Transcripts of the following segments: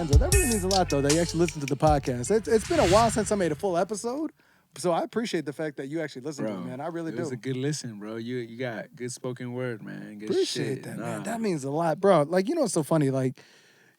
Enzo, that really means a lot, though, that you actually listen to the podcast. It's been a while since I made a full episode, so I appreciate the fact that you actually listen to it, man. I really do. It was a good listen, bro. You got good spoken word, man. Good Appreciate shit. that, man. That means a lot, bro. Like, you know what's so funny? Like,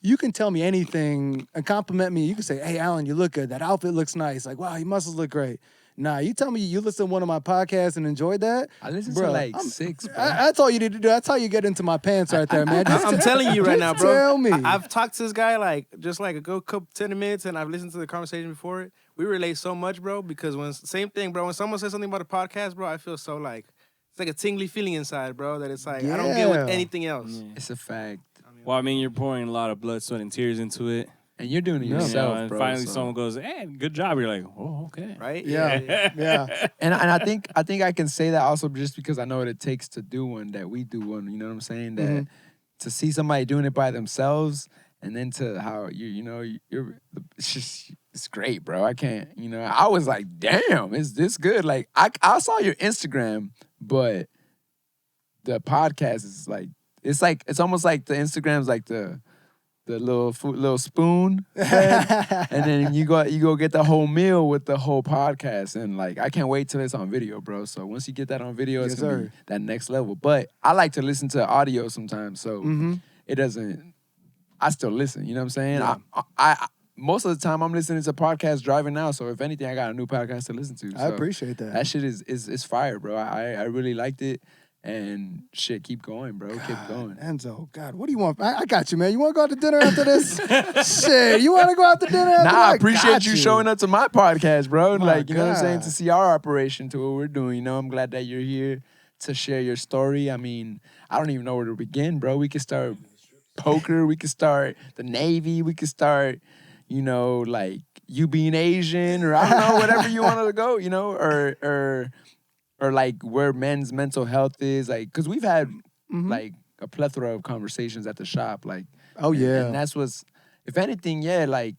you can tell me anything and compliment me. You can say, hey, Alan, you look good. That outfit looks nice. Like, wow, your muscles look great. Nah, you tell me you listen to one of my podcasts and enjoyed that. I listen to like 6, bro. That's all you need to do. That's how you get into my pants right there, man. I'm telling you right now, bro. Tell me. I've talked to this guy like a good couple 10 minutes, and I've listened to the conversation before it. We relate so much, bro, because same thing, bro. When someone says something about a podcast, bro, I feel so like it's like a tingly feeling inside, bro. That it's like I don't get with anything else. Yeah. It's a fact. Well, I mean, you're pouring a lot of blood, sweat, and tears into it. And you're doing it yourself, and bro. Finally, someone goes, "Hey, good job." You're like, "Oh, okay." Right? Yeah. And I think I can say that also just because I know what it takes to do one, that we do one. You know what I'm saying? That to see somebody doing it by themselves, and then to how you're it's great, bro. I can't, I was like, damn, is this good? Like I saw your Instagram, but the podcast is like it's almost like the Instagram's like the little spoon, and then you go get the whole meal with the whole podcast, and like I can't wait till it's on video, bro. So once you get that on video, it's gonna be that next level. But I like to listen to audio sometimes, so it doesn't. I still listen. You know what I'm saying? Yeah. I most of the time I'm listening to podcasts driving now. So if anything, I got a new podcast to listen to. So I appreciate that. That shit is fire, bro. I really liked it. And shit, keep going, bro. Keep going. Enzo, God, what do you want? I got you, man. You want to go out to dinner after this? Shit, you want to go out to dinner after I appreciate you showing up to my podcast, bro. My like, you know what I'm saying? God. To see our operation, to what we're doing. I'm glad that you're here to share your story. I mean, I don't even know where to begin, bro. We could start poker. We could start the Navy. We could start, like you being Asian, or I don't know, whatever you want to go, or like where men's mental health is, like, because we've had like a plethora of conversations at the shop, like, and that's what's, if anything, like,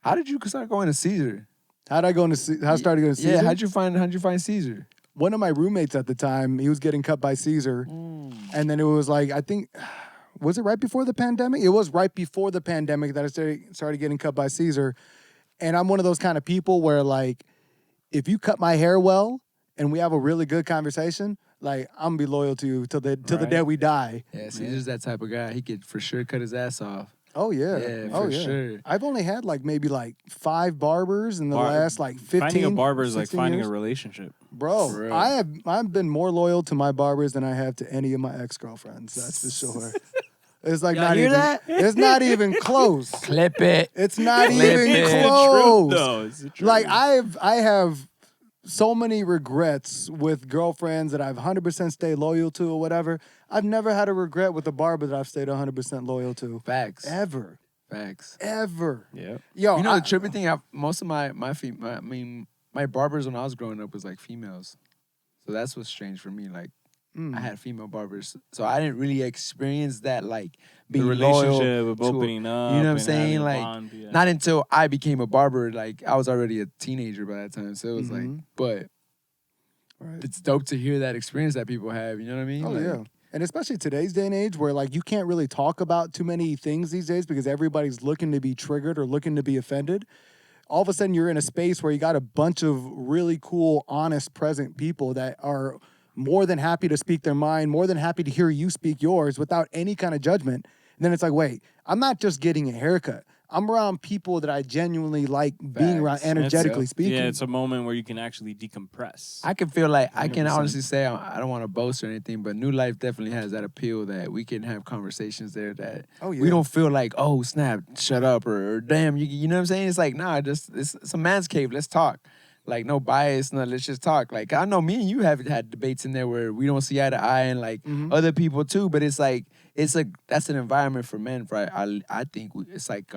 how did you start going to Caesar? How started going to Caesar? Yeah, how'd you find Caesar? One of my roommates at the time, he was getting cut by Caesar, and then it was like, I think, was it right before the pandemic? It was right before the pandemic that I started getting cut by Caesar, and I'm one of those kind of people where, like, if you cut my hair well, and we have a really good conversation, like, I'm gonna be loyal to you till the day we die. Yeah, Caesar's that type of guy. He could for sure cut his ass off. Oh yeah, for sure. I've only had maybe 5 barbers in the last 15. Finding a barber is like finding years. a relationship. Bro, I've been more loyal to my barbers than I have to any of my ex-girlfriends. That's for sure. It's like not even. It's not even close. Clip it. It's not even close. It's the truth. Like I have so many regrets with girlfriends that I've 100% stayed loyal to or whatever. I've never had a regret with a barber that I've stayed 100% loyal to. Facts. Ever. Facts. Ever. Yeah. Yo, the trippy thing, most of my barbers when I was growing up was like females. So that's what's strange for me. Like, I had female barbers. So I didn't really experience that, like, being the relationship loyal of opening up. Uh, You know what I'm saying? Like, not until I became a barber. Like, I was already a teenager by that time. So it was like, but it's dope to hear that experience that people have. You know what I mean? Oh, like, yeah. And especially today's day and age where, like, you can't really talk about too many things these days because everybody's looking to be triggered or looking to be offended. All of a sudden, you're in a space where you got a bunch of really cool, honest, present people that are more than happy to speak their mind, more than happy to hear you speak yours without any kind of judgment. And then it's like, wait, I'm not just getting a haircut. I'm around people that I genuinely like being around, energetically speaking. Yeah, it's a moment where you can actually decompress. I can feel like, 100%. I can honestly say, I don't want to boast or anything, but New Life definitely has that appeal that we can have conversations there that we don't feel like, oh, snap, shut up, or damn, you know what I'm saying? It's like, nah, it's a man's cave, let's talk. Like, no bias, no, let's just talk. Like, I know me and you have had debates in there where we don't see eye to eye, and like other people too, but it's like, that's an environment for men, right? I think it's like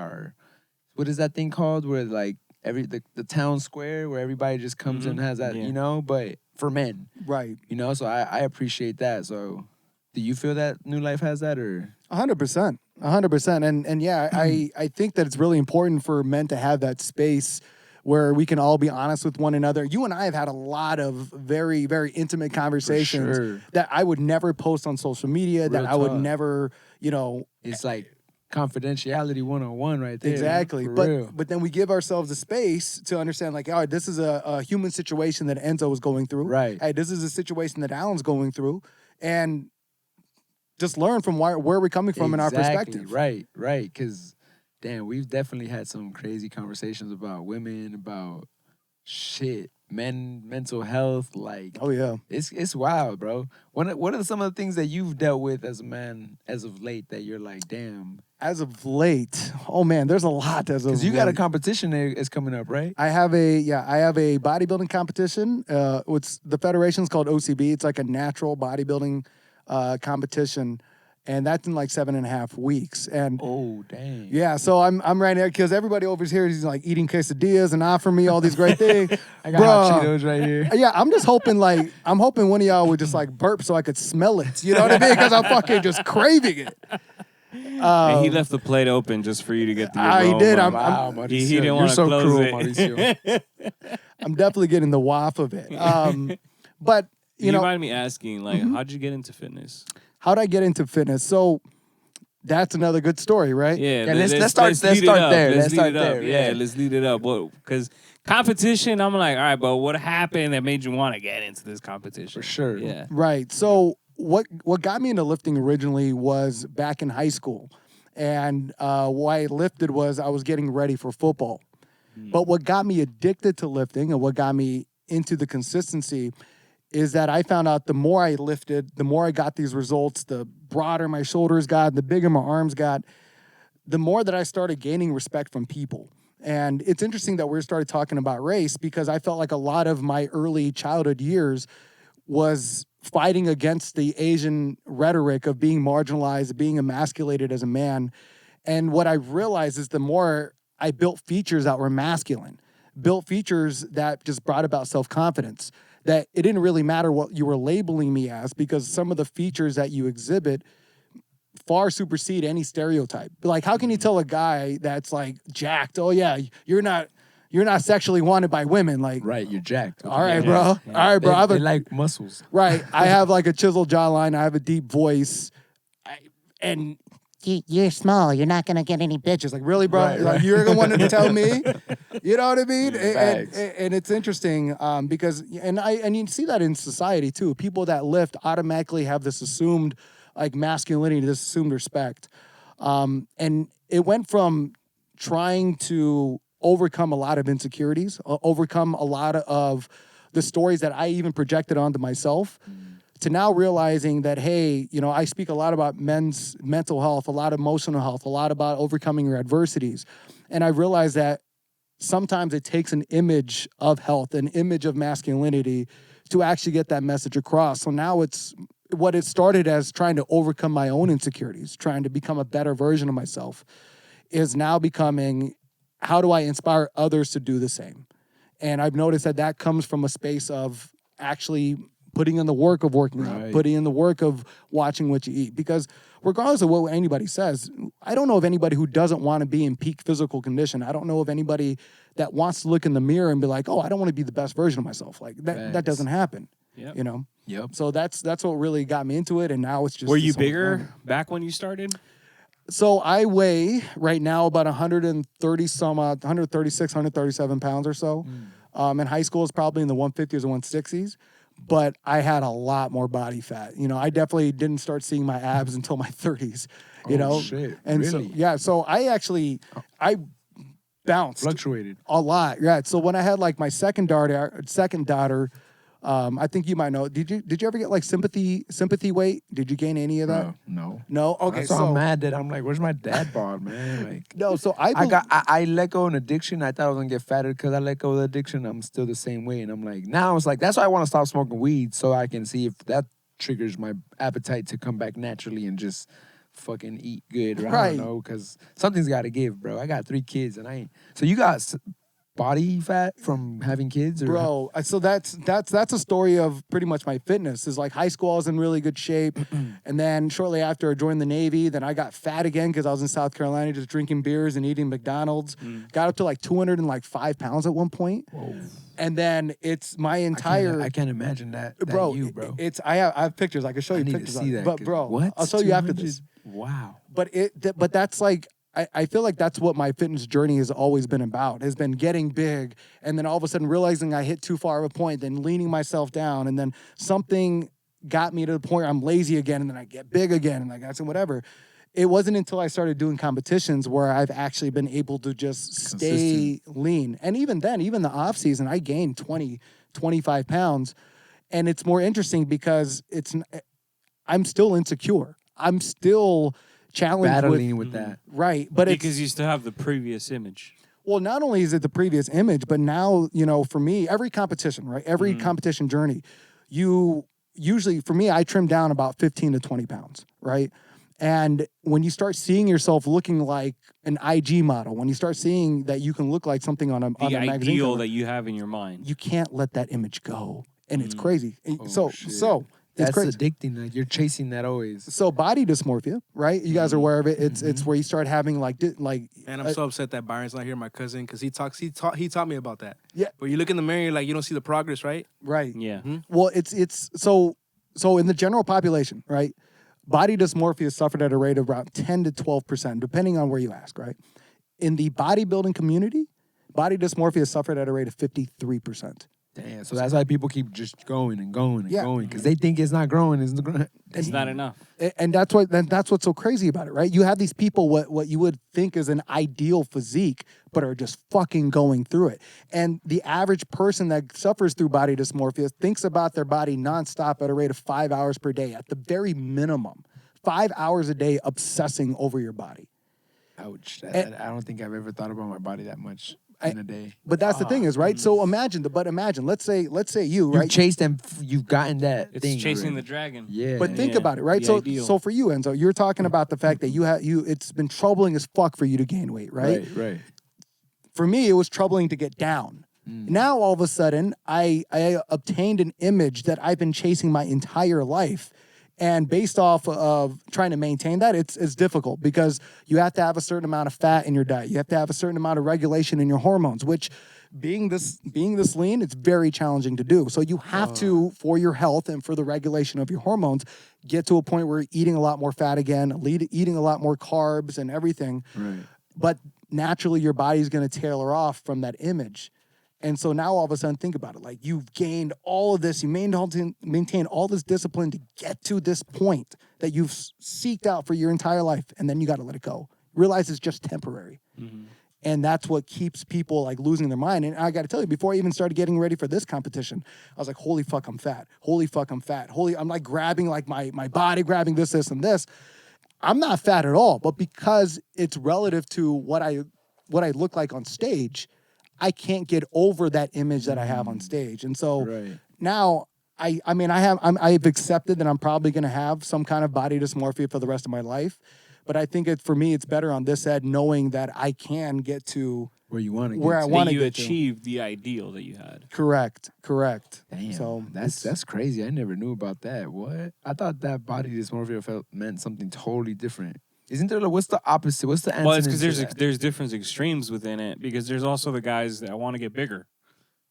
what is that thing called? Where like the town square where everybody just comes and has that, but for men. Right. So I appreciate that. So do you feel that New Life has that, or? 100%. 100%. And yeah, I think that it's really important for men to have that space where we can all be honest with one another. You and I have had a lot of very, very intimate conversations that I would never post on social media, that I would never, It's like confidentiality 101 right there. Exactly. For real. But then we give ourselves the space to understand, like, all right, this is a human situation that Enzo is going through. Right. Hey, this is a situation that Alan's going through. And just learn from where we're coming from in our perspective. Right. Because, damn, we've definitely had some crazy conversations about women, about shit, men, mental health. Like, Oh, yeah. it's wild, bro. What are some of the things that you've dealt with as a man as of late that you're like, damn? As of late, oh, man, there's a lot as of Because you got a late. competition that is coming up, right? I have a bodybuilding competition. It's the federation's called OCB. It's like a natural bodybuilding competition, and that's in like 7.5 weeks. And Oh, dang. yeah, so I'm right there because everybody over here is like eating quesadillas and offering me all these great things. I got hot Cheetos right here. Yeah, I'm just hoping I'm hoping one of y'all would just like burp so I could smell it. You know what I mean? Because I'm fucking just craving it. And he left the plate open just for you to get the aroma. He did. Wow, Mauricio. He didn't You're want to so close cruel, it. Mauricio. I'm definitely getting the waft of it. But You mind me asking, like, how'd you get into fitness? how'd I get into fitness? So that's another good story, right? Yeah, let's start there. Let's start there. Yeah, let's lead it up. Because competition, I'm like, all right, but what happened that made you want to get into this competition? For sure. Yeah. Right. So what got me into lifting originally was back in high school. And why I lifted was I was getting ready for football. But what got me addicted to lifting and what got me into the consistency is that I found out the more I lifted, the more I got these results, the broader my shoulders got, the bigger my arms got, the more that I started gaining respect from people. And it's interesting that we started talking about race because I felt like a lot of my early childhood years was fighting against the Asian rhetoric of being marginalized, being emasculated as a man. And what I realized is the more I built features that were masculine, built features that just brought about self-confidence, that it didn't really matter what you were labeling me as because some of the features that you exhibit far supersede any stereotype. Like, how can you tell a guy that's like jacked, oh yeah, you're not sexually wanted by women? Like, Right, you're jacked. all right, bro. All right, bro. I have They a, like muscles. right. I have like a chiseled jawline. I have a deep voice. And you're small. You're not going to get any bitches. Like, really, bro? Right, Like, right. you're the one to tell me? You know what I mean? Facts. And it's interesting because, and you see that in society too. People that lift automatically have this assumed like masculinity, this assumed respect. And it went from trying to overcome a lot of insecurities, overcome a lot of the stories that I even projected onto myself, to now realizing that, hey, you know, I speak a lot about men's mental health, a lot of emotional health, a lot about overcoming your adversities. And I realized that sometimes it takes an image of health, an image of masculinity to actually get that message across. So now it's what it started as trying to overcome my own insecurities, trying to become a better version of myself, is now becoming, how do I inspire others to do the same? And I've noticed that that comes from a space of actually putting in the work of working out, Right. putting in the work of watching what you eat. Because regardless of what anybody says, I don't know of anybody who doesn't want to be in peak physical condition. I don't know of anybody that wants to look in the mirror and be like, oh, I don't want to be the best version of myself. Like that Facts. doesn't happen, Yep. you know? Yep. So that's what really got me into it. And now it's just. Were you this whole bigger thing. back when you started? So I weigh right now about 136, 137 pounds or so. In high school, it's probably in the 150s or 160s. But I had a lot more body fat. You know, I definitely didn't start seeing my abs until my 30s. You Oh, know, shit. and Really? so I bounced Fluctuated. a lot. Yeah. So when I had like my second daughter, I think you might know. Did you ever get like sympathy weight? Did you gain any of that? No. No. Okay. That's why So I'm mad that I'm like, where's my dad bod, man? Like, no. So I let go of an addiction. I thought I was gonna get fatter because I let go of the addiction. I'm still the same way, and I'm like, now it's like that's why I want to stop smoking weed so I can see if that triggers my appetite to come back naturally and just fucking eat good. Or I Right. don't know, because something's got to give, bro. I got 3 kids, and I ain't. So you got body fat from having kids, or Bro, so that's a story of pretty much my fitness. Is like high school, I was in really good shape, and then shortly after I joined the Navy, then I got fat again because I was in South Carolina just drinking beers and eating McDonald's. Got up to like 205 pounds at one point, and then it's my entire. I can't imagine that Bro, you, bro. I have pictures. I can show you I need to pictures. see that, But 'cause bro, what? I'll show you after 200? this. Wow. But but that's like, I feel like that's what my fitness journey has always been about, has been getting big and then all of a sudden realizing I hit too far of a point, then leaning myself down, and then something got me to the point where I'm lazy again, and then I get big again, and I got some whatever. It wasn't until I started doing competitions where I've actually been able to just stay lean. And even then, even the off season, I gained 20, 25 pounds. And it's more interesting because I'm still insecure. I'm still challenged Battling with that. right. But Because you still have the previous image. well, not only is it the previous image, but now, for me, every competition, right? Every competition journey, you usually, for me, I trim down about 15 to 20 pounds, right? And when you start seeing yourself looking like an IG model, when you start seeing that you can look like something on a magazine ideal cover, that you have in your mind. you can't let that image go. And it's crazy. Oh, shit. So it's That's crazy. addicting. Like you're chasing that always. So body dysmorphia, right? You guys are aware of it. It's where you start having like And I'm so upset that Byron's not here, my cousin, because he taught me about that. Yeah. But you look in the mirror, like you don't see the progress, right? right. Yeah. Well, it's so in the general population, right? Body dysmorphia is suffered at a rate of around 10 to 12%, depending on where you ask, right? In the bodybuilding community, body dysmorphia is suffered at a rate of 53%. Damn. So that's why people keep just going and going and Yeah. going because they think it's not growing. It's not growing. It's not enough. And that's what's so crazy about it, right? You have these people what you would think is an ideal physique, but are just fucking going through it. And the average person that suffers through body dysmorphia thinks about their body nonstop at a rate of 5 hours per day, at the very minimum. 5 hours a day obsessing over your body. Ouch. And- I don't think I've ever thought about my body that much in a day. But that's the thing is, right? So imagine, let's say you, You've right? chased and you've gotten that It's thing. chasing already. the dragon. Yeah. But think Yeah, about it, right? the So ideal. so for you, Enzo, you're talking about the fact that it's been troubling as fuck for you to gain weight, right? Right. For me, it was troubling to get down. Now, all of a sudden, I obtained an image that I've been chasing my entire life. And based off of trying to maintain that, it's difficult because you have to have a certain amount of fat in your diet. You have to have a certain amount of regulation in your hormones, which being this lean, it's very challenging to do. So you have to, for your health and for the regulation of your hormones, get to a point where you're eating a lot more fat again, eating a lot more carbs and everything. Right. But naturally, your body's going to tailor off from that image. And so now all of a sudden, think about it. Like you've gained all of this, you maintain all this discipline to get to this point that you've seeked out for your entire life. And then you got to let it go. Realize it's just temporary. And that's what keeps people like losing their mind. And I got to tell you, before I even started getting ready for this competition, I was like, holy fuck, I'm fat. Holy fuck, I'm fat. I'm like grabbing like my body, grabbing this, and this. I'm not fat at all. But because it's relative to what I look like on stage, I can't get over that image that I have on stage. And so now I've accepted that I'm probably going to have some kind of body dysmorphia for the rest of my life. But I think for me, it's better on this end knowing that I can get to Where you want to get where I to. want to You get to. achieved the ideal that you had. Correct. Damn. So That's crazy. I never knew about that. What? I thought that body dysmorphia meant something totally different. Isn't there? What's the opposite? What's the answer? Well, it's because there's different extremes within it. Because there's also the guys that want to get bigger.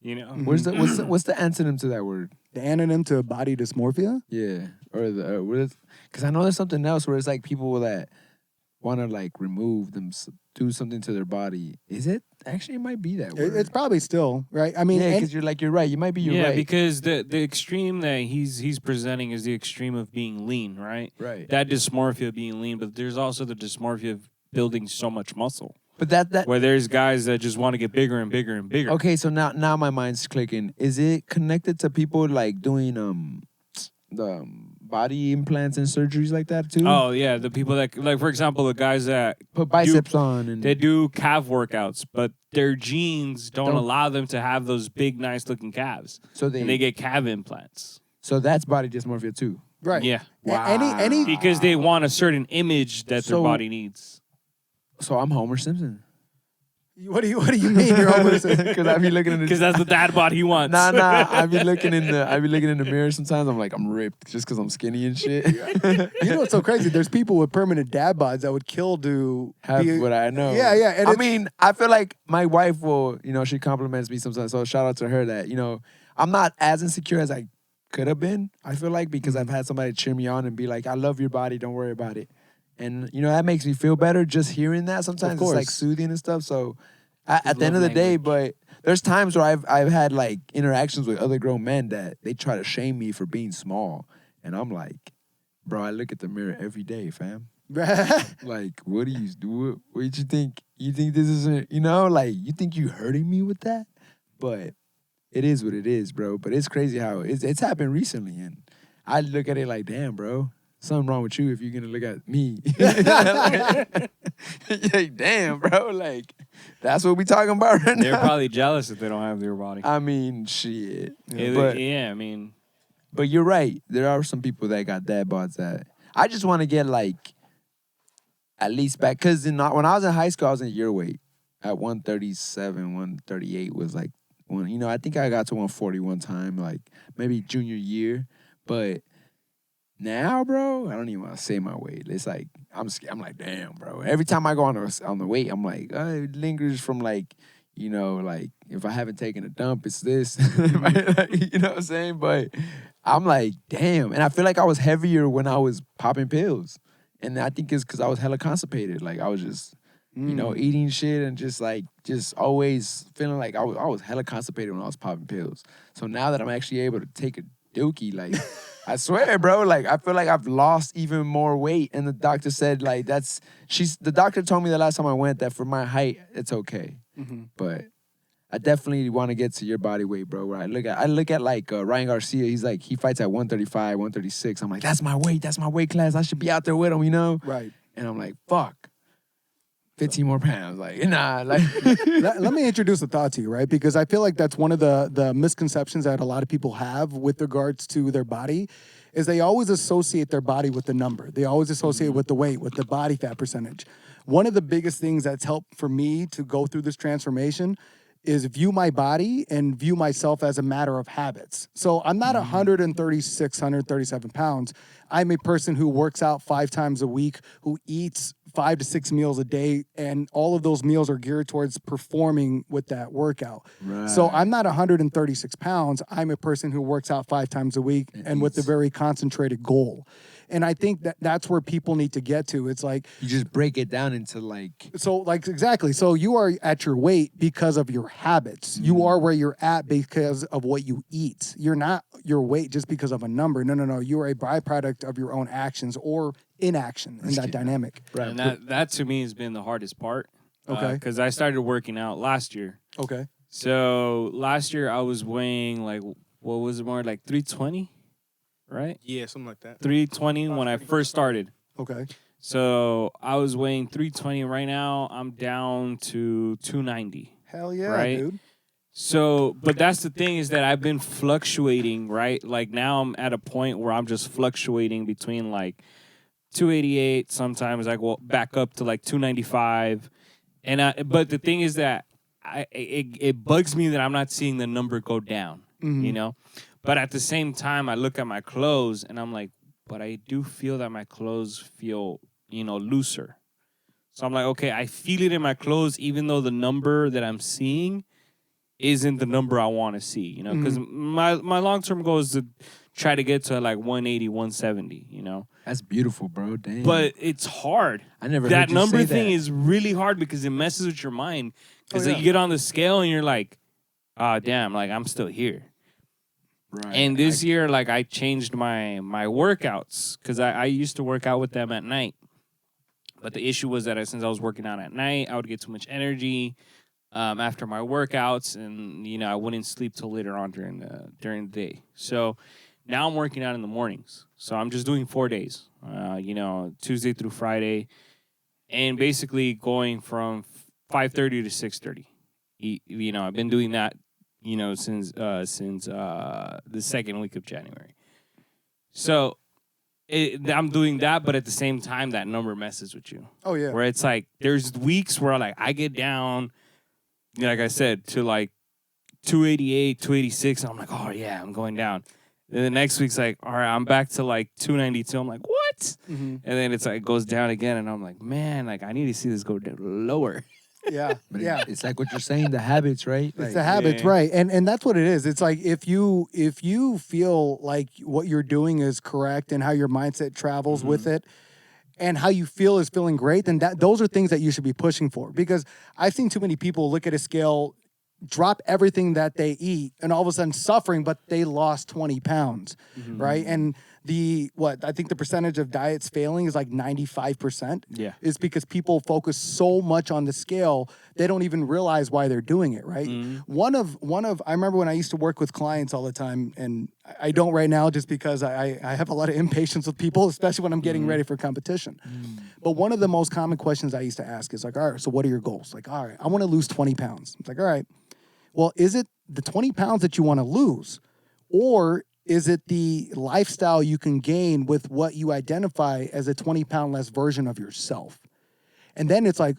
You know, what's the antonym to that word? the anonym to body dysmorphia. Yeah, or the because I know there's something else where it's like people that want to like remove them, do something to their body. Is it actually? It might be that word. It's probably still right. I mean, yeah, and- because you're right. You might be. You're yeah, right. because the extreme that he's presenting is the extreme of being lean, right? Right. That dysmorphia of being lean, but there's also the dysmorphia of building so much muscle. But that Where there's guys that just want to get bigger and bigger and bigger. okay. So now my mind's clicking. Is it connected to people like doing the body implants and surgeries like that too? Oh yeah, the people that like, for example, the guys that Put biceps on and they do calf workouts, but their genes don't Don't- allow them to have those big, nice looking calves, so and they get calf implants. so that's body dysmorphia too. right. Yeah, Any because they want a certain image that their So- body needs. So I'm Homer Simpson. what do you mean you're almost Because I be looking in the Because that's the dad bod he wants. Nah. I be looking in the mirror sometimes. I'm like, I'm ripped just because I'm skinny and shit. You know what's so crazy? There's people with permanent dad bods that would kill to Have be- what I know. Yeah, yeah. And I it's- mean, I feel like my wife will, she compliments me sometimes. So shout out to her that, I'm not as insecure as I could have been, I feel like, because I've had somebody cheer me on and be like, I love your body, don't worry about it. And, that makes me feel better just hearing that. Sometimes it's like course. soothing and stuff. So at the love end of the day, language. but there's times where I've had like interactions with other grown men that they try to shame me for being small. And I'm like, bro, I look at the mirror every day, fam. Like, what do you do? What did you think? You think this isn't, like, you think you hurting me with that? But it is what it is, bro. But it's crazy how it's happened recently. And I look at it like, damn, bro, something wrong with you if you're going to look at me. Like, damn, bro. Like, that's what we talking about right They're now. probably jealous if they don't have your body. I mean, shit. Yeah, I mean, But you're right. There are some people that got dad bods that I just want to get like at least back. Because when I was in high school, I was in year weight at 137, 138 was like one. I think I got to 140 one time, like maybe junior year. But now, bro, I don't even want to say my weight. It's like I'm like, damn, bro. Every time I go on the weight, I'm like, it lingers from like, like if I haven't taken a dump, it's this. You know what I'm saying? But I'm like, damn. And I feel like I was heavier when I was popping pills. And I think it's because I was hella constipated. Like I was just, eating shit and just always feeling like I was hella constipated when I was popping pills. So now that I'm actually able to take a dookie, like I swear, bro, like I feel like I've lost even more weight. And the doctor said like the doctor told me the last time I went that for my height, it's okay. Mm-hmm. But I definitely want to get to your body weight, bro. Where I look at like Ryan Garcia. He's like, he fights at 135, 136. I'm like, that's my weight class. I should be out there with him, Right. And I'm like, fuck, 15 more pounds. Like, nah, like. Let me introduce a thought to you, right? Because I feel like that's one of the misconceptions that a lot of people have with regards to their body is they always associate their body with the number. They always associate with the weight, with the body fat percentage. One of the biggest things that's helped for me to go through this transformation is view my body and view myself as a matter of habits. So I'm not 136, 137 pounds. I'm a person who works out 5 times a week, who eats 5 to 6 meals a day, and all of those meals are geared towards performing with that workout. Right. So I'm not 136 pounds. I'm a person who works out 5 times a week and with a very concentrated goal. And I think that's where people need to get to. It's like You just break it down into like. so like exactly. So you are at your weight because of your habits. You are where you're at because of what you eat. You're not your weight just because of a number. No. You are a byproduct of your own actions or inaction in that dynamic. Right. and that to me has been the hardest part. Okay. Because I started working out last year. Okay. So last year I was weighing like, what was it more like 320, right? Yeah, something like that. 320 when I first started. Okay. So I was weighing 320. Right now I'm down to 290. Hell yeah, Right? dude. So, but that's the thing is that I've been fluctuating, right? Like now I'm at a point where I'm just fluctuating between like 288. Sometimes I go back up to like 295. But the thing is that it bugs me that I'm not seeing the number go down, you know? But at the same time, I look at my clothes and I'm like, but I do feel that my clothes feel, looser. So I'm like, okay, I feel it in my clothes, even though the number that I'm seeing isn't the number I want to see, because my long-term goal is to try to get to like 180, 170, That's beautiful, bro. Damn. But it's hard. I never That heard you number say thing that. is really hard because it messes with your mind. Because yeah. you get on the scale and you're like, damn, like I'm still here. Right. And this year, like I changed my workouts because I used to work out with them at night. But the issue was that since I was working out at night, I would get too much energy after my workouts, and I wouldn't sleep till later on during the day. So now I'm working out in the mornings. So I'm just doing 4 days, Tuesday through Friday, and basically going from 5:30 to 6:30. I've been doing that, since the second week of January. So I'm doing that, but at the same time, that number messes with you. Oh yeah. Where it's like there's weeks where like I get down, like I said, to like 288, 286, and I'm like, oh yeah, I'm going down. Then the next week's like, all right, I'm back to like 292. I'm like, what? And then it's like it goes down again, and I'm like, man, like I need to see this go lower. Yeah. But Yeah. it's like what you're saying, the habits, right? It's the habits, right? And that's what it is. It's like if you feel like what you're doing is correct and how your mindset travels with it, and how you feel is feeling great, then those are things that you should be pushing for. Because I've seen too many people look at a scale, drop everything that they eat, and all of a sudden suffering, but they lost 20 pounds, right? And I think the percentage of diets failing is like 95%. Yeah. Is because people focus so much on the scale, they don't even realize why they're doing it, right? One of I remember when I used to work with clients all the time, and I don't right now just because I have a lot of impatience with people, especially when I'm getting ready for competition. But one of the most common questions I used to ask is like, all right, so what are your goals? Like, all right, I want to lose 20 pounds. It's like, all right, well, is it the 20 pounds that you want to lose, or is it the lifestyle you can gain with what you identify as a 20-pound less version of yourself? And then it's like,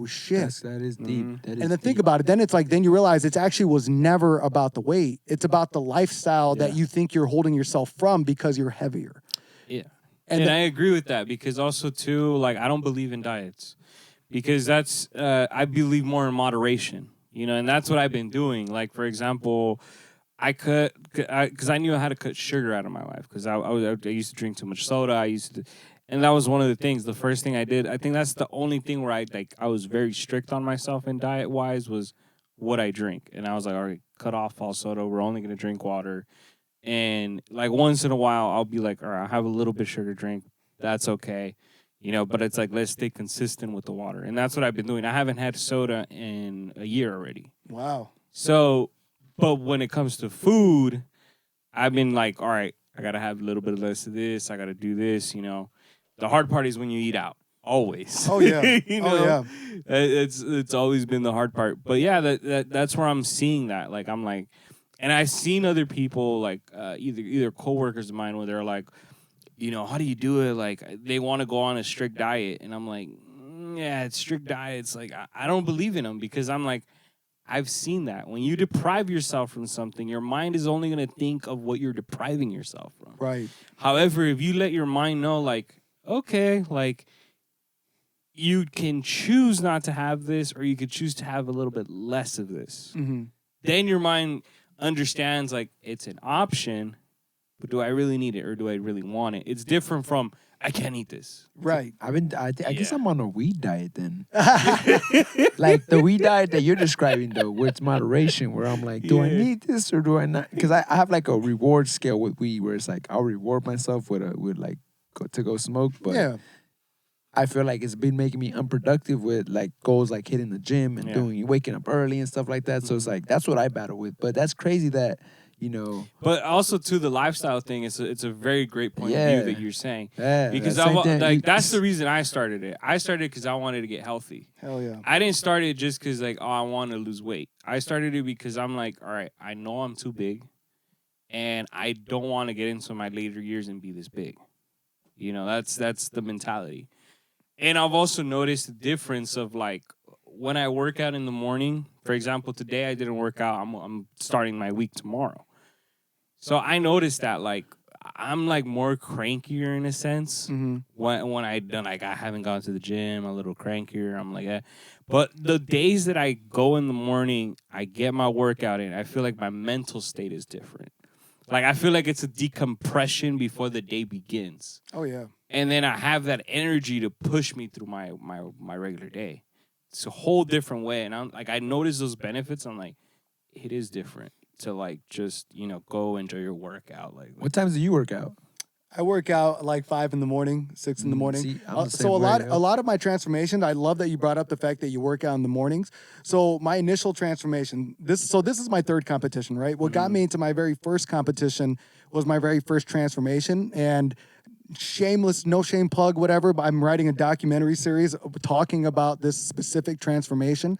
shit. That is deep. That is And then think deep. about it. Then it's like, then you realize it actually was never about the weight. It's about the lifestyle that you think you're holding yourself from because you're heavier. Yeah. And I agree with that because also too, like, I don't believe in diets because that's, I believe more in moderation, you know, and that's what I've been doing. Like, for example, because I knew I had to cut sugar out of my life because I used to drink too much soda. And that was one of the things. The first thing I did, I think that's the only thing where I was very strict on myself in diet wise was what I drink. And I was like, all right, cut off all soda. We're only gonna drink water. And like once in a while, I'll be like, all right, I'll have a little bit of sugar drink. That's okay, you know. But it's like let's stay consistent with the water, and that's what I've been doing. I haven't had soda in a year already. Wow. So. But when it comes to food, I've been like, all right, I got to have a little bit less of this. I got to do this, you know. The hard part is when you eat out, always. Oh, yeah. you know? It's always been the hard part. But, yeah, that's where I'm seeing that. Like, I'm like, and I've seen other people, like, either coworkers of mine where they're like, you know, how do you do it? Like, they want to go on a strict diet. And I'm like, yeah, it's strict diets. Like, I don't believe in them because I'm like, I've seen that. When you deprive yourself from something, your mind is only going to think of what you're depriving yourself from. Right. However, if you let your mind know, like, okay, like, you can choose not to have this or you could choose to have a little bit less of this. Then your mind understands, like, it's an option, but do I really need it or do I really want it? It's different from, I can't eat this. Right. I guess I'm on a weed diet then. Like the weed diet that you're describing though, with moderation, where I'm like, do I need this or do I not? Because I have like a reward scale with weed where it's like I'll reward myself with like to go smoke, but I feel like it's been making me unproductive with like goals like hitting the gym and waking up early and stuff like that. So it's like that's what I battle with. But that's crazy that. You know, but also to the lifestyle thing, it's a very great point of view that you're saying. Yeah, because that's the reason I started it. I started because I wanted to get healthy. Hell yeah. I didn't start it just because like I want to lose weight. I started it because I'm like, all right, I know I'm too big, and I don't want to get into my later years and be this big. You know, that's the mentality. And I've also noticed the difference of like when I work out in the morning. For example, today I didn't work out. I'm starting my week tomorrow. So I noticed that, like, I'm, like, more crankier in a sense. When I done, like, I haven't gone to the gym, a little crankier. I'm like, But the days that I go in the morning, I get my workout in, I feel like my mental state is different. Like, I feel like it's a decompression before the day begins. Oh, yeah. And then I have that energy to push me through my regular day. It's a whole different way. And I'm like, I notice those benefits. I'm like, it is different. To like just, you know, go enjoy your workout. Like, what times do you work out? I work out like 5 in the morning, 6 in the morning. See, So a lot of my transformation, I love that you brought up the fact that you work out in the mornings. So my initial transformation, this is my third competition, right? What got me into my very first competition was my very first transformation. And shameless, no shame plug, whatever, but I'm writing a documentary series talking about this specific transformation.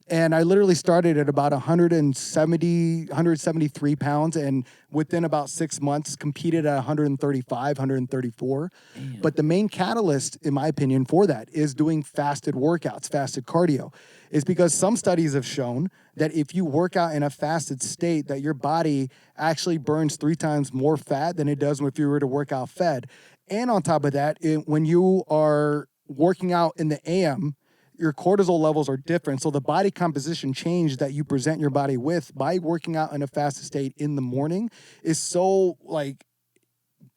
And I literally started at about 173 pounds, and within about 6 months, competed at 135, 134. Damn. But the main catalyst, in my opinion, for that is doing fasted workouts, fasted cardio. Is because some studies have shown that if you work out in a fasted state, that your body actually burns 3 times more fat than it does if you were to work out fed. And on top of that, when you are working out in the AM, your cortisol levels are different. So the body composition change that you present your body with by working out in a fasted state in the morning is so like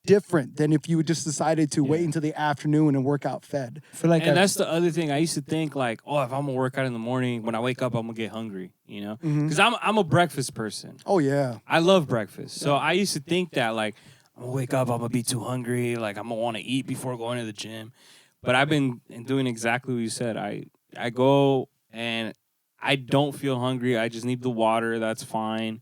different than if you just decided to wait Yeah. until the afternoon and work out fed. I feel like And that's the other thing. I used to think like, oh, if I'm gonna work out in the morning, when I wake up, I'm gonna get hungry, you know? Because I'm a breakfast person. Oh yeah. I love breakfast. So I used to think that like I'm gonna wake up, I'm gonna be too hungry, like I'm gonna want to eat before going to the gym. But I've been doing exactly what you said. I go and I don't feel hungry. I just need the water. That's fine.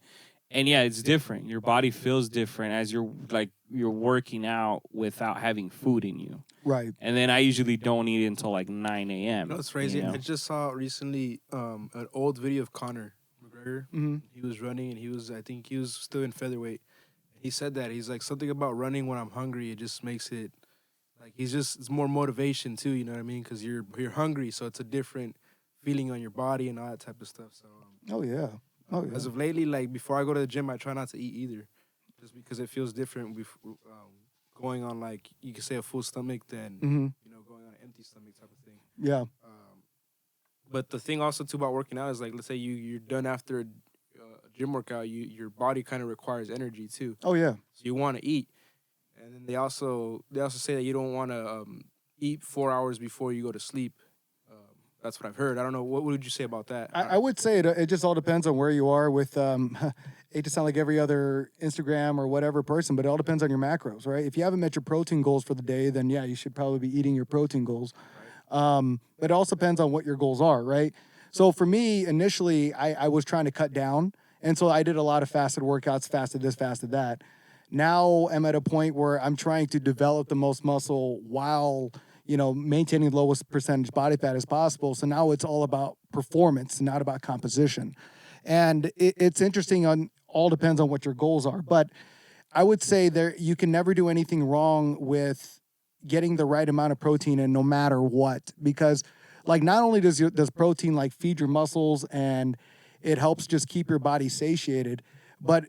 And yeah, it's different. Your body feels different as you're working out without having food in you. Right. And then I usually don't eat until like 9 a.m. No, it's crazy. you know? I just saw recently an old video of Conor McGregor. Mm-hmm. He was running, and I think he was still in featherweight. He said that he's like something about running when I'm hungry. It just makes it like it's more motivation too. You know what I mean? Because you're hungry, so it's a different feeling on your body and all that type of stuff. So Oh yeah. Oh yeah. as of lately, like before I go to the gym, I try not to eat either, just because it feels different. Going on like you could say a full stomach than Mm-hmm. going on an empty stomach type of thing. Yeah. But the thing also too about working out is like let's say you're done after a gym workout, your body kind of requires energy too, Oh yeah. so you want to eat. And then they also say that you don't want to eat 4 hours before you go to sleep. That's what I've heard. I don't know. What would you say about that? I would say it just all depends on where you are with, hate to sound like every other Instagram or whatever person, but it all depends on your macros, right? If you haven't met your protein goals for the day, then yeah, you should probably be eating your protein goals. But it also depends on what your goals are, right? So for me, initially, I was trying to cut down. And so I did a lot of fasted workouts, fasted this, fasted that. Now I'm at a point where I'm trying to develop the most muscle while maintaining the lowest percentage body fat as possible. So now it's all about performance, not about composition. And it's interesting all depends on what your goals are. But I would say you can never do anything wrong with getting the right amount of protein in no matter what. Because like not only does protein like feed your muscles and it helps just keep your body satiated, but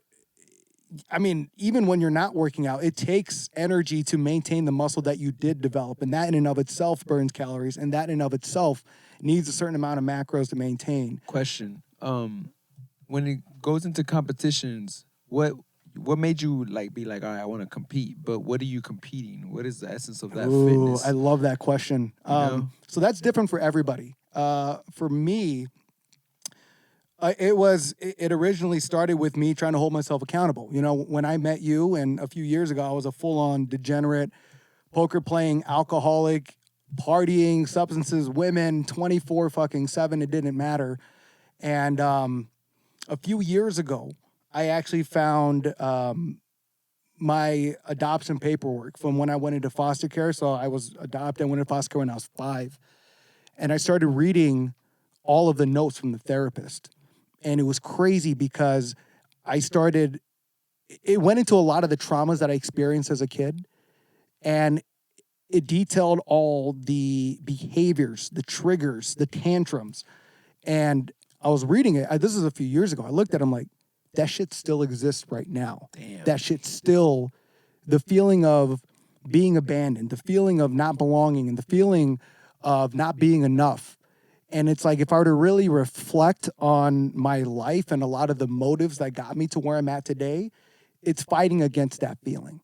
I mean, even when you're not working out, it takes energy to maintain the muscle that you did develop. And that in and of itself burns calories. And that in and of itself needs a certain amount of macros to maintain. question. When it goes into competitions, what made you like be like, all right, I want to compete, but what are you competing? What is the essence of that fitness? I love that question. know? So that's different for everybody. For me, it originally started with me trying to hold myself accountable. When I met you and a few years ago, I was a full-on degenerate, poker-playing, alcoholic, partying, substances, women, 24/7, it didn't matter. And a few years ago, I actually found my adoption paperwork from when I went into foster care. So I was adopted, I went into foster care when I was 5. And I started reading all of the notes from the therapist. And it was crazy because it went into a lot of the traumas that I experienced as a kid. And it detailed all the behaviors, the triggers, the tantrums. And I was reading it. This is a few years ago. I looked at it, I'm like, that shit still exists right now. Damn. That shit still, the feeling of being abandoned, the feeling of not belonging, and the feeling of not being enough. And it's like, if I were to really reflect on my life and a lot of the motives that got me to where I'm at today, it's fighting against that feeling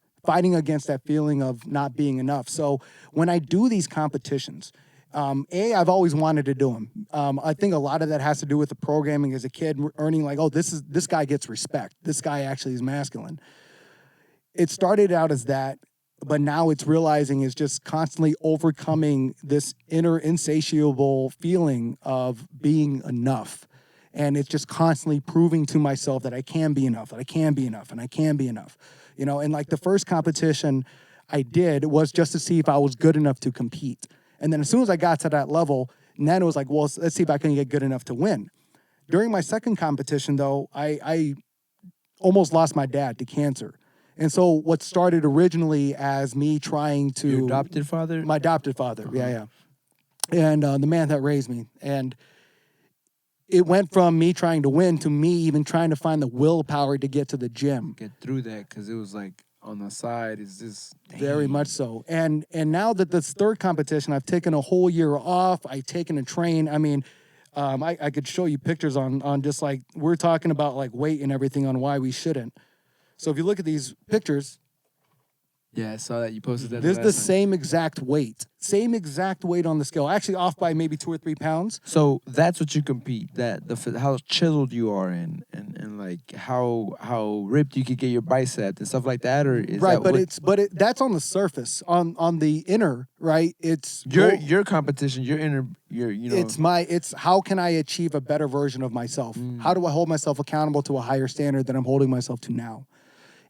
of not being enough. So when I do these competitions, I've always wanted to do them. I think a lot of that has to do with the programming as a kid, earning like, oh, this guy gets respect. This guy actually is masculine. It started out as that, but now it's realizing is just constantly overcoming this inner insatiable feeling of being enough. And it's just constantly proving to myself that I can be enough, that I can be enough, and I can be enough. And like the first competition I did was just to see if I was good enough to compete. And then as soon as I got to that level, and then it was like, well, let's see if I can get good enough to win. During my second competition, though, I almost lost my dad to cancer. And so what started originally as me trying to... Your adopted father? My adopted father, yeah. And the man that raised me. And it went from me trying to win to me even trying to find the willpower to get to the gym. Get through that, because it was like on the side is just... Very much so. And now that this third competition, I've taken a whole year off. I've taken a train. I mean, I could show you pictures on just like, we're talking about like weight and everything on why we shouldn't. So if you look at these pictures, Yeah, I saw that you posted that. This is last the time. same exact weight on the scale. Actually, off by maybe 2 or 3 pounds. So that's what you compete. How chiseled you are and like how ripped you could get your bicep and stuff like that, or is Right, that but what, that's on the surface. On the inner, right? It's your competition, your inner, it's how can I achieve a better version of myself? How do I hold myself accountable to a higher standard than I'm holding myself to now?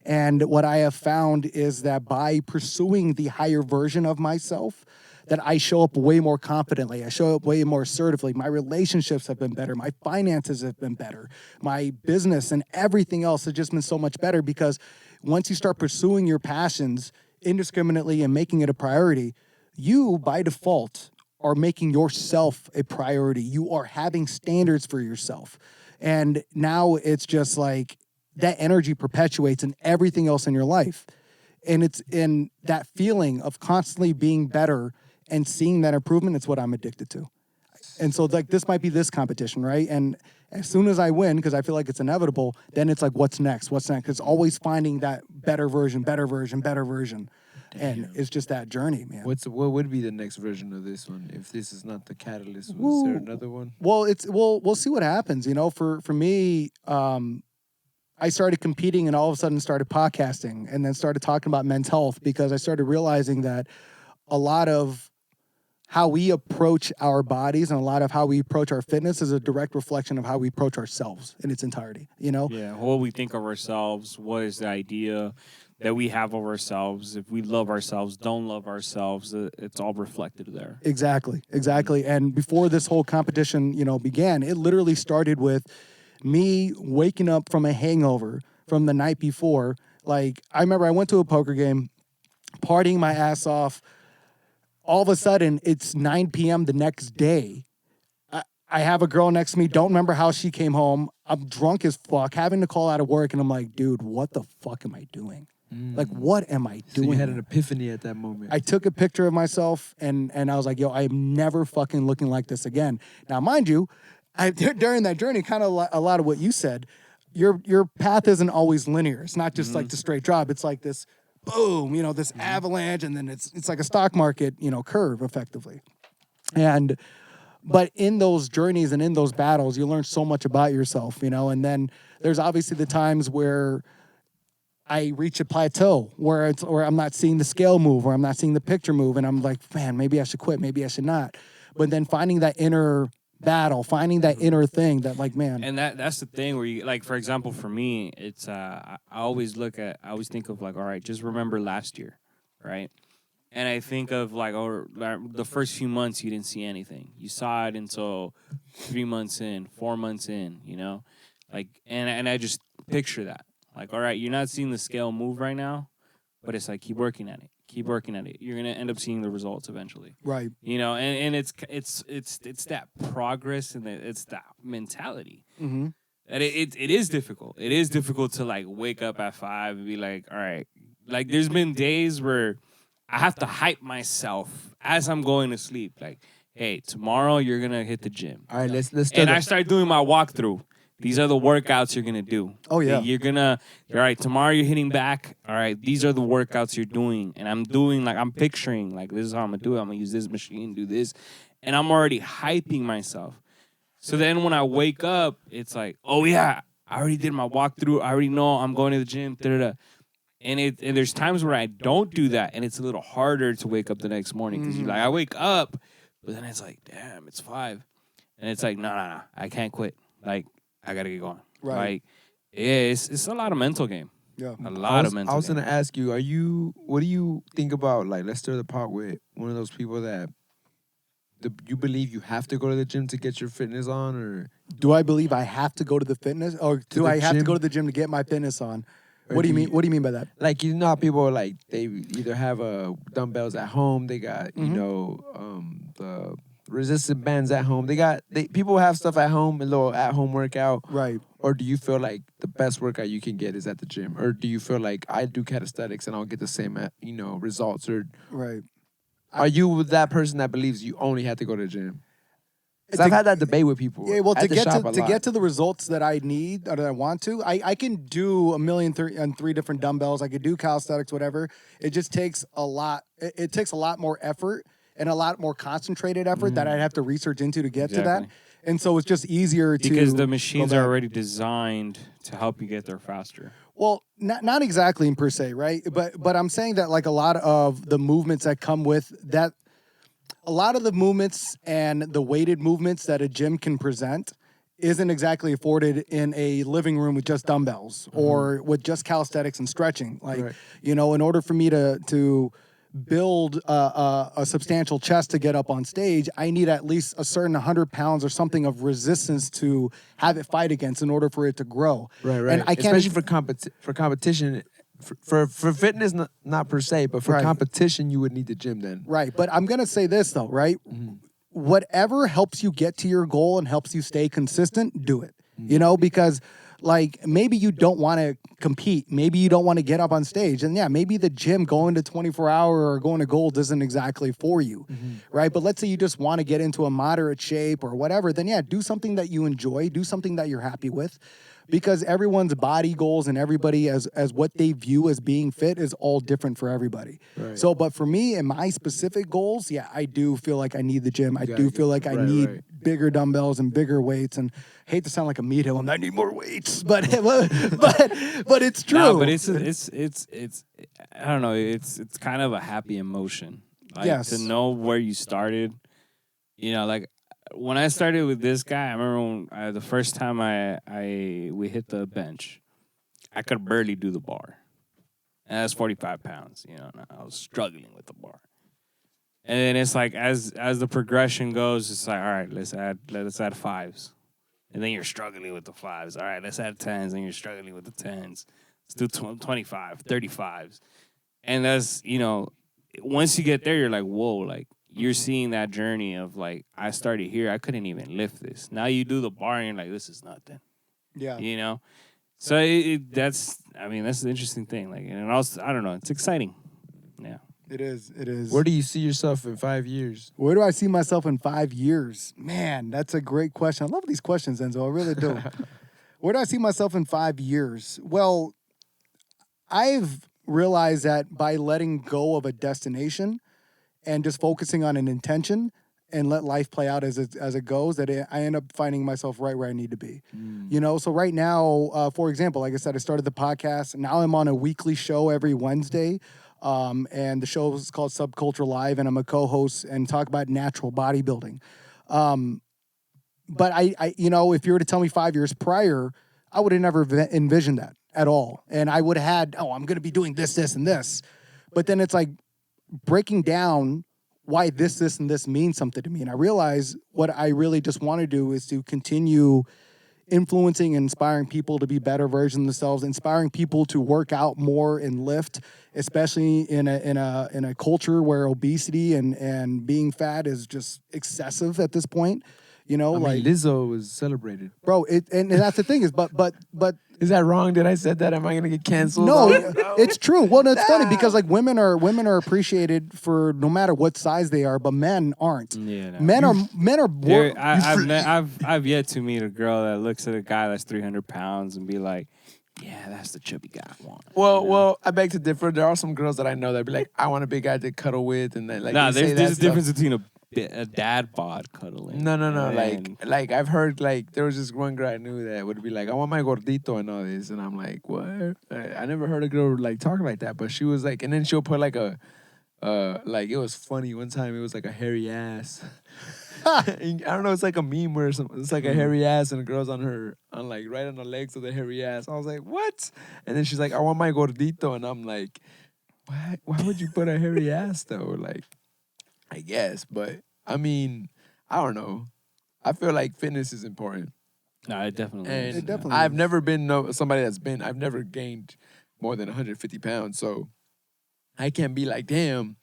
And what I have found is that by pursuing the higher version of myself, that I show up way more confidently. I show up way more assertively. My relationships have been better. My finances have been better. My business and everything else has just been so much better because once you start pursuing your passions indiscriminately and making it a priority, you by default are making yourself a priority. You are having standards for yourself. And now it's just like that energy perpetuates in everything else in your life. And it's in that feeling of constantly being better and seeing that improvement, it's what I'm addicted to. And so like this might be this competition, right? And as soon as I win, because I feel like it's inevitable, then it's like, what's next? What's next? It's always finding that better version. And it's just that journey, man. what would be the next version of this one if this is not the catalyst? Was Woo. there another one? Well, we'll see what happens. You know, for me, I started competing and all of a sudden started podcasting and then started talking about men's health because I started realizing that a lot of how we approach our bodies and a lot of how we approach our fitness is a direct reflection of how we approach ourselves in its entirety, you know? Yeah, what we think of ourselves, what is the idea that we have of ourselves, if we love ourselves, don't love ourselves, it's all reflected there. Exactly. And before this whole competition, you know, began, it literally started with me waking up from a hangover from the night before. Like, I remember I went to a poker game, partying my ass off. All of a sudden, it's 9 p.m. the next day. I have a girl next to me, don't remember how she came home. I'm drunk as fuck, having to call out of work, and I'm like, dude, what the fuck am I doing? Like, what am I So doing? you had an epiphany at that moment. I took a picture of myself, and I was like, yo, I am never fucking looking like this again. Now, mind you, during that journey, kind of a lot of what you said, your path isn't always linear. It's not just like the straight drop. It's like this boom, you know, this avalanche, and then it's like a stock market, you know, curve effectively. But in those journeys and in those battles, you learn so much about yourself, you know. And then there's obviously the times where I reach a plateau where I'm not seeing the scale move, or I'm not seeing the picture move, and I'm like, man, maybe I should quit, maybe I should not. But then finding that inner battle, finding that inner thing that, like, man. And that's the thing where you, like, for example, for me, it's I always think of like, all right, just remember last year, right? And I think of like, the first few months you didn't see anything. You saw it until 3 months in, 4 months in, you know, like, and I just picture that, like, all right, you're not seeing the scale move right now, but it's like keep working at it. Keep working at it. You're gonna end up seeing the results eventually. Right. You know, and it's that progress and it's that mentality. Mm-hmm. That it is difficult. It is difficult to like wake up at 5 and be like, all right. Like there's been days where I have to hype myself as I'm going to sleep. Like, hey, tomorrow you're gonna hit the gym. All right, let's And I start doing my walkthrough. These are the workouts you're gonna do. Oh, yeah. All right, tomorrow you're hitting back. All right, these are the workouts you're doing. And I'm picturing, like, this is how I'm gonna do it. I'm gonna use this machine, do this. And I'm already hyping myself. So then when I wake up, it's like, oh yeah, I already did my walkthrough. I already know I'm going to the gym. Da-da-da. And there's times where I don't do that, and it's a little harder to wake up the next morning because you're like, I wake up, but then it's like, damn, it's 5. And it's like, no, I can't quit. Like, I gotta get going. Right. Like, yeah, it's a lot of mental game. Yeah. A lot of mental I was game. gonna ask you, what do you think about, like, let's stir the pot with one of those people that you believe you have to go to the gym to get your fitness on, or Do I believe I have to go to the fitness, or do the I have to gym? go to the gym to get my fitness on? Or What do you do mean? you- What do you mean by that? like, you know how people are like, they either have dumbbells at home, they got the resistant bands at home, people have stuff at home, a little at home workout. Right. Or do you feel like the best workout you can get is at the gym? Or do you feel like I do calisthenics and I'll get the same, results? Or Right. are you that person that believes you only have to go to the gym? 'Cause I've had that debate with people. Yeah, well, at the shop a to lot. get to the results that I need or that I want to, I can do and three different dumbbells. I could do calisthenics, whatever. It just takes a lot. It takes a lot more effort and a lot more concentrated effort that I'd have to research into to get to that. Exactly. And so it's just easier to Because the go machines are back. already designed to help you get there faster. Well, not exactly in per se, right? But I'm saying that like a lot of the movements that come with that, a lot of the movements and the weighted movements that a gym can present isn't exactly afforded in a living room with just dumbbells or with just calisthenics and stretching. Like, Right. you know, in order for me to build a substantial chest to get up on stage, I need at least a certain 100 pounds or something of resistance to have it fight against in order for it to grow. Right, right. And I can't, especially for competition. For fitness, not per se, but for Right. competition, you would need the gym then. right. But I'm going to say this though, right? Whatever helps you get to your goal and helps you stay consistent, do it. You know, because like maybe you don't want to compete. Maybe you don't want to get up on stage. And yeah, maybe the gym going to 24-hour or going to gold isn't exactly for you. Right. But let's say you just want to get into a moderate shape or whatever, then yeah, do something that you enjoy, do something that you're happy with. Because everyone's body goals and everybody as what they view as being fit is all different for everybody. Right. So, but for me and my specific goals, yeah, I do feel like I need the gym. I do feel like I right, need right. bigger dumbbells and bigger weights. And I hate to sound like a meat hill, and I need more weights, but it's true. No, but it's I don't know. It's kind of a happy emotion. Like, Yes. to know where you started. You know, like when I started with this guy, I remember when, the first time we hit the bench, I could barely do the bar, and that's 45 pounds. You know, and I was struggling with the bar. And then it's like as the progression goes, it's like, all right, let's add fives. And then you're struggling with the fives. All right, let's add tens. And you're struggling with the tens. Let's do 25, 35s. And that's, you know, once you get there, you're like, whoa, like you're seeing that journey of like, I started here. I couldn't even lift this. Now you do the bar and you're like, this is nothing, yeah. you know? So that's the interesting thing. Like, and also, I don't know, it's exciting. Yeah. It is. It is. Where do you see yourself in 5 years? Where do I see myself in 5 years? Man, that's a great question. I love these questions, Enzo. I really do. Where do I see myself in 5 years? Well, I've realized that by letting go of a destination and just focusing on an intention and let life play out as it goes, that I end up finding myself right where I need to be. You know, so right now, for example, like I said, I started the podcast. Now I'm on a weekly show every Wednesday. And the show is called Subculture Live, and I'm a co-host and talk about natural bodybuilding. But I, you know, if you were to tell me 5 years prior, I would have never envisioned that at all. And I would have had, I'm going to be doing this, this, and this. But then it's like breaking down why this, and this means something to me. And I realize what I really just want to do is to continue influencing and inspiring people to be better versions of themselves, inspiring people to work out more and lift, especially in a culture where obesity and being fat is just excessive at this point. You know, I mean, Lizzo was celebrated. bro, and that's the thing is, but Is that wrong? Did I said that? Am I gonna get canceled? no, it's true. Well, no, it's funny because like women are appreciated for no matter what size they are, but men aren't. Yeah. No. Men are There, I've yet to meet a girl that looks at a guy that's 300 pounds and be like, yeah, that's the chubby guy I want. Well, I beg to differ. There are some girls that I know that be like, I want a big guy to cuddle with, and then like Nah, they say there's a that stuff. difference between a dad bod cuddling. No. and Like I've heard like there was this one girl I knew that would be like, I want my gordito and all this, and I'm like, what? I never heard a girl like talk like that, but she was like, and then she'll put like a, like it was funny one time. It was like a hairy ass. And I don't know. It's like a meme or something. It's like a hairy ass, and the girl's on like right on the legs of the hairy ass. I was like, what? And then she's like, I want my gordito, and I'm like, what? Why would you put a hairy ass though? Like, I guess, but I mean, I don't know. I feel like fitness is important. No, it definitely And is. It definitely I've is. never been somebody I've never gained more than 150 pounds. So I can't be like, damn,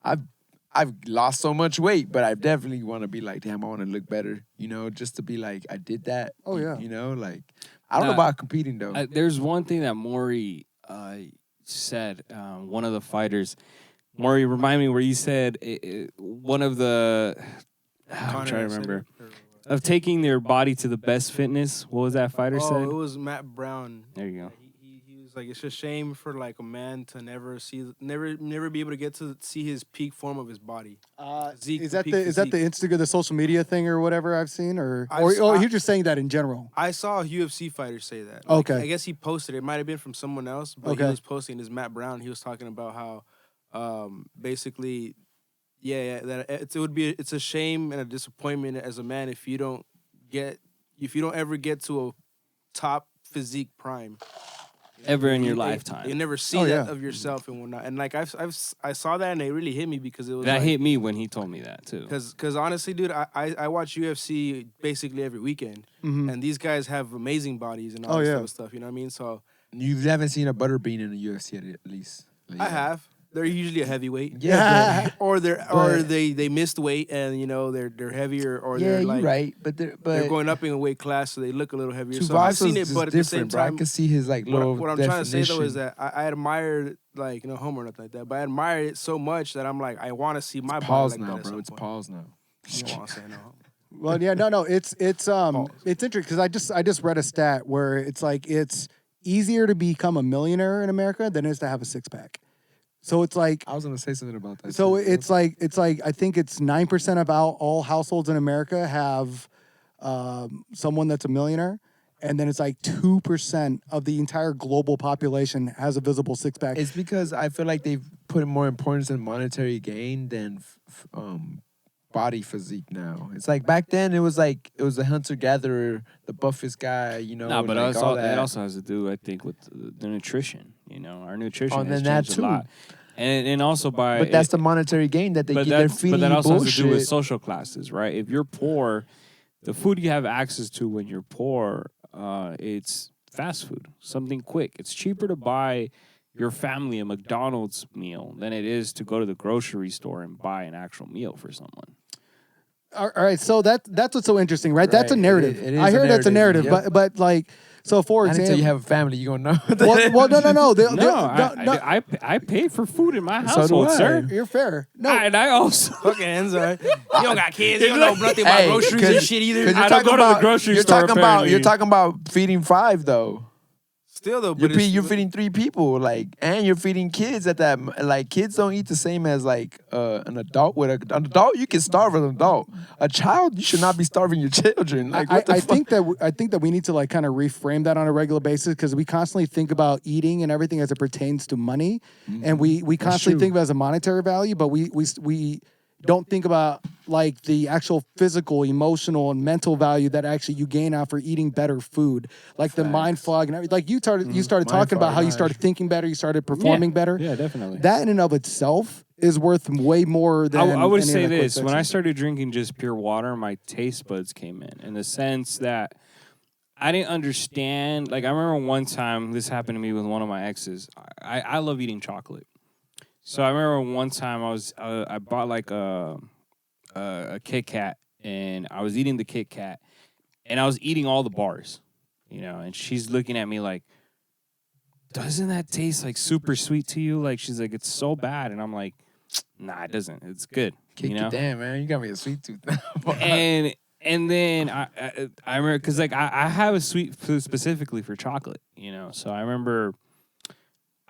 I've lost so much weight, but I definitely want to be like, damn, I want to look better, you know, just to be like, I did that. Oh, yeah. You know, like, I don't know Nah, about competing though. There's one thing that Maury said, one of the fighters. Maury, remind me where you said one of the. I'm trying to remember. of taking their body to the best fitness. What was that fighter Oh, said? it was Matt Brown. There you go. He was like, it's a shame for like a man to never be able to get to see his peak form of his body. Physique, Is that peak the physique. Instagram, the social media thing or whatever I've seen, or I- you're just saying that in general? I saw a UFC fighter say that. Like, Okay. I guess he posted it. It might have been from someone else, but he Okay. was posting this Matt Brown. He was talking about how, basically, that it's a shame and a disappointment as a man if you don't ever get to a top physique prime. Ever in your You lifetime. never see Oh, that yeah. of yourself and whatnot. And like I saw that and it really hit me because it was That like, hit me when he told me that too. Because honestly, dude, I watch UFC basically every weekend, and these guys have amazing bodies and all Oh, this yeah. type of stuff. You know what I mean? So You haven't seen a butter bean in the UFC at least. Like, I have. They're usually a heavyweight, Yeah, or but- they missed weight and they're heavier, or yeah, they're you're like right. But they're going up in a weight class, so they look a little heavier. So Tuivasa I've seen it, is but at the same different, bro. I time, can see his like little. what I'm trying to say though is definition. that I admire like homo or nothing like that, but I admire it so much that I'm like I want to see my body Pause like now, that. bro. It's pause now. You don't want to say no. Well, yeah, no, it's interesting because I just read a stat where it's like it's easier to become a millionaire in America than it is to have a six pack. So it's like I was gonna say something about that. so too. it's like I think it's 9% of all households in America have someone that's a millionaire, and then it's like 2% of the entire global population has a visible six pack. It's because I feel like they've put more importance in monetary gain than body physique now. It's like back then it was the hunter gatherer, the buffest guy, No, but like also, all that. it also has to do, I think, with the nutrition. Our nutrition and has then that changed too. a lot, and also by. But that's the monetary gain that they're feeding but that you also bullshit. has to do with social classes, right? If you're poor, the food you have access to when you're poor, it's fast food, something quick. It's cheaper to buy your family a McDonald's meal than it is to go to the grocery store and buy an actual meal for someone. All right, so that's what's so interesting, right? That's a Right, narrative. it is I a heard that's a narrative, narrative, but like, so for Not until example, you have a family, you gonna know. well, no. No, I pay for food in my So do household, I. sir. You're fair. No, And I also. Fucking Enzo. You don't got kids. You don't know nothing about Hey, groceries and shit either. Because I don't go to the grocery store, apparently. You're talking about feeding 5 though. Still though, but You're feeding 3 people, like, and you're feeding kids at that. Like, kids don't eat the same as like an adult. An adult, you can starve an adult. A child, you should not be starving your children. Like, what the I fuck? think that we need to like kind of reframe that on a regular basis because we constantly think about eating and everything as it pertains to money, and we constantly true. think of it as a monetary value, but we don't think about like the actual physical, emotional, and mental value that actually you gain out for eating better food, like the mind fog and everything. Like you started Mind talking about fog, how you nice. started thinking better, you started performing better. Yeah, definitely. That in and of itself is worth way more than. I would any say of that quick this: when I section. started drinking just pure water, my taste buds came in the sense that I didn't understand. Like I remember one time this happened to me with one of my exes. I love eating chocolate, so I remember one time I bought like a Kit Kat, and I was eating the Kit Kat, and I was eating all the bars, and she's looking at me like, doesn't that taste like super sweet to you? Like she's like, it's so bad, and I'm like, nah, it doesn't. It's good. Kick it, damn, man, you got me a sweet tooth. And then I remember because like I have a sweet tooth specifically for chocolate, So I remember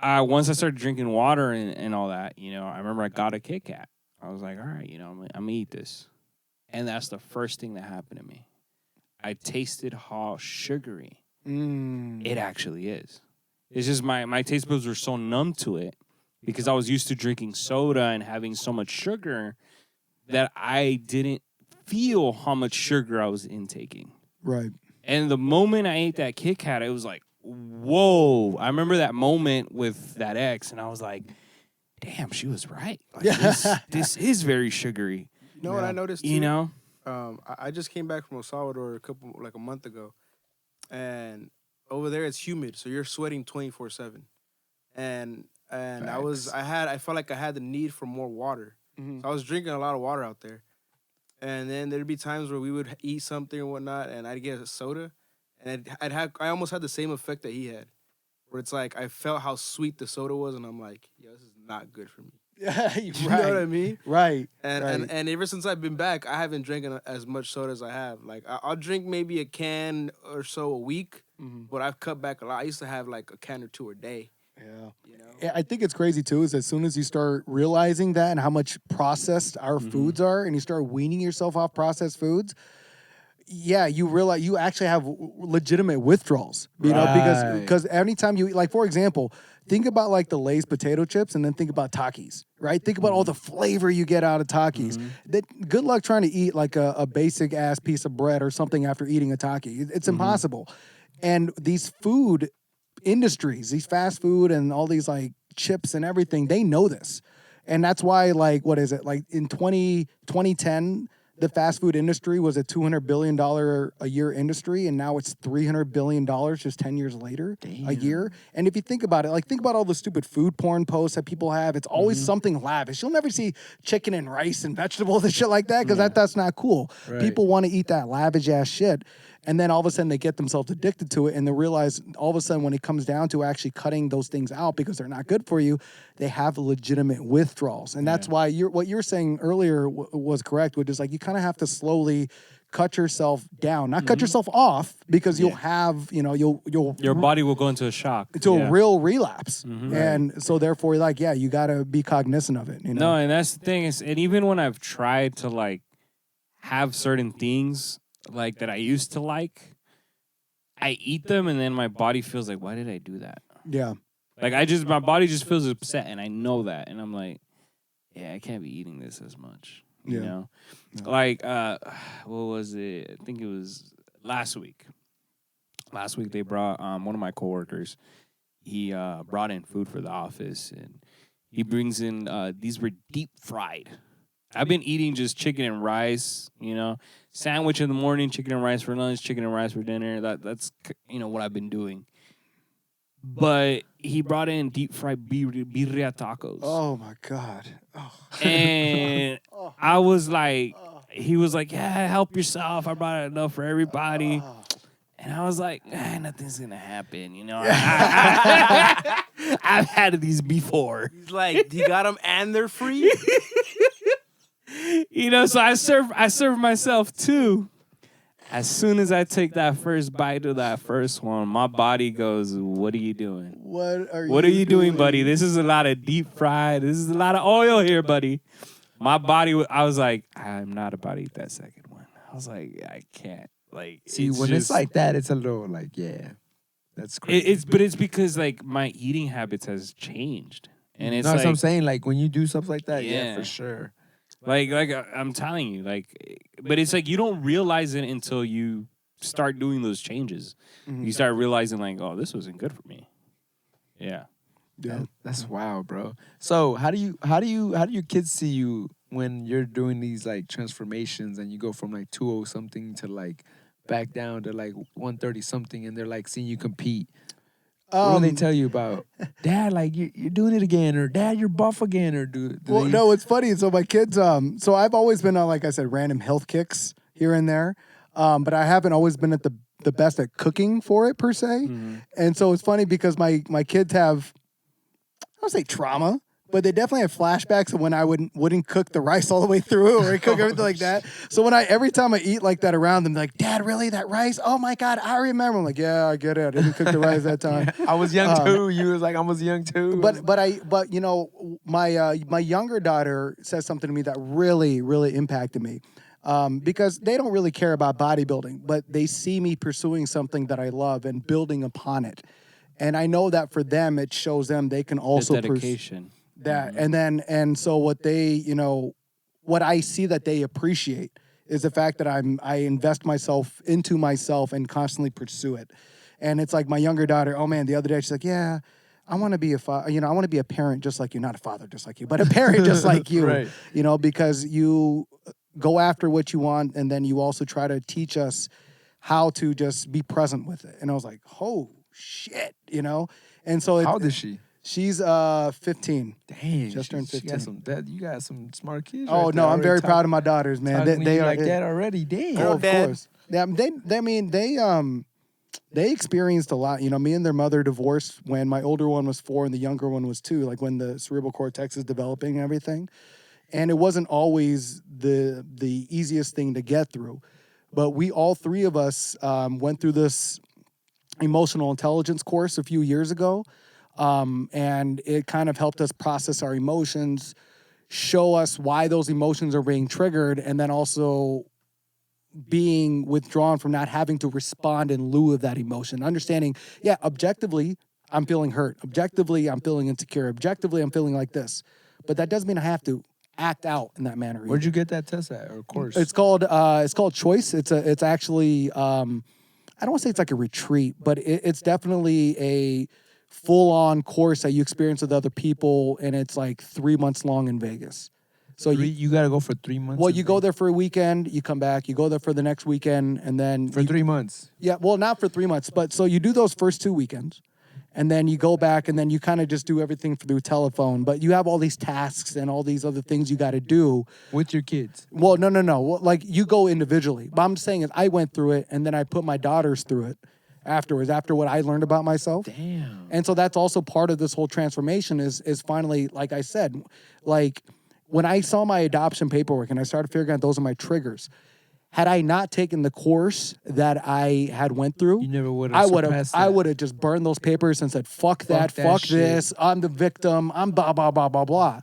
once I started drinking water and all that, I remember I got a Kit Kat. I was like, all right, I'm gonna eat this, and that's the first thing that happened to me. I tasted how sugary it actually is. It's just my taste buds were so numb to it because I was used to drinking soda and having so much sugar that I didn't feel how much sugar I was intaking. Right. And the moment I ate that Kit Kat, it was like, whoa. I remember that moment with that ex, and I was like, damn, she was right. Like, this is very sugary. You know what I noticed too? You know? I just came back from El Salvador a month ago, and over there it's humid, so you're sweating 24/7, and I felt like I had the need for more water. Mhm. So I was drinking a lot of water out there, and then there'd be times where we would eat something or whatnot, and I'd get a soda, and I almost had the same effect that he had, where it's like I felt how sweet the soda was, and I'm like, yo, this is not good for me. Right. You know what I mean? Right. And, right. and ever since I've been back, I haven't drinking as much soda as I have. Like I'll drink maybe a can or so a week, but I've cut back a lot. I used to have like a can or two a day. Yeah. You know? Yeah, I think it's crazy too, is as soon as you start realizing that and how much processed our foods are, and you start weaning yourself off processed foods, yeah, you realize you actually have legitimate withdrawals, you know, Right. because anytime you like, for example, think about like the Lay's potato chips and then think about Takis, right? Think about all the flavor you get out of Takis. That good luck trying to eat like a basic ass piece of bread or something after eating a Taki. It's impossible. And these food industries, these fast food and all these like chips and everything, they know this. And that's why, like, what is it? Like in 2010, the fast food industry was a $200 billion a year industry, and now it's $300 billion just 10 years later, a year. And if you think about it, like, think about all the stupid food porn posts that people have. It's always something lavish. You'll never see chicken and rice and vegetables and shit like that because that's not cool. Right. People want to eat that lavish ass shit. And then all of a sudden they get themselves addicted to it, and they realize all of a sudden when it comes down to actually cutting those things out because they're not good for you, they have legitimate withdrawals. And that's why what you're saying earlier was correct, which is like you kind of have to slowly cut yourself down, not cut yourself off, because you'll have, you know, you'll Your body will go into a shock. into a real relapse. And so therefore, like, yeah, you got to be cognizant of it. You know? No, and that's the thing is, and even when I've tried to like have certain things like that I used to like, I eat them and then my body feels like, why did I do that? Yeah. Like my body just feels upset, and I know that, and I'm like, yeah, I can't be eating this as much. You Yeah. know, like what was it? I think it was last week. Last week they brought one of my coworkers. He brought in food for the office, and he brings in these were deep fried. I've been eating just chicken and rice, you know, sandwich in the morning, chicken and rice for lunch, chicken and rice for dinner. That's you know what I've been doing. But he brought in deep fried birria tacos. Oh my God. Oh. And I was like, he was like, yeah, help yourself. I brought enough for everybody. And I was like, nothing's going to happen. You know, I've had these before. He's like, he got them and they're free. You know, so I serve myself too. As soon as I take that first bite of that first one, my body goes, what are you doing? What are you doing, buddy? This is a lot of deep fried. This is a lot of oil here, buddy. My body, I was like, I'm not about to eat that second one. I was like, I can't. Like, See, when it's like that, it's a little like, yeah, that's crazy. But it's because like my eating habits has changed, and it's no, that's like, what I'm saying. Like when you do stuff like that, yeah, Yeah. for sure. like I'm telling you, like, but it's like you don't realize it until you start doing those changes. You start realizing like, oh, this wasn't good for me. Yeah. Yeah. That's wild, bro. So how do your kids see you when you're doing these like transformations and you go from like 200 something to like back down to like 130 something, and they're like seeing you compete? What do they tell you about? Dad, like you're doing it again, or Dad, you're buff again, or do Well, they... no, it's funny. So my kids, so I've always been on, like I said, random health kicks here and there, but I haven't always been at the best at cooking for it per se. And so it's funny because my kids have, I don't say trauma, but they definitely have flashbacks of when I wouldn't cook the rice all the way through or cook everything like that. So every time I eat like that around them, they're like, Dad, really, that rice? Oh my God, I remember. I'm like, yeah, I get it. I didn't cook the rice that time. I was young too. You was like, I was young too. But you know, my younger daughter says something to me that really, really impacted me. Because they don't really care about bodybuilding, but they see me pursuing something that I love and building upon it. And I know that for them, it shows them they can also The dedication. that. And so what they, you know, what I see that they appreciate is the fact that I invest myself into myself and constantly pursue it. And it's like my younger daughter, oh man, the other day she's like, yeah, I want to be I want to be a parent just like you, not a father just like you, but a parent just like you, Right. you know, because you go after what you want, and then you also try to teach us how to just be present with it. And I was like, oh shit, you know? And so how old is she? She's 15. Dang, Just turned she 15. You got some smart kids. Oh right no, there I'm very already proud of my daughters, man. talking to They you are like that already. Damn. Oh, of Dad. course. Yeah, they they experienced a lot. You know, me and their mother divorced when my older one was 4 and the younger one was 2, like when the cerebral cortex is developing and everything. And it wasn't always the easiest thing to get through. But we, all 3 of us, went through this emotional intelligence course a few years ago. And it kind of helped us process our emotions, show us why those emotions are being triggered, and then also being withdrawn from not having to respond in lieu of that emotion. Understanding, yeah, objectively, I'm feeling hurt. Objectively, I'm feeling insecure. Objectively, I'm feeling like this. But that doesn't mean I have to act out in that manner. Where'd you get that test at or course? It's called Choice. It's actually I don't want to say it's like a retreat, but it's definitely a full-on course that you experience with other people, and it's like 3 months long in Vegas. So you got to go for 3 months? Well, you go there for a weekend, you come back, you go there for the next weekend, and then... For 3 months? Yeah, well, not for 3 months, but so you do those first 2 weekends, and then you go back, and then you kind of just do everything through telephone, but you have all these tasks and all these other things you got to do. With your kids? Well, no. Well, like, you go individually. But I'm just saying is I went through it, and then I put my daughters through it afterwards, after what I learned about myself. Damn. And so that's also part of this whole transformation is finally, like I said, like... When I saw my adoption paperwork and I started figuring out those are my triggers, had I not taken the course that I had went through, you never would have. I would have just burned those papers and said, fuck that fuck this, I'm the victim, I'm blah, blah, blah, blah, blah.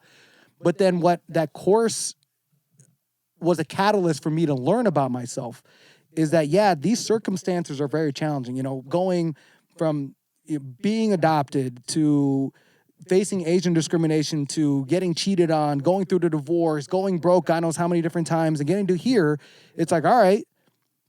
But then what that course was a catalyst for me to learn about myself is that, yeah, these circumstances are very challenging. You know, going from being adopted to facing Asian discrimination to getting cheated on, going through the divorce, going broke God knows how many different times, and getting to here, it's like, all right,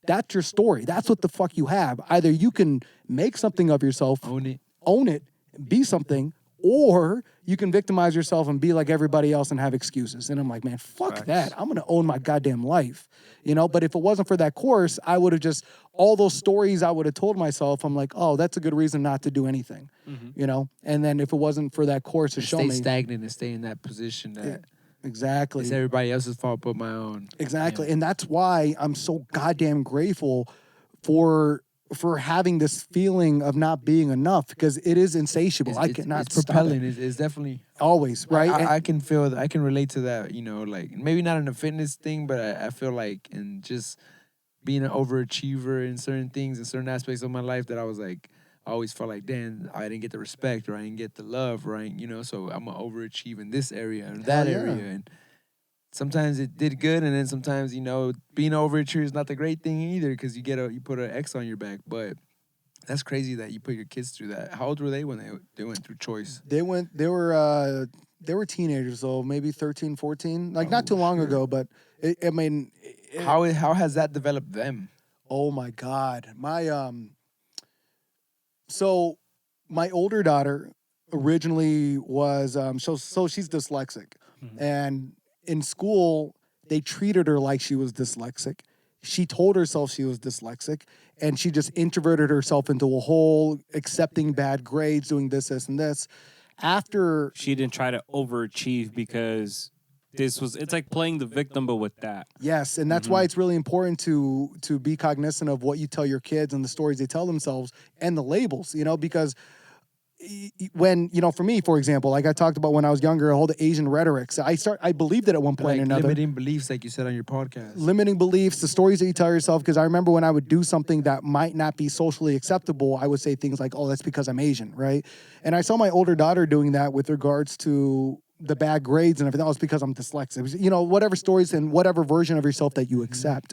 that's your story. That's what the fuck you have. Either you can make something of yourself, own it, be something, or you can victimize yourself and be like everybody else and have excuses. And I'm like, man, fuck that. I'm going to own my goddamn life. You know, but if it wasn't for that course, I would have just, all those stories I would have told myself, I'm like, oh, that's a good reason not to do anything, you know? And then if it wasn't for that course to show me. Stay stagnant and stay in that position that exactly. It's everybody else's fault but my own. Exactly. And that's why I'm so goddamn grateful for having this feeling of not being enough, because it is insatiable. I cannot it's stop propelling. it. It's definitely always right. I can feel that. I can relate to that. You know, like maybe not in a fitness thing, but I feel like in just being an overachiever in certain things, in certain aspects of my life, that I was like, I always felt like, damn, I didn't get the respect, or I didn't get the love, right? You know, so I'm gonna overachieve in this area or that area, and sometimes it did good, and then sometimes, you know, being an overachiever is not the great thing either, because you put an X on your back. But that's crazy that you put your kids through that. How old were they when they went through Choice? They were teenagers, so maybe 13, 14, like not too long ago. But how has that developed them? Oh my God, so my older daughter originally was so she's dyslexic, and in school, they treated her like she was dyslexic. She told herself she was dyslexic, and she just introverted herself into a hole, accepting bad grades, doing this, and this. After she didn't try to overachieve, because it's like playing the victim, but with that. Yes, and that's why it's really important to be cognizant of what you tell your kids and the stories they tell themselves and the labels, you know, because when, you know, for me, for example, like I talked about when I was younger, all the Asian rhetorics, I believed it at one point or another. Limiting beliefs, like you said on your podcast. Limiting beliefs, the stories that you tell yourself, because I remember when I would do something that might not be socially acceptable, I would say things like, oh, that's because I'm Asian, right? And I saw my older daughter doing that with regards to the bad grades and everything. Oh, it's because I'm dyslexic. You know, whatever stories and whatever version of yourself that you accept.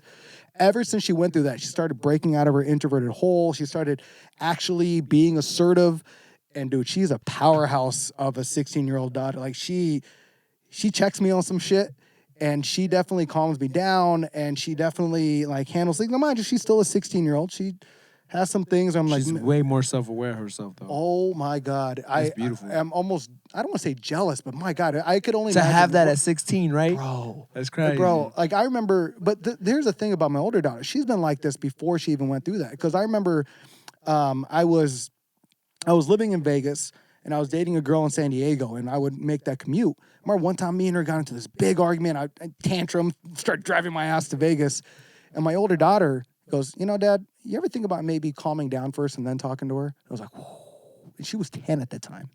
Ever since she went through that, she started breaking out of her introverted hole. She started actually being assertive. And dude, she's a powerhouse of a 16-year-old daughter. Like she checks me on some shit, and she definitely calms me down, and she definitely like handles things. No, mind you, she's still a 16-year-old. She has some things. She's way more self-aware of herself, though. Oh my God, that's beautiful. I'm almost, I don't want to say jealous, but my God, I could only to imagine have that at 16, right? Bro, that's crazy, bro. Like I remember, but here's the thing about my older daughter. She's been like this before she even went through that. Because I remember, I was living in Vegas, and I was dating a girl in San Diego, and I would make that commute. I remember one time me and her got into this big argument. I tantrum, started driving my ass to Vegas, and my older daughter goes, Dad, you ever think about maybe calming down first and then talking to her? I was like, whoa. And she was 10 at the time.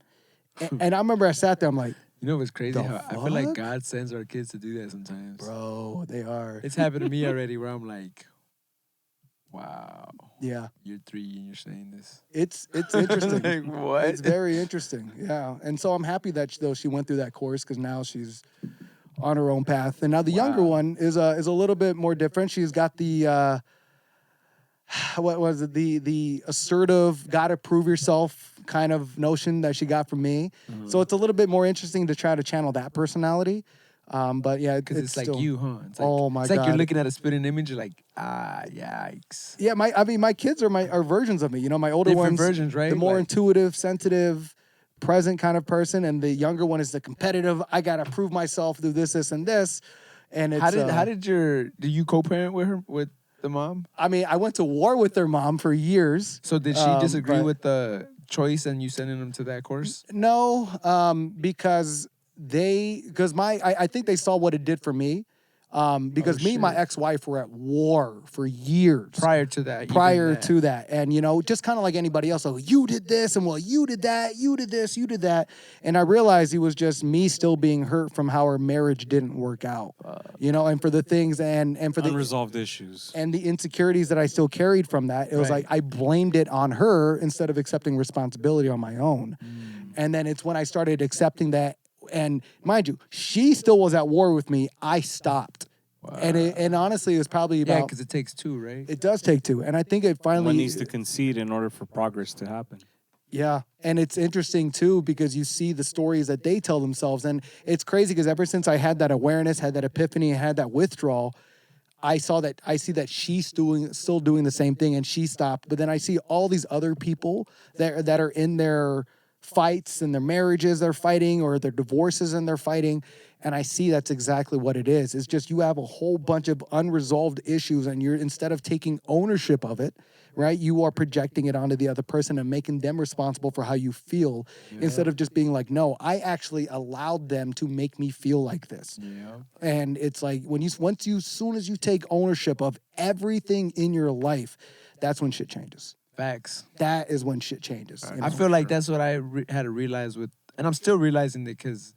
And I remember I sat there, I'm like, You know what's crazy? The How I feel like fuck? God sends our kids to do that sometimes. bro, they are. It's happened to me already where I'm like, wow, Yeah. you're 3 and you're saying this. It's interesting. Like, what? It's very interesting. Yeah. And so I'm happy that she went through that course because now she's on her own path. And now the younger Wow. one is a little bit more different. She's got the what was it? The assertive, gotta prove yourself kind of notion that she got from me. So it's a little bit more interesting to try to channel that personality. But yeah, Because it's like still, you, huh? It's like, Oh my it's like you're God. looking at a spitting image. You're like, yikes. Yeah, my kids are versions of me. My older Different one's versions, right? the more Like- intuitive, sensitive, present kind of person, and the younger one is the competitive. I gotta prove myself, do this, and this. And it's do you co-parent with her, with the mom? I mean, I went to war with their mom for years. So did she disagree but- with the choice and you sending them to that course? No, because I think they saw what it did for me. Because me and my shit. ex-wife were at war for years. Prior to that. even Prior that. to that. And, just kind of like anybody else, you did this, and well, you did that, you did this, you did that. And I realized it was just me still being hurt from how our marriage didn't work out, and for the things and for the Unresolved issues. and the insecurities that I still carried from that. It was Right. like I blamed it on her instead of accepting responsibility on my own. And then it's when I started accepting that. And mind you, she still was at war with me. I stopped. And honestly, it was probably Yeah, about, because it takes 2, right? it does take 2. And I think it finally, One needs to concede in order for progress to happen. yeah. And it's interesting too, because you see the stories that they tell themselves. And it's crazy because ever since I had that awareness, had that epiphany, and had that withdrawal, I see that she's still doing the same thing, and she stopped. But then I see all these other people that are in their fights and their marriages they're fighting, or their divorces and they're fighting. And I see that's exactly what it is. It's just you have a whole bunch of unresolved issues, and you're, instead of taking ownership of it, right, you are projecting it onto the other person and making them responsible for how you feel, instead of just being like, no, I actually allowed them to make me feel like this. Yeah. And it's like as soon as you take ownership of everything in your life, that's when shit changes. Facts. That is when shit changes. I feel like that's what I had to realize with, and I'm still realizing it because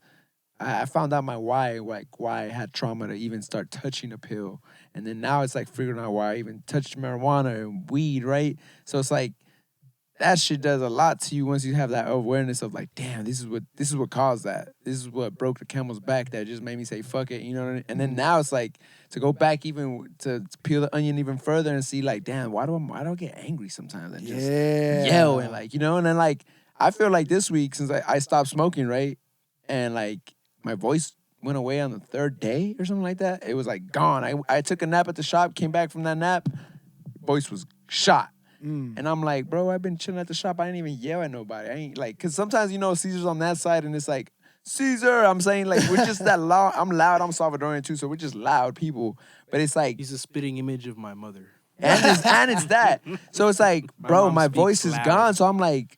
I found out my why I had trauma to even start touching a pill. And then now it's like figuring out why I even touched marijuana and weed, right? So it's like that shit does a lot to you once you have that awareness of like, damn, this is what caused that. This is what broke the camel's back that just made me say fuck it, you know what I mean? And then now it's like to go back even to peel the onion even further and see like, damn, why do I get angry sometimes and just yell and like, and then like I feel like this week since I stopped smoking, right? And like my voice went away on the 3rd day or something like that. It was like gone. I took a nap at the shop, came back from that nap, voice was shot. And I'm like, bro, I've been chilling at the shop. I didn't even yell at nobody. I ain't like, cause sometimes Caesar's on that side and it's like, Caesar. I'm saying like we're just that loud. I'm loud. I'm Salvadorian too, so we're just loud people. But it's like He's a spitting image of my mother. and it's that. So it's like, bro, mom my speaks voice is loud. gone. So I'm like,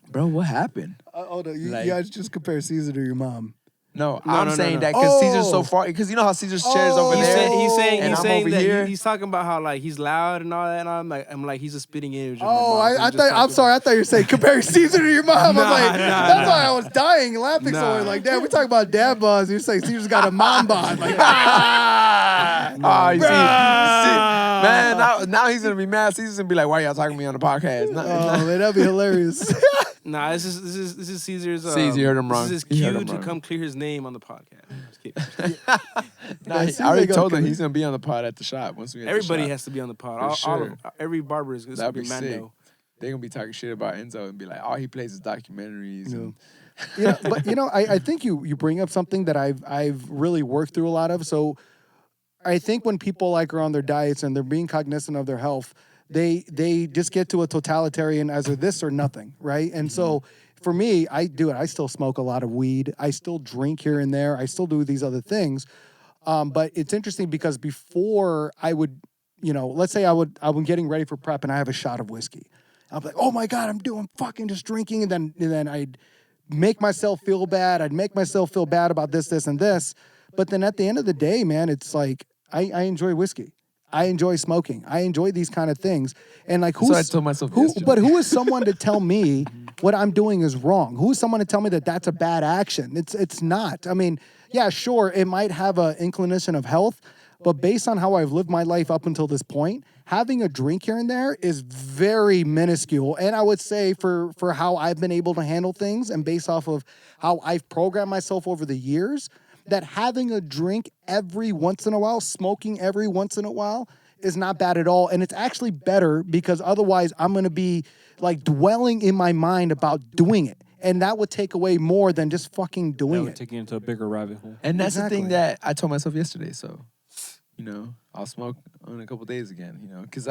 bro, what happened? Hold on, you Like- guys just compare Caesar to your mom. No, No, I'm no, no, saying no. that because Caesar's so Oh. far. Because you know how Caesar's chair's over He's there. saying, he's saying, and he's I'm saying over that here. he's talking about how like he's loud and all that, and I'm like he's a spitting image. Of Oh, my mom. I thought. I'm sorry. I thought you were saying compare Caesar to your mom. Nah, I'm like, nah, that's nah. why I was dying laughing so hard. Nah. Like, damn, we talking about dad bonds. You're saying Caesar's got a mom bond. Like, Oh, you see, Bruh. man, now he's gonna be mad. Caesar's gonna be like, "Why y'all talking to me on the podcast?" oh man, that'd be hilarious. Nah, this is Caesar's. Caesar, you heard him wrong. This is his You heard cue him to wrong. come clear his name on the podcast. Just kidding. Nah, As soon I as already they go told him come he's in. gonna be on the pod at the shop once we get Everybody the shop. has to be on the pod. For All sure. of, every barber is going to That'd be be sick. Mando. They're gonna be talking shit about Enzo and be like, "All he plays is documentaries." And, But I think you bring up something that I've really worked through a lot of. So I think when people like are on their diets and they're being cognizant of their health, they just get to a totalitarian as a this or nothing, right? And so for me, I do it. I still smoke a lot of weed. I still drink here and there. I still do these other things. But it's interesting because before I would, let's say I'm getting ready for prep and I have a shot of whiskey. I'm like, oh my God, I'm fucking just drinking. And then I'd make myself feel bad. I'd make myself feel bad about this, and this. But then at the end of the day, man, it's like, I enjoy whiskey. I enjoy smoking. I enjoy these kind of things. And like, So I told myself yesterday. but who is someone to tell me what I'm doing is wrong? Who is someone to tell me that that's a bad action? It's not. I mean, yeah, sure, it might have an inclination of health, but based on how I've lived my life up until this point, having a drink here and there is very minuscule. And I would say for how I've been able to handle things and based off of how I've programmed myself over the years, that having a drink every once in a while, smoking every once in a while, is not bad at all. And it's actually better because otherwise I'm going to be like dwelling in my mind about doing it. And that would take away more than just fucking That doing would it. take you into a bigger rabbit hole. And that's the thing Exactly. that I told myself yesterday. So, you know, I'll smoke in a couple days again, you know, because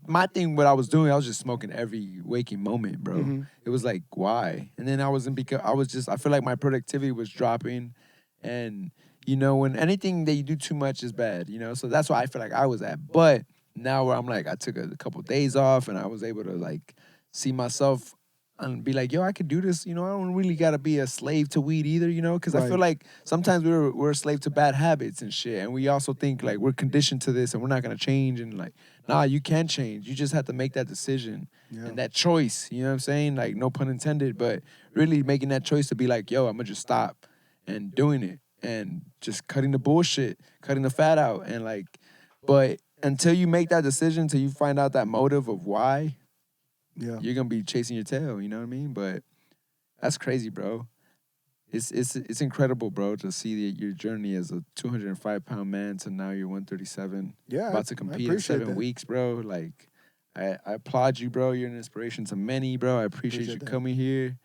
my thing, what I was doing, I was just smoking every waking moment, bro. Mhm. It was like, why? And then I feel like my productivity was dropping. And, you know, when anything that you do too much is bad, you know, so that's why I feel like I was at. But now where I'm like, I took a couple days off and I was able to like see myself and be like, yo, I could do this. You know, I don't really got to be a slave to weed either, you know, because I feel Right. like sometimes we're a slave to bad habits and shit. And we also think like we're conditioned to this and we're not going to change. And like, nah, you can change. You just have to make that decision Yeah. and that choice. You know what I'm saying? Like, no pun intended, but really making that choice to be like, yo, I'm going to just stop and doing it and just cutting the bullshit, cutting the fat out. And like, but until you make that decision, until you find out that motive of why, Yeah. you're gonna be chasing your tail, you know what I mean? But that's crazy, bro. It's incredible, bro, to see your journey as a 205-pound man to now you're 137, Yeah. about to I compete in appreciate 7 that. weeks, bro. Like, I applaud you, bro. You're an inspiration to many, bro. I appreciate you Appreciate that. coming here.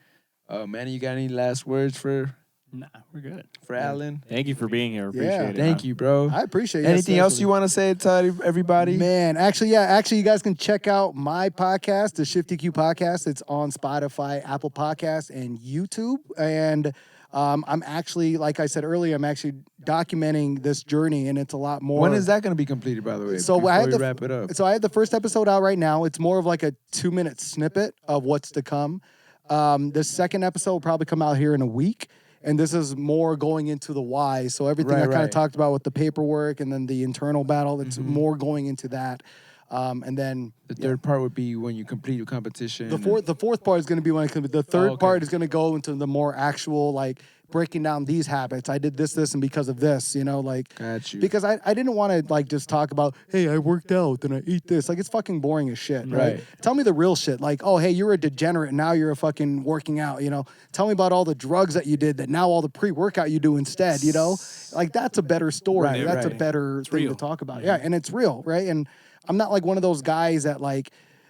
Manny, you got any last words for Nah, we're good. Alan? Thank you for being here. Yeah. Appreciate it. Thank you, bro. I appreciate it. Anything else especially. you want to say to everybody? Man, actually, you guys can check out my podcast, the Shifty Q Podcast. It's on Spotify, Apple Podcasts, and YouTube. And I'm actually, like I said earlier, I'm actually documenting this journey, and it's a lot more. When is that going to be completed, by the way? So before I had we the wrap it up. So I had the first episode out right now. It's more of like a 2-minute snippet of what's to come. The second episode will probably come out here in a week. And this is more going into the why. So everything I kind Right. of talked about with the paperwork and then the internal battle, it's Mhm. more going into that. And then The third part would be when you complete your competition. the fourth part is going to be when it comes. The third okay. part is going to go into the more actual, like breaking down these habits. I did this, and because of this, you know, like Got you. because I didn't want to like just talk about, hey, I worked out and I eat this. Like it's fucking boring as shit, right? Right. Tell me the real shit. Like, oh, hey, you're a degenerate and now you're a fucking working out, you know. Tell me about all the drugs that you did that now all the pre-workout you do instead, you know? Like that's a better story. Right, That's a right. better thing real. to talk about. Yeah, and it's real, right? And I'm not like one of those guys that like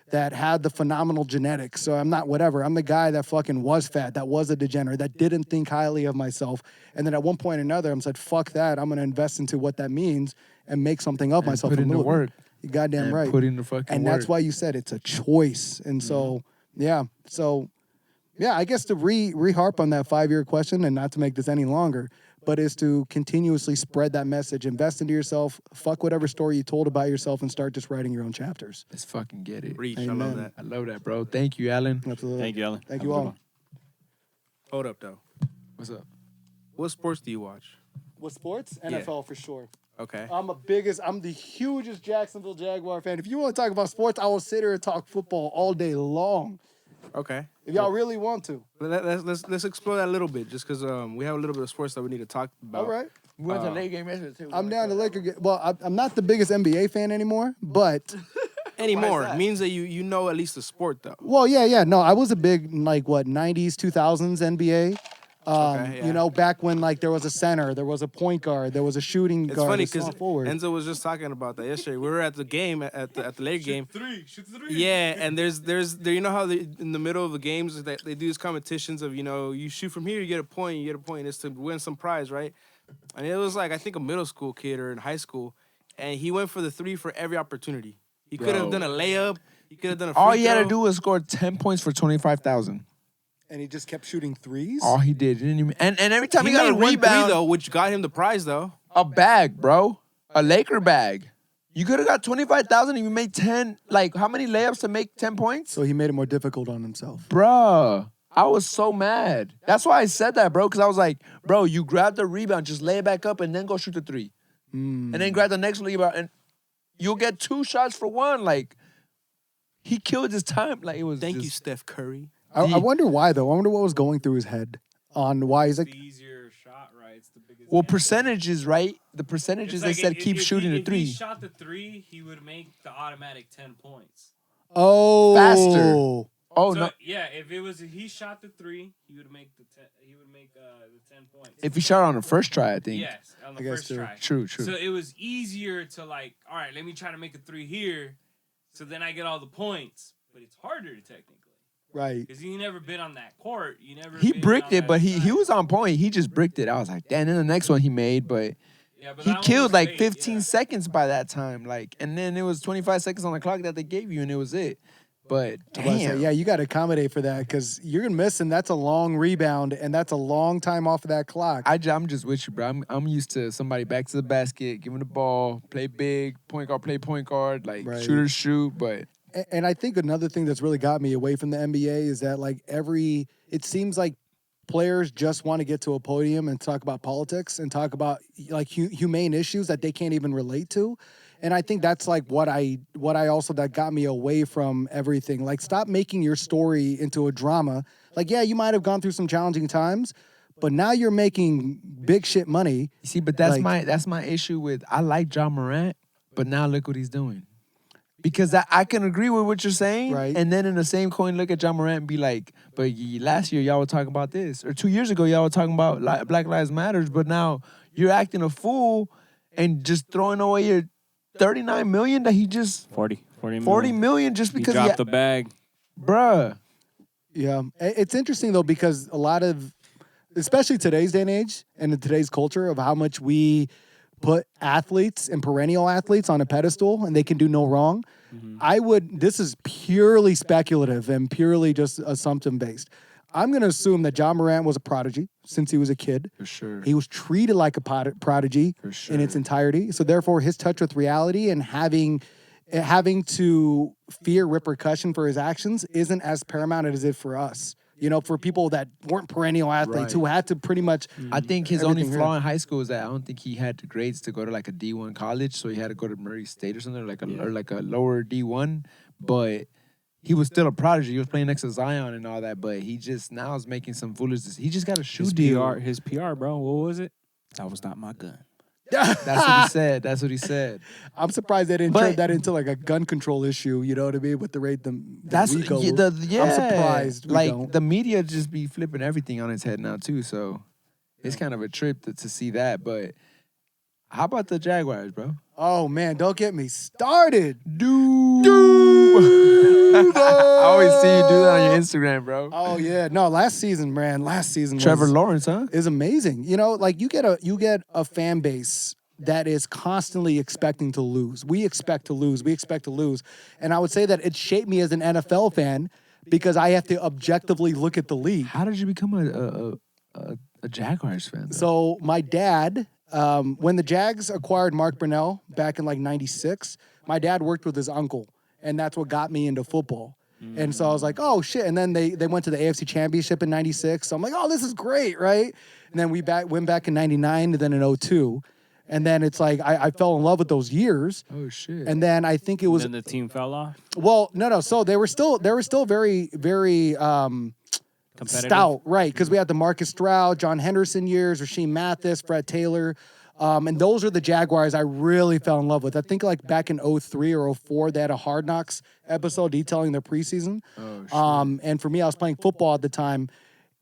that had the phenomenal genetics. So I'm not whatever. I'm the guy that fucking was fat, that was a degenerate, that didn't think highly of myself. And then at one point or another, I'm said, fuck that. I'm going to invest into what that means and make something of And myself. put in the move. work. You're goddamn And right. put in the fucking And work. that's why you said it's a choice. And so, yeah. So, yeah, I guess to re-harp on that 5-year question and not to make this any longer, but is to continuously spread that message, invest into yourself, fuck whatever story you told about yourself and start just writing your own chapters. Let's fucking get it. Reach. I love Amen. that. I love that, bro. Thank you, Alan. Absolutely. Thank you, Alan. Thank Have you a good all. one. Hold up, though. What's up? What sports do you watch? With sports, Yeah. NFL for sure. Okay. I'm the hugest Jacksonville Jaguar fan. If you want to talk about sports, I will sit here and talk football all day long. Okay. If y'all really want to. Let's explore that a little bit, just because we have a little bit of sports that we need to talk about. All right. We went to the late game yesterday, too. I'm down to Laker. Well, I'm not the biggest NBA fan anymore, but Anymore that? means that you know at least the sport though. well, yeah. No, I was a big like 90s, 2000s NBA. Okay, yeah. You know, back when like there was a center, there was a point guard, there was a shooting It's guard, funny a small because forward. Enzo was just talking about that yesterday. We were at the game at the Laker game. Shoot three. Yeah, and there's you know how in the middle of the games that they do these competitions of, you know, you shoot from here, you get a point, it's to win some prize, right? And it was like I think a middle school kid or in high school, and he went for the three for every opportunity. He could have Bro. done a layup, he could have done a free All he had to throw. do was score 10 points for 25,000. And he just kept shooting threes. All he did. Didn't even, and every time He he, got made a one three rebound, though, which got him the prize though. a bag, bro. A Laker bag. You could have got 25,000 and you made 10. Like, how many layups to make 10 points? So he made it more difficult on himself. Bruh, I was so mad. That's why I said that, bro, because I was like, bro, you grab the rebound, just lay it back up, and then go shoot the three. And then grab the next rebound. And you'll get 2 shots for 1. Like, he killed his time. Like, it was Thank you, just, Steph Curry. I wonder why though. I wonder what was going through his head on why he's The like. easier shot, right? It's the biggest. Well, answer. percentages, right? The percentages they said keep shooting the If 3. he shot the 3, he would make the automatic 10 points. Oh, Faster. Oh So, no! yeah, if he shot the 3, he would make the 10. He would make the 10 points. If he shot on the first try, I think. Yes, on I the guess first too. try. True. So it was easier to like, all right, let me try to make a 3 here, so then I get all the points. But it's harder technically right. because you never been on that court. You never. He been bricked on it, that but he side. was on point. He just bricked it. I was like, damn. Then the next one he made, but Yeah, but he that one killed was like late, 15 yeah. seconds by that time. Like, and then it was 25 seconds on the clock that they gave you, and it was it. But I was about to say, damn, yeah, you got to accommodate for that because you're gonna miss, and that's a long rebound, and that's a long time off of that clock. I'm just with you, bro. I'm used to somebody back to the basket, giving the ball, play big, point guard, play point guard, like Right. shooters shoot. But And I think another thing that's really got me away from the NBA is that like it seems like players just want to get to a podium and talk about politics and talk about like humane issues that they can't even relate to. And I think that's like what I also that got me away from everything. Like stop making your story into a drama. Like yeah, you might have gone through some challenging times, but now you're making big shit money. you see, but that's Like- that's my issue with. I like John Morant, but now look what he's doing. Because I can agree with what you're saying, Right. and then in the same coin, look at John Morant and be like, "But last year y'all were talking about this, or 2 years ago y'all were talking about Black Lives Matters, but now you're acting a fool and just throwing away your 39 million that he just 40 40 million just He because dropped the bag. bruh." Yeah, it's interesting though because a lot of, especially today's day and age and in today's culture of how much we put athletes and perennial athletes on a pedestal and they can do no wrong. This is purely speculative and purely just assumption based. I'm going to assume that John Morant was a prodigy since he was a kid. For sure. He was treated like a prodigy For sure. in its entirety. So therefore, his touch with reality and having to fear repercussion for his actions isn't as paramount as it is for us. You know, for people that weren't perennial athletes Right. who had to pretty much. I think his only Everything flaw here. in high school is that I don't think he had the grades to go to like a D1 college, so he had to go to Murray State or something, or like a lower D1. But he was still a prodigy. He was playing next to Zion and all that. But he just now is making some foolish. He just got a shoe deal. His PR, bro. What was it? That was not my gun. That's what he said. That's what he said. I'm surprised they didn't But- turn that into like a gun control issue. You know what I mean? With the rate That's we go. yeah. I'm surprised we like don't. the media just be flipping everything on its head now too. So it's kind of a trip to see that. But how about the Jaguars, bro? Oh man, don't get me started. I always see you do that on your Instagram, bro. Oh yeah, no. Last season Trevor was, Lawrence, huh? is amazing. You know, like you get a fan base that is constantly expecting to lose. We expect to lose. We expect to lose. And I would say that it shaped me as an NFL fan because I have to objectively look at the league. How did you become a Jaguars fan? Though? So my dad, when the Jags acquired Mark Brunell back in like '96, my dad worked with his uncle, and that's what got me into football. And so I was like, oh shit. And then they went to the AFC Championship in '96. So I'm like, oh, this is great, right? And then we went back in '99 and then in '02. And then it's like I fell in love with those years. Oh shit. And then I think it was Then the team fell off. well, no. So they were still very Competitive. stout, right? Because we had the Marcus Stroud, John Henderson years, Rasheem Mathis, Fred Taylor. And those are the Jaguars I really fell in love with. I think like back in '03 or '04, they had a Hard Knocks episode detailing their preseason. Oh, shit. And for me, I was playing football at the time.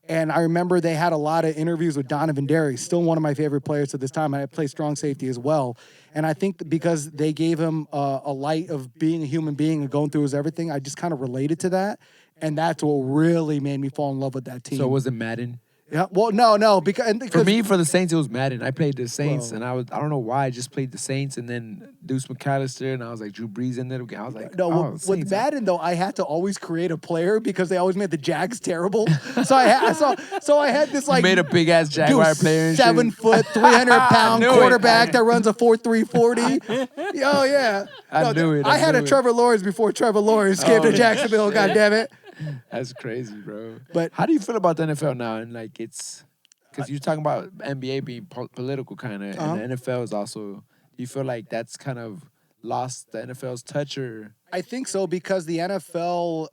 And I remember they had a lot of interviews with Donovan Derry, still one of my favorite players to this time. I play strong safety as well. And I think that because they gave him a light of being a human being and going through his everything, I just kind of related to that. And that's what really made me fall in love with that team. So was it Madden? Yeah, well, no, because For me, for the Saints, it was Madden. I played the Saints, and I don't know why. I just played the Saints, and then Deuce McAllister, and I was like Drew Brees in there. I was like, no, oh, with Saints. Madden though, I had to always create a player because they always made the Jags terrible. So I had this like You made a big ass Jaguar player. And 7 shit. foot, 300-pound knew it. quarterback that runs a 4.340. Oh yeah, I knew it. I had knew a it. Trevor Lawrence before Trevor Lawrence came Oh, to yeah. Jacksonville. God damn it! That's crazy, bro. But How do you feel about the NFL now? And like, it's because you're talking about NBA being political, kind of, Uh-huh. and the NFL is also. Do you feel like that's kind of lost the NFL's touch, or I think so because the NFL,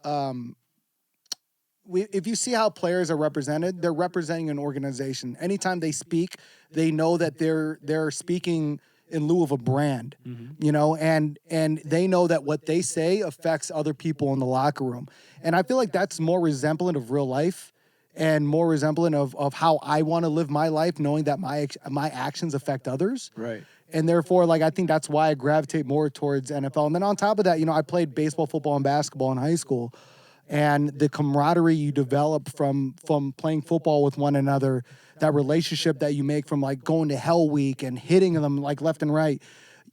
if you see how players are represented, they're representing an organization. Anytime they speak, they know that they're speaking in lieu of a brand, you know, and they know that what they say affects other people in the locker room. And I feel like that's more resemblant of real life and more resemblant of how I want to live my life, knowing that my actions affect others. right? And therefore, like, I think that's why I gravitate more towards NFL. And then on top of that, you know, I played baseball, football, and basketball in high school. And the camaraderie you develop from playing football with one another, that relationship that you make from, like, going to Hell Week and hitting them, like, left and right,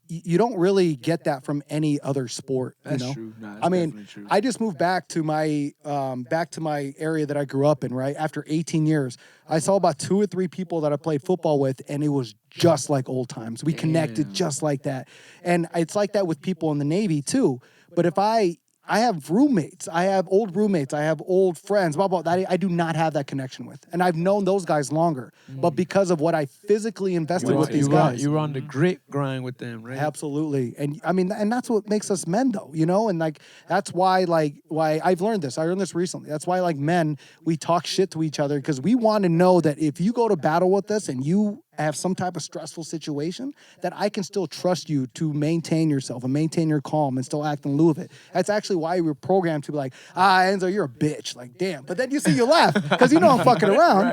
you don't really get that from any other sport. That's you know? true. Nah, that's I mean, definitely true. I just moved back to my area that I grew up in, right? After 18 years. I saw about 2 or 3 people that I played football with, and it was just like old times. We connected just like that. And it's like that with people in the Navy too. But if I have roommates, I have old roommates, I have old friends, blah, blah, that I do not have that connection with. And I've known those guys longer. But because of what I physically invested with these guys. You were on the grit grind with them, right? Absolutely. And I mean, and that's what makes us men though, you know? And like, that's why I've learned this. I learned this recently. That's why, like, men, we talk shit to each other because we want to know that if you go to battle with us and you have some type of stressful situation, that I can still trust you to maintain yourself and maintain your calm and still act in lieu of it. That's actually why we were programmed to be like, Enzo, you're a bitch. Like, damn. But then you laugh because you know I'm fucking around.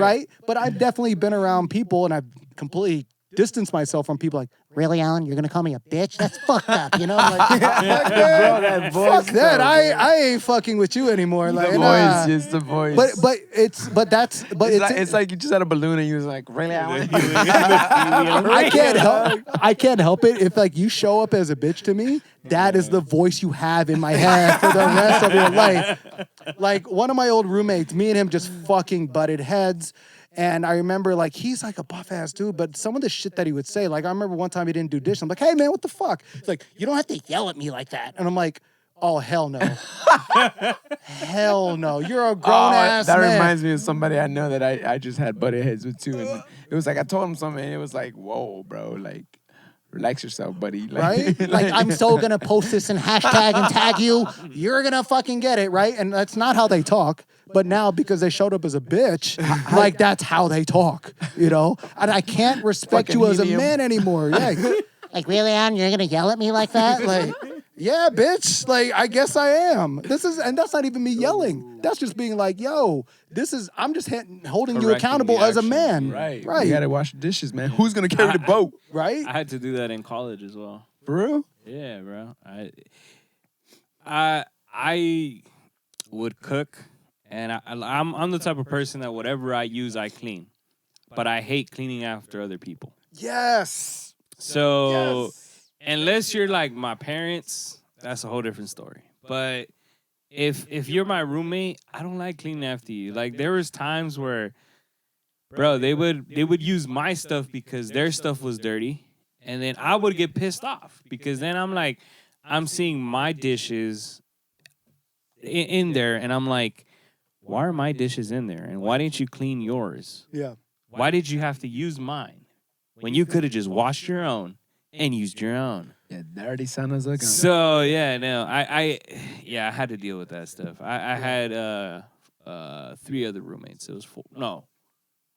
Right? But I've definitely been around people and I've completely distanced myself from people like, really, Alan? You're going to call me a bitch? That's fucked up, you know? I'm like, fuck that. I ain't fucking with you anymore. Like, Just the voice. It's like you just had a balloon and you was like, really, Alan? I can't help it. If, like, you show up as a bitch to me, that is the voice you have in my head for the rest of your life. Like, one of my old roommates, me and him just fucking butted heads. And I remember, like, he's like a buff-ass dude, but some of the shit that he would say, like, I remember one time he didn't do dishes. I'm like, hey, man, what the fuck? He's like, you don't have to yell at me like that. And I'm like, oh, hell no. Hell no. You're a grown-ass man. That reminds me of somebody I know that I just had butted heads with, too. And it was like, I told him something, and it was like, whoa, bro, like, relax yourself, buddy. Like, right? Like, I'm so going to post this and hashtag and tag you. You're going to fucking get it, right? And that's not how they talk. But now, because they showed up as a bitch, like, that's how they talk, you know? And I can't respect Fucking you as a helium. man anymore. Yeah. Like, really, Ann? You're going to yell at me like that? Like, yeah, bitch. Like, I guess I am. And that's not even me yelling. That's just being like, yo, I'm just holding you Correcting accountable the as a action. man. right. Right. You got to wash the dishes, man. Who's going to carry the boat? Right? I had to do that in college as well. For real? Yeah, bro. I would cook, and I'm the type of person that whatever I use, I clean. But I hate cleaning after other people. Yes. So unless you're like my parents, that's a whole different story. But if you're my roommate, I don't like cleaning after you. Like, there was times where, bro, they would use my stuff because their stuff was dirty, and then I would get pissed off because then I'm like, I'm seeing my dishes in there, and I'm like, why are my dishes in there? And why didn't you clean yours? Yeah. Why did you have to use mine when you could have just washed your own and used your own? Yeah, dirty son of a gun. So yeah, no, I had to deal with that stuff. I had 3 other roommates. It was 4. No,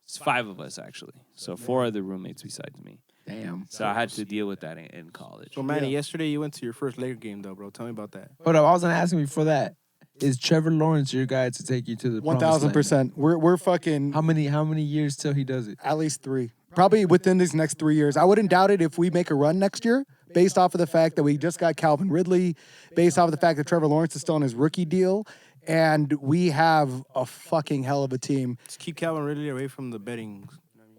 it's 5 of us actually. So 4 other roommates besides me. Damn. So I had to deal with that in college. So, Manny, yesterday you went to your first Laker game, though, bro. Tell me about that. Hold up, I was going to ask you before that. Is Trevor Lawrence your guy to take you to the promised land? 1,000%. We're fucking How many years till he does it? at least 3. Probably within these next 3 years. I wouldn't doubt it if we make a run next year, based off of the fact that we just got Calvin Ridley, based off of the fact that Trevor Lawrence is still on his rookie deal, and we have a fucking hell of a team. Just keep Calvin Ridley away from the betting.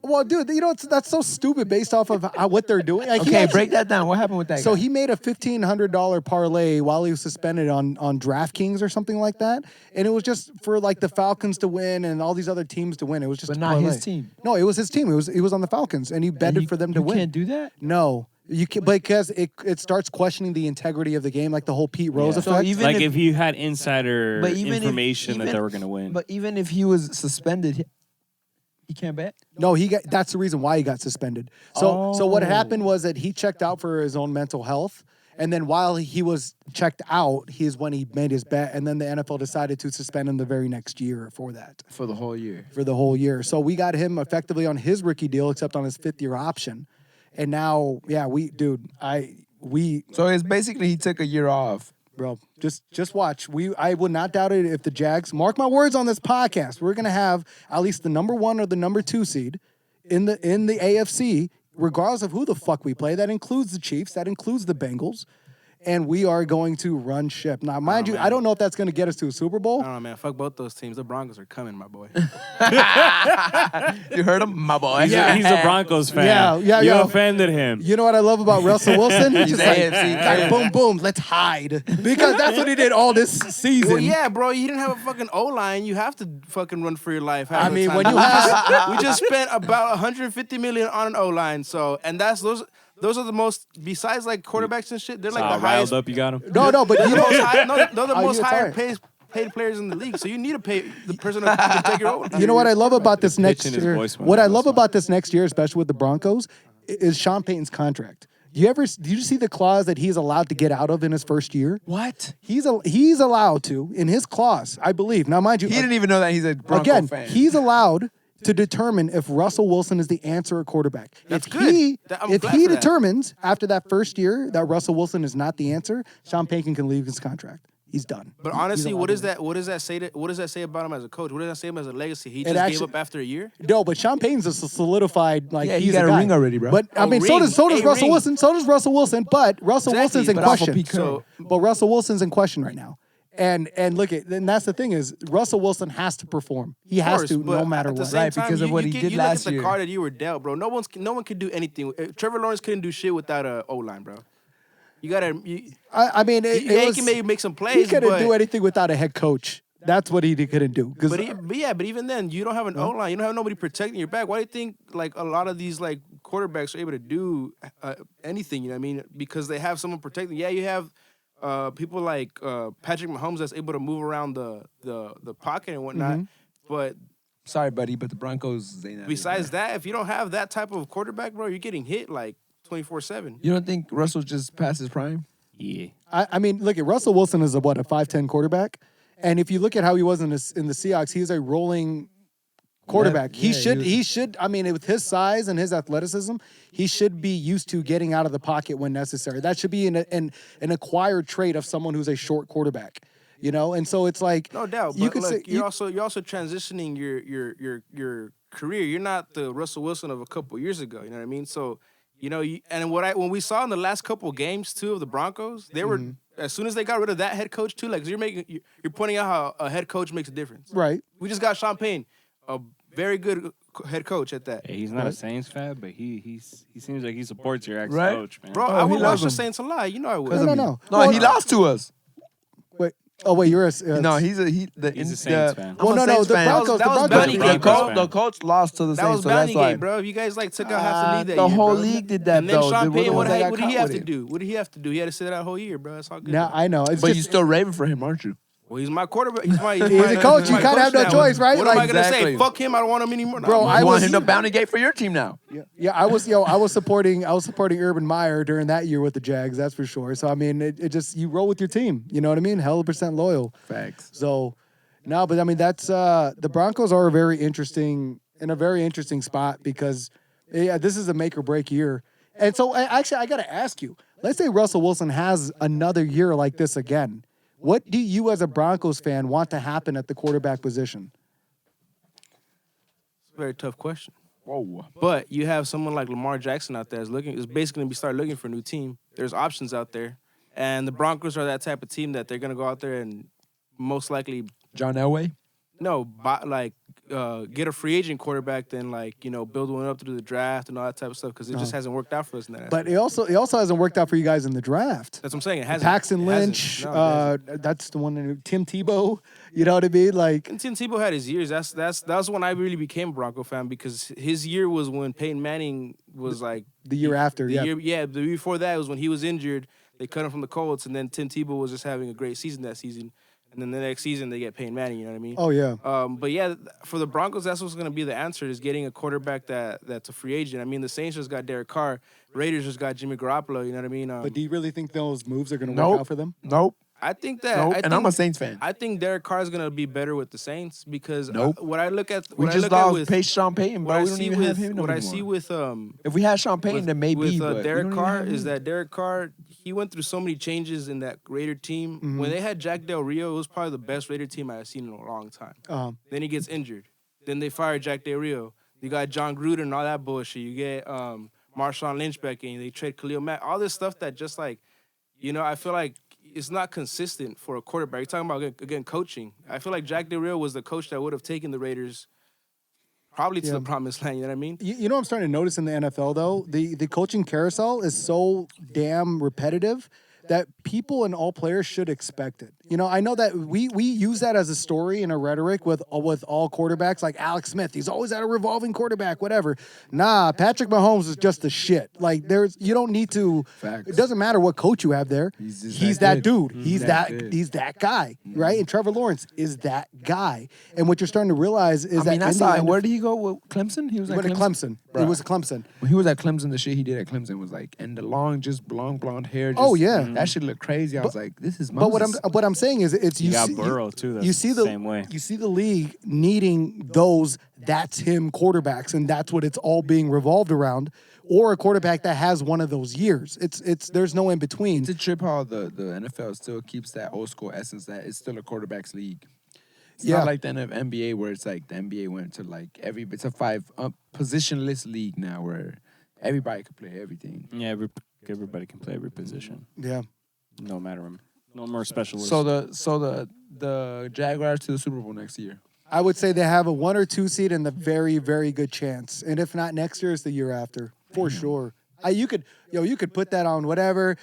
Well, dude, you know, that's so stupid based off of what they're doing. Like, Okay, break that down. What happened with that So guy? he made a $1,500 parlay while he was suspended on DraftKings or something like that, and it was just for, like, the Falcons to win and all these other teams to win. It was just But a not parlay. his team. No, it was his team. He was on the Falcons, and he betted for them to win. You can't do that? No, you can, because it starts questioning the integrity of the game, like the whole Pete Rose Yeah. So effect. even Like if you had insider But even if- information that even- they were gonna win. But even if he was suspended, he can't bet? No, that's the reason why he got suspended. So what Oh. happened was that he checked out for his own mental health, And then while he was checked out, is when he made his bet. And then the NFL decided to suspend him the very next year for that. For the whole year. For the whole year. So we got him effectively on his rookie deal, except on his 5th-year option. And now, yeah, So it's basically he took a year off. Bro, just watch. I would not doubt it if the Jags, mark my words on this podcast, we're gonna have at least the number 1 or the number 2 seed in the AFC, regardless of who the fuck we play. That includes the Chiefs, that includes the Bengals, and we are going to run ship. Now, mind you, man. I don't know if that's gonna get us to a Super Bowl. I don't know, man. Fuck both those teams. The Broncos are coming, my boy. You heard him, my boy. Yeah. He's a Broncos fan. Yeah, You yeah. offended him. You know what I love about Russell Wilson? He's Just AFC. like, boom, boom, let's hide. Because that's what he did all this season. Well, yeah, bro. You didn't have a fucking O-line. You have to fucking run for your life. half I the mean, time. when you we just spent about 150 million on an O-line. So, and that's those are the most, besides like quarterbacks and shit, they're like How the highest. riled up you got him? No, but you know, They're the Oh, most you're higher tired. paid players in the league. So you need to pay the person to take your O-line. you know what I love about this next pitch in his year? voice when What he I goes love on. about this next year, especially with the Broncos, is Sean Payton's contract. Do you see the clause that he's allowed to get out of in his first year? What? He's allowed to in his clause, I believe. Now, mind you, He didn't even know that he's a Bronco again, fan. he's allowed to determine if Russell Wilson is the answer at quarterback. That's if good. He, I'm if glad he for that. determines after that first year that Russell Wilson is not the answer, Sean Payton can leave his contract. He's done. But He's honestly, allowed what to does leave. that? What does that say? What does that say about him as a coach? What does that say about him as a legacy? He just actually- gave up after a year. No, but Sean Payton's a solidified like Yeah, he he's got a guy. ring already, bro. But I A mean, ring. so does A Russell ring. Wilson. So does Russell Wilson. But Russell Exactly, Wilson's in but question. Pete Carroll. So But Russell Wilson's in question right now. And look at, and that's the thing is Russell Wilson has to perform. He has course, to but no matter at the what. same Right, time, because of what he did you last look at the year. card that you were dealt, bro. No one could do anything. Trevor Lawrence couldn't do shit without a O-line, bro. You gotta. I mean, it He was, can maybe make some he plays, couldn't but do anything without a head coach. That's what he couldn't do. But even then, you don't have an O-line. You don't have nobody protecting your back. Why do you think like a lot of these like quarterbacks are able to do anything? You know what I mean? Because they have someone protecting. Yeah, you have people like Patrick Mahomes that's able to move around the pocket and whatnot. But Sorry, buddy, but the Broncos, they not. besides that, if you don't have that type of quarterback, bro, you're getting hit like 24/7. You don't think Russell's just past his prime? Yeah. I mean, look at Russell Wilson is a 5'10" quarterback, and if you look at how he was in the Seahawks, he's a rolling quarterback. Yeah, he should. I mean, with his size and his athleticism, he should be used to getting out of the pocket when necessary. That should be an acquired trait of someone who's a short quarterback. You know, and so it's like No doubt. You But could look, say you're also transitioning your career. You're not the Russell Wilson of a couple years ago. You know what I mean? So, you know, when we saw in the last couple games too of the Broncos, they were as soon as they got rid of that head coach too. Like you're pointing out how a head coach makes a difference. right. We just got Sean Payton, a very good head coach at that. Hey, he's not a Saints fan, but he seems like he supports your Right. ex-coach, man. Bro, Oh, I he would loves watch the him. Saints a lot. You know I would. No, no. No, he lost to us. Wait. Oh wait, you're a No, He's a Saints fan. Well, no, the Broncos. that was the Bounty Broncos. Gate, bro. The coach lost to the That Saints, was so that's Bounty why. Gate, bro. If you guys like took out half the league that the year, whole bro. league did that, And then though. Sean They Payton, were what the ones that did got he caught have with to it. do? What did he have to do? He had to sit out a whole year, bro. That's all good. Now I know. It's But just, you still raving for him, aren't you? Well, he's my quarterback. He's my. He's a coach. You my kinda have no now. choice, right? What am I Like, gonna exactly. say? Fuck him. I don't want him anymore. Bro, Nah, I You was- want him to bounty gate for your team now. Yeah, I was supporting Urban Meyer during that year with the Jags, that's for sure. So I mean, it just you roll with your team, you know what I mean? 100% loyal. Facts. So no, but I mean that's the Broncos are in a very interesting spot because this is a make or break year. And so actually I got to ask you. Let's say Russell Wilson has another year like this again. What do you as a Broncos fan want to happen at the quarterback position? It's a very tough question. Whoa. But you have someone like Lamar Jackson out there is basically gonna start looking for a new team. There's options out there, and the Broncos are that type of team that they're gonna go out there and most likely John Elway? get a free agent quarterback, then build one up through the draft and all that type of stuff because it just hasn't worked out for us in that. But it also hasn't worked out for you guys in the draft. That's what I'm saying. It hasn't. Paxton It Lynch, hasn't. No, it hasn't. that's the one. Tim Tebow, you know what I mean? Like, And Tim Tebow had his years. That was when I really became a Bronco fan because his year was when Peyton Manning was like the year after, the yeah. year before that was when he was injured. They cut him from the Colts, and then Tim Tebow was just having a great season that season. and then the next season they get Peyton Manning. You know what I mean? Oh yeah. But yeah, for the Broncos, that's what's going to be the answer: is getting a quarterback that's a free agent. I mean, the Saints just got Derek Carr, Raiders just got Jimmy Garoppolo. You know what I mean? But do you really think those moves are going to Nope. work out for them? Nope. I think that. Nope. I And think, I'm a Saints fan. I think Derek Carr is going to be better with the Saints because Nope. what I look at, We what I just look at lost with Sean Payton, what bro. I We don't see even have him with no what I anymore. see with If we had Sean Payton, then maybe. with but Derek we don't even Carr have is him. that Derek Carr, he went through so many changes in that Raider team. Mm-hmm. When they had Jack Del Rio, it was probably the best Raider team I've seen in a long time. Then he gets injured. Then they fired Jack Del Rio. You got John Gruden and all that bullshit. You get Marshawn Lynch back in. They trade Khalil Mack. All this stuff that just like, I feel like it's not consistent for a quarterback. You're talking about, again, coaching. I feel like Jack Del Rio was the coach that would have taken the Raiders probably to the promised land. You know what I mean? You know what I'm starting to notice in the NFL though? The coaching carousel is so damn repetitive that people and all players should expect it. I know that we use that as a story and a rhetoric with all quarterbacks, like Alex Smith. He's always at a revolving quarterback, whatever. Nah, Patrick Mahomes is just the shit. Like you don't need to. Facts. It doesn't matter what coach you have there. He's that good. dude. He's that guy, right? And Trevor Lawrence is that guy. And what you're starting to realize is I that saw. Where did he go with Clemson? He was at went to Clemson. Bruh. It was Clemson. When he was at Clemson, the shit he did at Clemson was like, and the long blonde hair. Just, Oh, yeah. that shit looked crazy. I was like, this is. But Moses. what I'm saying is it's You got see- Burrow too. That's you see the same way. You see the league needing those that's him quarterbacks, and that's what it's all being revolved around, or a quarterback that has one of those years. It's there's no in between. It's a trip how the NFL still keeps that old school essence that it's still a quarterback's league. It's Yeah. not like the NBA where it's like the NBA went to like it's a 5 positionless league now where everybody can play everything. Yeah, everybody can play every position. Yeah. No matter. No more specialists. So the Jaguars to the Super Bowl next year. I would say they have a 1 or 2 seed and a very, very good chance. And if not next year, it's the year after, for sure. You could put that on whatever,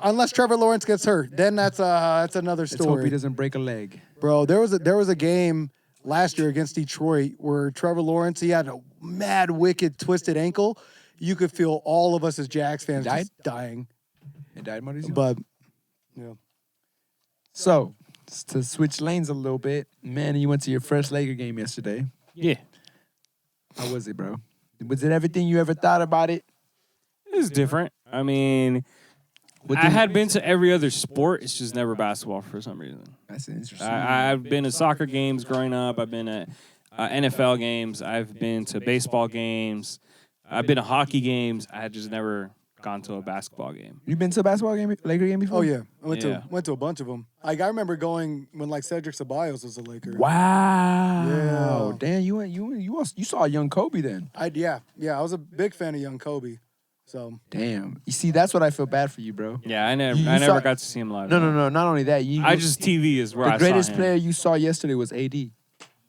unless Trevor Lawrence gets hurt. Then that's another Let's hope story. he doesn't break a leg. Bro, there was a game last year against Detroit where Trevor Lawrence, he had a mad, wicked, twisted ankle. You could feel all of us as Jags fans Died? just dying. He died, Mauricio? But yeah. So, to switch lanes a little bit, man, you went to your first Laker game yesterday. yeah, How was it, bro? Was it everything you ever thought about it? it's different. I mean, What I did- had been to every other sport. It's just never basketball for some reason. That's interesting. I've been to soccer games growing up. I've been to NFL games. I've been to baseball games. I've been to hockey games. I had just never gone to a basketball game. You been to a basketball game, Laker game before? Oh yeah, I went Yeah. to a bunch of them. Like I remember going when like Cedric Ceballos was a Laker. Wow. Yeah. Damn, you saw a young Kobe then. I was a big fan of young Kobe. So Damn. You see, that's what I feel bad for you, bro. Yeah, I never You I saw- never got to see him live. No. Not only that, I just TV is where the I greatest saw him. player you saw yesterday was AD,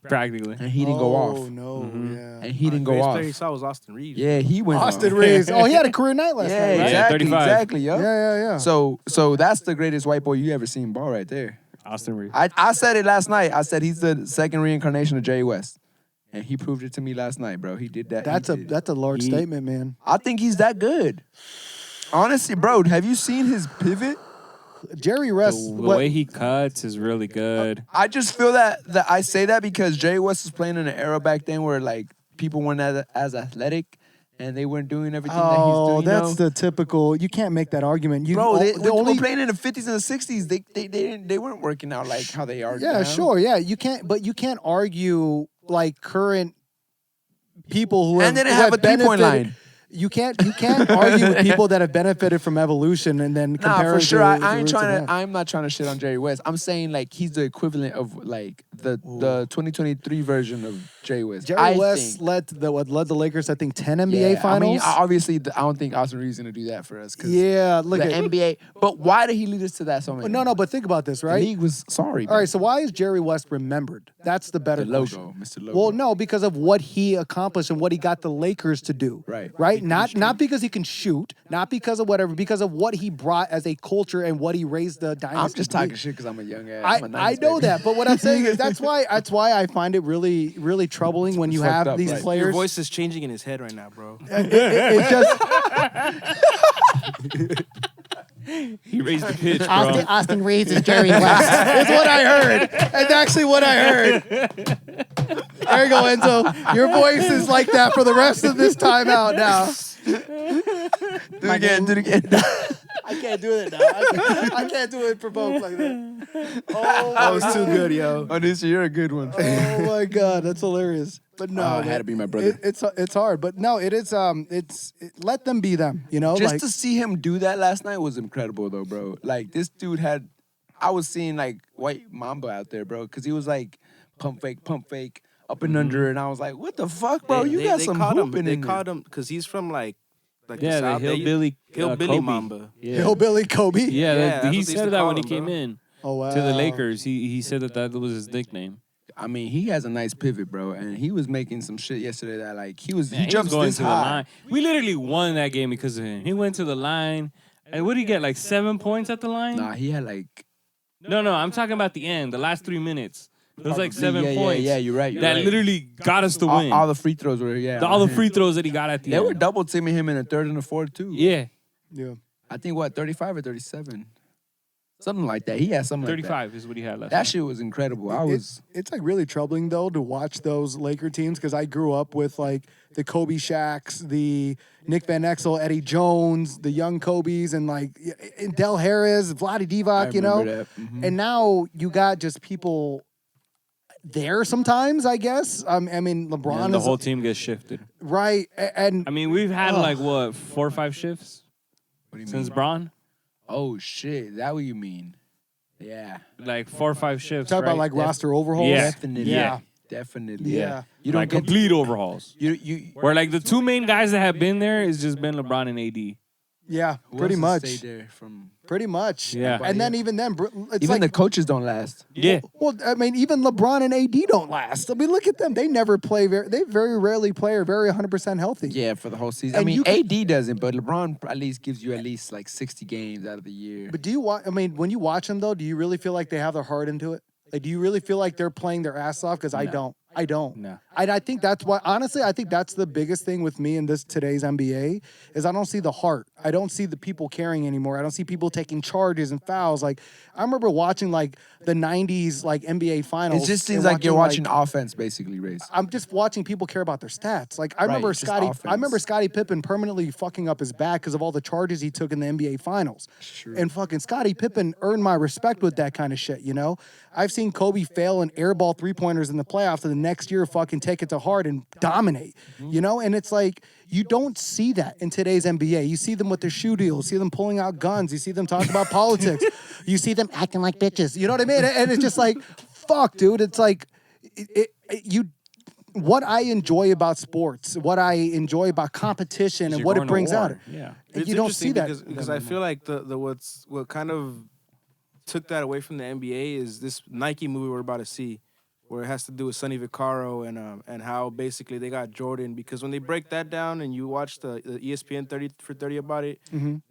Practically. and he didn't go Oh off. no, yeah. And he didn't go Greatest off. player he saw was Austin Reeves. Yeah, he went Austin off. Reeves. Oh, he had a career night last Yeah, night. Right? Yeah, exactly, 35. exactly, yo. Yeah. So that's the greatest white boy you ever seen ball right there. Austin Reeves. I said it last night. I said he's the second reincarnation of Jerry West. And he proved it to me last night, bro. He did that. That's a large statement, man. I think he's that good. Honestly, bro, have you seen his pivot? Jerry West. The way he cuts is really good. I just feel that I say that because Jerry West was playing in an era back then where like people weren't as athletic and they weren't doing everything that he's Oh, doing. that's the typical. You can't make that argument. You, Bro, they the only. were playing in the 50s and the 60s. They weren't working out like how they are now. Yeah, sure. Yeah, you can't. But you can't argue like current people who And they didn't who have a three-point benefited- line. You can't argue with people that have benefited from evolution and then compare. Nah, for it sure. to I the ain't roots of trying that. to. I'm not trying to shit on Jerry West. I'm saying like he's the equivalent of like the 2023 version of Jerry West. Jerry West led the Lakers, I think, 10 NBA finals. I mean, obviously, I don't think Austin Reeves is gonna do that for us. 'Cause Yeah, look the at NBA. But why did he lead us to that so many? No, but think about this, The right? league was sorry. All right, so why is Jerry West remembered? That's the better the logo, question. Mr. Logo. Well, no, because of what he accomplished and what he got the Lakers to do. Right. Right? Not because he can shoot, not because of whatever, because of what he brought as a culture and what he raised the dynasty. I'm just to be. talking shit because I'm a young ass. I'm a I 90s know baby. that, but what I'm saying is that's why I find it really, really troubling when you Fucked have up, these right. players. Your voice is changing in his head right now, bro. It just He raised the pitch, bro. Austin Reeves is Jerry West. That's what I heard. That's actually what I heard. There you go, Enzo. Your voice is like that for the rest of this time out now. Do it again. I can't do it now. I can't do it for both like that. Oh, That was too good, yo. Oh, this you're a good one. oh my God, that's hilarious. But no, I had to be my brother. It's hard, but no, it is. Let them be them. You know, Just like to see him do that last night was incredible, though, bro. Like this dude had, I was seeing like white Mamba out there, bro, because he was like pump fake, up and under, and I was like, what the fuck, bro? You got some hooping They in caught there. him because he's from like Yeah, the the South. hillbilly, Hillbilly Kobe. Mamba. Yeah, Hillbilly Kobe. yeah, Yeah, that's he what they used said to that call when he him, came bro. in Oh wow. to the Lakers. He said that was his nickname. I mean, he has a nice pivot, bro, and he was making some shit yesterday that like he Man, jumps was going this to the high. line. We literally won that game because of him. He went to the line. And what did he get? Like 7 points at the line? Nah, he had like No, I'm talking about the end, the last 3 minutes. It was like 7 yeah, points. Yeah, you're right. that literally got us to win. All the free throws were all the on him. free throws that he got at the They end. were double teaming him in the third and the fourth too. Yeah, Yeah. I think what 35 or 37, something like that. He had something 35 is what he had last That night. shit was incredible. I was It's like really troubling though to watch those Laker teams because I grew up with like the Kobe Shaqs, the Nick Van Exel, Eddie Jones, the young Kobe's, and like Del Harris, Vlade Divac, you know. remember that. Mhm. And now you got just people there sometimes, I guess. I mean, LeBron And the is whole team gets shifted. right, and I mean, we've had Ugh. like what 4 or 5 shifts What do you since mean? Braun. Oh shit, is that what you mean? Yeah, Like 4 or 5 shifts. talk about right? like roster overhauls. Yeah. definitely. Yeah. Definitely. Yeah. You don't like get complete overhauls. you. Where like the 2 main guys that have been there is just been LeBron and AD. Yeah, who pretty else has much. stayed there from. Pretty much. Yeah. And then even then, it's Even like the coaches don't last. Yeah. well, I mean, even LeBron and AD don't last. I mean, look at them. They never play. They very rarely play or very 100% healthy. Yeah, for the whole season. And I mean, you can- AD doesn't, but LeBron at least gives you at least like 60 games out of the year. But do you watch? I mean, when you watch them though, do you really feel like they have their heart into it? Like, do you really feel like they're playing their ass off? Because I don't. I don't. No. And I think that's why. Honestly, I think that's the biggest thing with me in this today's NBA is I don't see the heart. I don't see the people caring anymore. I don't see people taking charges and fouls. Like I remember watching like the '90s like NBA finals. It just seems and like you're watching offense, basically, Race. I'm just watching people care about their stats. Like I remember just Scottie. I offense. remember Scottie Pippen permanently fucking up his back because of all the charges he took in the NBA finals. True. And fucking Scottie Pippen earned my respect with that kind of shit. You know, I've seen Kobe fail and airball 3-pointers in the playoffs, and the next year fucking take it to heart and dominate. You know, and it's like you don't see that in today's NBA. You see them with their shoe deals. You see them pulling out guns. You see them talking about politics. You see them acting like bitches. You know what I mean? And it's just like, fuck, dude. It's like what I enjoy about sports, what I enjoy about competition, and You're what going it to brings out. war. Yeah. And you don't see that because I feel like what kind of took that away from the NBA is this Nike movie we're about to see, where it has to do with Sonny Vaccaro and how basically they got Jordan. Because when they break that down and you watch the ESPN 30 for 30 about it,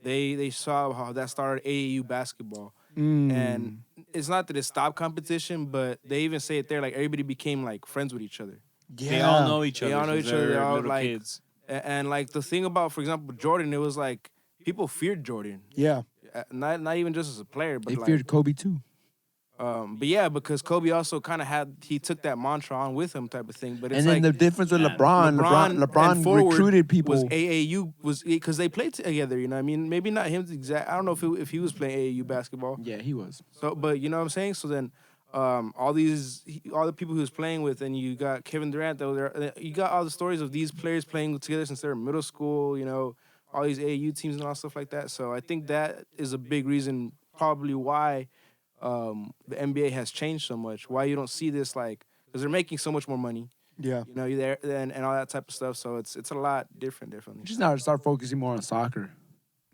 they saw how that started AAU basketball. And it's not that it stopped competition, but they even say it there, like everybody became like friends with each other. Yeah. They all know each other. They all know since each other. they're They're all little like kids. And like the thing about, for example, Jordan, it was like people feared Jordan. Yeah. Not even just as a player, but They like, feared Kobe too. but yeah, because Kobe also kind of he took that mantra on with him, type of thing. But it's And then like the difference with LeBron and forward recruited people. Was AAU was because they played together. You know, what I mean, maybe not him exact. I don't know if he was playing AAU basketball. Yeah, he was. So, but you know what I'm saying. So then, all the people he was playing with, and you got Kevin Durant. That was there. You got all the stories of these players playing together since they were in middle school. You know, all these AAU teams and all stuff like that. So I think that is a big reason, probably why the NBA has changed so much. Why you don't see this like because they're making so much more money. Yeah. You know, you there and all that type of stuff. So it's a lot different. Just now start focusing more on soccer.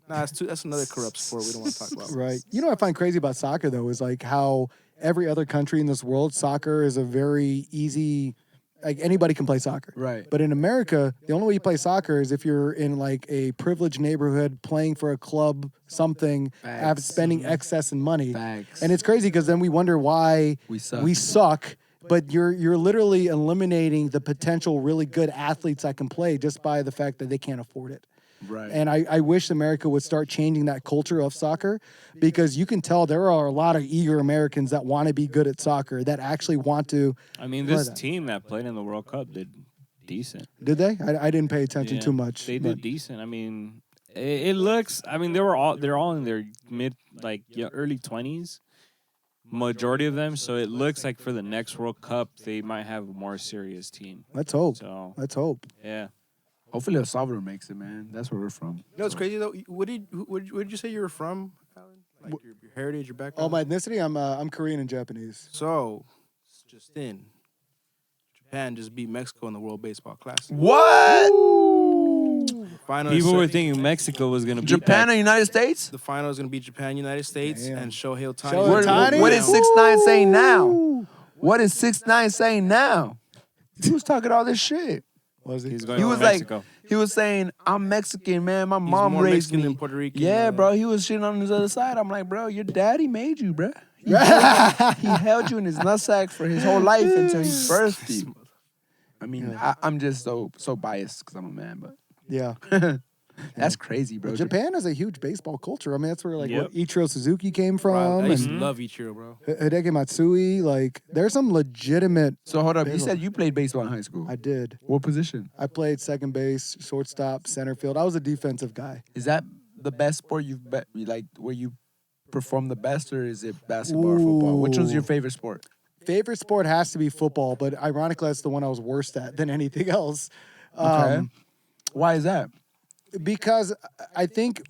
Nah, that's another corrupt sport we don't want to talk about. Right. You know what I find crazy about soccer though is like how every other country in this world, soccer is a very easy. Like anybody can play soccer. Right. But in America, the only way you play soccer is if you're in like a privileged neighborhood playing for a club, something, Facts. spending excess in money. Facts. And it's crazy because then we wonder why We suck. we suck. But you're literally eliminating the potential really good athletes that can play just by the fact that they can't afford it. Right. And I wish America would start changing that culture of soccer, because you can tell there are a lot of eager Americans that want to be good at soccer, that actually want to. I mean, play this that. team that played in the World Cup did decent. Did they? I didn't pay attention Yeah, too much. They but- did decent. I mean, it looks. I mean, they're all in their early 20s. Majority of them. So it looks like for the next World Cup, they might have a more serious team. Let's hope. So Let's hope. yeah. Hopefully El Salvador makes it, man. That's where we're from. You know, it's crazy though. Where did you say you were from, Alan? Like your heritage, your background. Oh, my ethnicity? I'm Korean and Japanese. So, just in, Japan just beat Mexico in the World Baseball Classic. What? Final People were is- thinking Mexico was gonna beat Japan that. and United States? The final is going to be Japan, United States, Damn. and Shohei Ohtani. Shohei What, Ohtani? what is 6ix9ine saying now? What is 6ix9ine saying now? He was talking all this shit. Was he? He's going He to was like, Mexico. he was saying, I'm Mexican, man. My He's mom more raised Mexican me. than Puerto Rican. Yeah, bro. He was shitting on his other side. I'm like, bro, your daddy made you, bro. He held you in his nutsack for his whole life until he birthed you. I mean, I'm just so biased because I'm a man, but Yeah. that's crazy, bro. Japan has a huge baseball culture. I mean, that's where like Yep. what Ichiro Suzuki came Bro, from, I used to and love Ichiro, bro. Hideki Matsui. Like, there's some legitimate. So hold up. You Baseball. said you played baseball in high school. I did. What position? I played second base, shortstop, center field. I was a defensive guy. Is that the best sport like where you perform the best, or is it basketball or football? Which one's your Ooh. favorite sport? Favorite sport has to be football, but ironically, that's the one I was worst at than anything else. Okay. Why is that? Because I think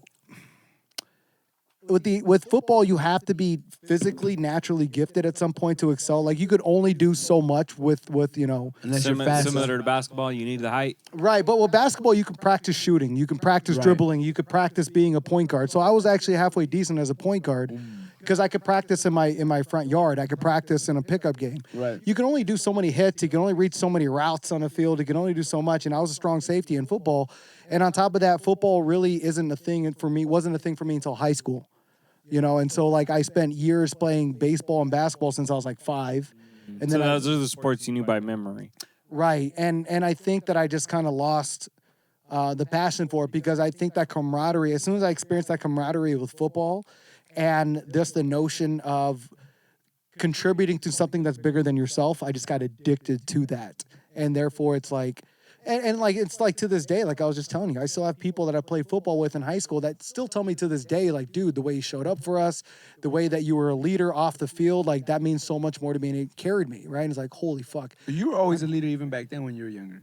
with football, you have to be physically naturally gifted at some point to excel. Like, you could only do so much with Unless you're fast. Similar to basketball, you need the height. right. But with basketball, you can practice shooting, you can practice Right. dribbling, you could practice being a point guard. So I was actually halfway decent as a point guard. Because I could practice in my front yard. I could practice in a pickup game. Right. You can only do so many hits. You can only reach so many routes on the field. You can only do so much. And I was a strong safety in football. And on top of that, football really isn't a thing for me. Wasn't a thing for me until high school. And so like I spent years playing baseball and basketball since I was like 5. And So then those are the sports you knew by memory. right. And I think that I just kind of lost the passion for it, because I think that camaraderie, as soon as I experienced that camaraderie with football, and just the notion of contributing to something that's bigger than yourself, I just got addicted to that. And therefore it's like, and like, it's like to this day, like I was just telling you, I still have people that I played football with in high school that still tell me to this day, like, dude, the way you showed up for us, the way that you were a leader off the field, like that means so much more to me, and it carried me, right? And it's like, holy fuck. You were always a leader even back then when you were younger.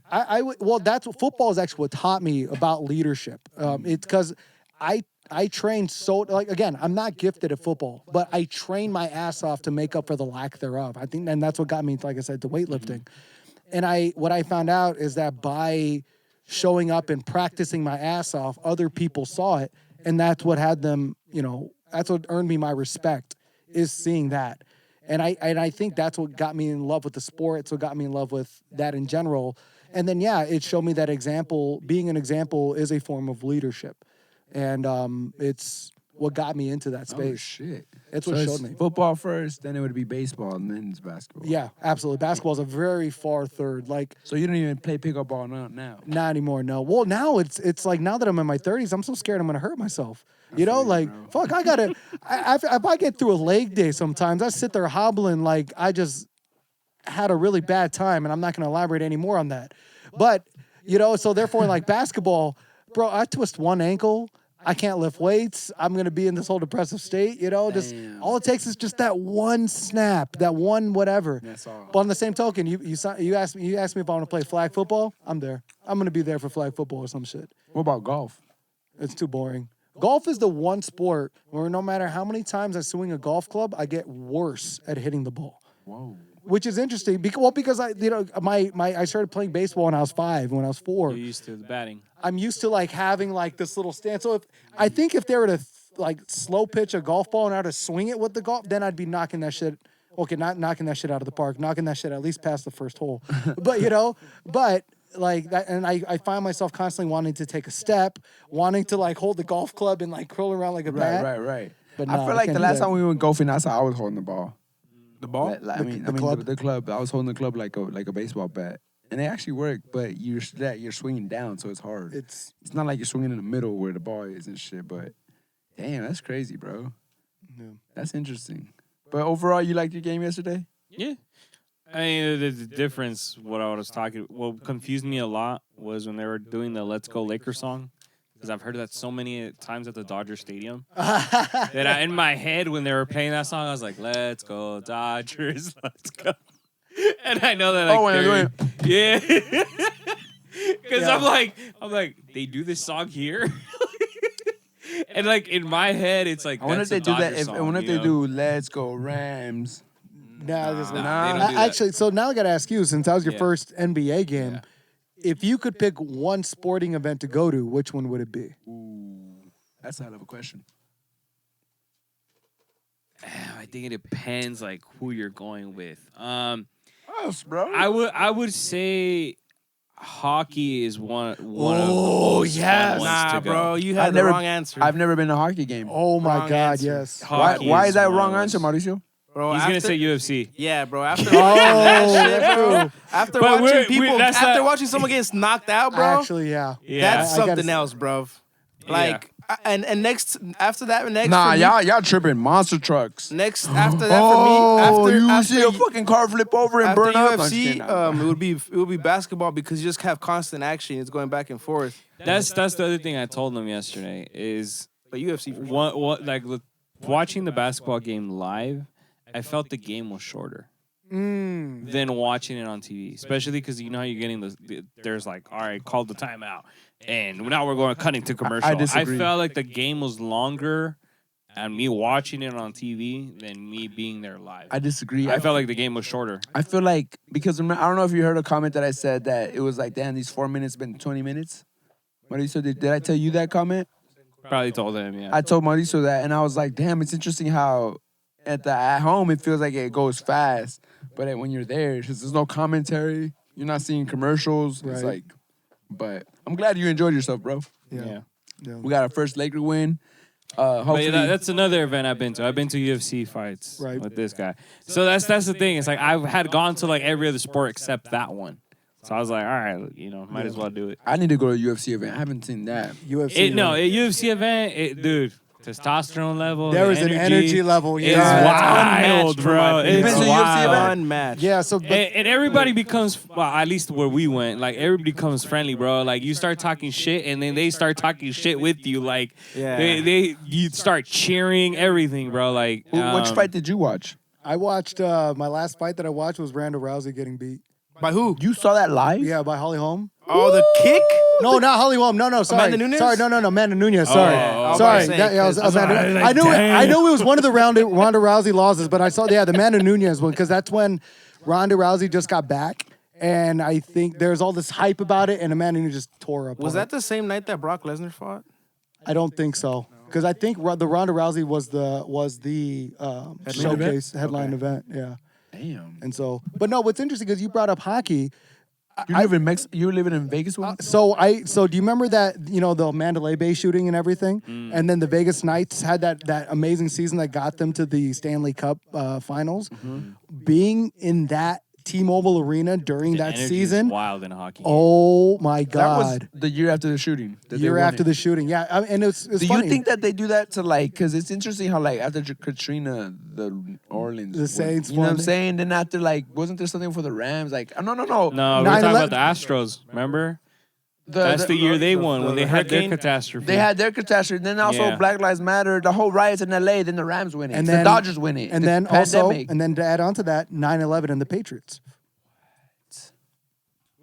Well, that's what football is actually what taught me about leadership. It's because I trained so, like, again, I'm not gifted at football, but I trained my ass off to make up for the lack thereof. I think, and that's what got me, like I said, to weightlifting. And what I found out is that by showing up and practicing my ass off, other people saw it, and that's what had them, that's what earned me my respect, is seeing that. And I think that's what got me in love with the sport. It's what got me in love with that in general. And then, yeah, it showed me that being an example is a form of leadership. And it's what got me into that Oh space. shit! It's what So showed it's me. football first, then it would be baseball, and then it's basketball. Yeah, absolutely. Basketball is a very far third. Like, So you don't even play pickup ball now. not anymore, no. Well, now it's like, now that I'm in my 30s, I'm so scared I'm gonna hurt myself. Like, fuck, I gotta. If I get through a leg day, sometimes I sit there hobbling like I just had a really bad time, and I'm not gonna elaborate any more on that. But so therefore, like basketball, bro, I twist one ankle. I can't lift weights. I'm going to be in this whole depressive state, just Damn. all it takes is just that one snap, that one whatever. That's all. But on the same token, you asked me if I want to play flag football. I'm there. I'm going to be there for flag football or some shit. What about golf? It's too boring. Golf is the one sport where no matter how many times I swing a golf club, I get worse at hitting the ball. Whoa. Which is interesting because I I started playing baseball when I was 5, when I was 4. You're used to the batting. I'm used to like having like this little stance. So if they were to like slow pitch a golf ball and I were to swing it with the golf, then I'd be knocking that shit. Okay, not knocking that shit out of the park, knocking that shit at least past the first hole. But like that, and I find myself constantly wanting to take a step, wanting to like hold the golf club and like curl around like a bat. Right. But I no, feel like can't the do last that. time we went golfing, that's how I was holding the ball. The ball? I mean, the club? the club. I was holding the club like a baseball bat. and they actually work, but you're swinging down, so it's hard. It's not like you're swinging in the middle where the ball is and shit. But damn, that's crazy, bro. yeah. That's interesting. But overall, you liked your game yesterday? Yeah. I mean, the difference, what confused me a lot was when they were doing the Let's Go Lakers song. Because I've heard that so many times at the Dodger Stadium. That in my head, when they were playing that song, I was like, let's go Dodgers, let's go. And I know that, like, when they're yeah. Because I'm like, they do this song here? And, like, in my head, it's like, I wonder if they do that. I wonder if they do "Let's Go Rams." Nah, they don't do that. actually, so now I got to ask you, since that was your first NBA game, Yeah. if you could pick one sporting event to go to, which one would it be? Ooh, that's a hell of a question. I think it depends, like, who you're going with. Us, bro. I would say hockey is one of the most fun ones Nah, to go. bro, you had I've the never- wrong answer. I've never been to a hockey game. Oh my Wrong God, answer. yes. Hockey Why is that one wrong of answer, those- Mauricio? Bro, He's gonna say UFC. Yeah, bro. After watching that shit, bro. After But watching we're- people, that's after not- watching someone get knocked out, bro. Actually, yeah. Yeah. That's I gotta something say- else, bro. Like, and next after that, next. Nah, for me- y'all tripping. Monster trucks. Next after that for me, you after see a fucking car flip over and after burn up. UFC, it would be basketball because you just have constant action. It's going back and forth. That's the other thing I told them yesterday is But UFC, for sure. watching the basketball game live. I felt the game was shorter than watching it on TV, especially because you know how you're getting there's like, all right, call the timeout, and now we're going cutting to commercial. I disagree. felt like the game was longer, and me watching it on TV than me being there live. I disagree. I felt like the game was shorter. I feel like because I don't know if you heard a comment that I said that it was like, damn, these 4 minutes been 20 minutes. Mauricio, did I tell you that comment? Probably told him, yeah. I told Mauricio that, and I was like, damn, it's interesting how at home it feels like it goes fast, but when you're there, there's no commentary. You're not seeing commercials. It's Right. like, but I'm glad you enjoyed yourself, bro. yeah. We got our first Laker win. But Hopefully, yeah, that's another event I've been to. I've been to UFC fights Right. with this guy. So that's the thing. It's like I had gone to like every other sport except that one. So I was like, all right, might as well do it. I need to go to a UFC event. I haven't seen that. UFC. A UFC event, dude, testosterone level. There is an energy level. It's Yeah. wild, bro. You've been It's to a UFC wild. event? Unmatched. Yeah, so but, And everybody becomes, well, at least where we went, like everybody becomes friendly, bro. Like you start talking shit, and then they start talking shit with you. Like Yeah. you start cheering everything, bro. Like Which fight did you watch? I watched my last fight that I watched was Ronda Rousey getting beat. By who? You saw that live? Yeah, by Holly Holm. Oh, the kick? No, not Holly Holm. No, sorry. Amanda Nunes? Sorry, no, Amanda Nunez. Sorry, Oh, sorry. I was That- yeah, I was- saying, 'cause Amanda- I was like, I knew it was one of the Ronda Rousey losses, but I saw the Amanda Nunes one because that's when Ronda Rousey just got back, and I think there's all this hype about it, and Amanda Nunes just tore up. Was on that it. the same night that Brock Lesnar fought? I don't think so. Because I think the Ronda Rousey was the showcase headline event. Yeah, Damn. and so, but no, what's interesting is you brought up hockey. You live in You living in Vegas one? So do you remember that the Mandalay Bay shooting and everything, and then the Vegas Knights had that amazing season that got them to the Stanley Cup finals. Being in that T-Mobile Arena during that energy is season, wild in hockey. oh my That was God! the year after the shooting. that they Year won after it. the shooting, yeah, and it's Do funny. you think that they do that to because it's interesting how after Katrina, the Orleans, The Saints you know what I'm won. saying? Then after wasn't there something for the Rams? No. No, we're 9/11 talking about the Astros. Remember? That's the year they won when the they had their hurricane? catastrophe. They had their catastrophe. Then also Yeah. Black Lives Matter, the whole riots in LA. Then the Rams win it. And the then Dodgers win it. and the then also, pandemic. and then to add on to that, 9/11 and the Patriots.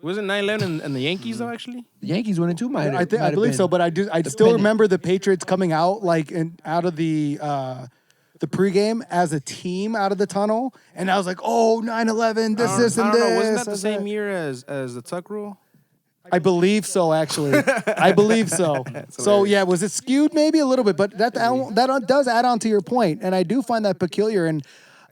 Wasn't 9/11 and the Yankees though? Actually, the Yankees win it too. I believe so, but I still pennant. remember the Patriots coming out out of the pregame as a team out of the tunnel, and I was like, oh, 9/11, this, I and don't this. know. Wasn't that the this, same that. year as the Tuck Rule? I believe so, actually. I believe so. So yeah, was it skewed maybe a little bit? But that does add on to your point, and I do find that peculiar. And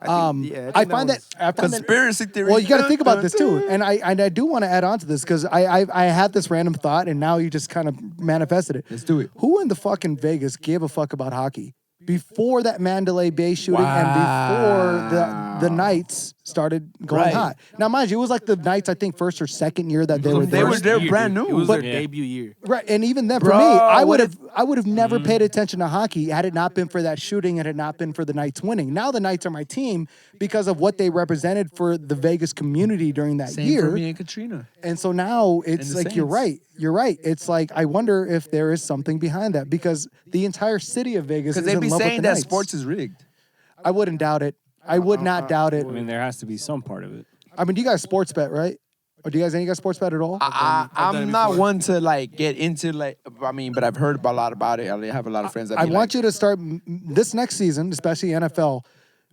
I find that Conspiracy theory. Well, you got to think about this too, and I do want to add on to this because I had this random thought, and now you just kind of manifested it. Let's do it. Who in the fucking Vegas gave a fuck about hockey before that Mandalay Bay shooting and before the Knights started going Right. hot. Now, mind you, it was like the Knights, I think, first or second year that they were They there. were there brand new. It was But- their debut year. Right, and even then, for Bro, me, I what would have never paid attention to hockey had it not been for that shooting, had it not been for the Knights winning. Now the Knights are my team because of what they represented for the Vegas community during that Same year. for me and Katrina. And so now it's the like you're Saints. right. You're right. It's like I wonder if there is something behind that because the entire city of Vegas is Because they in be love with saying the that Knights. sports is rigged. I wouldn't doubt it. I would not doubt it. I mean, there has to be some part of it. I mean, do you guys sports bet, right? Or do you guys sports bet at all? I've done it I'm not before. one to like get into like. I mean, but I've heard a lot about it. I have a lot of friends that. I be want like, you to start this next season, especially NFL,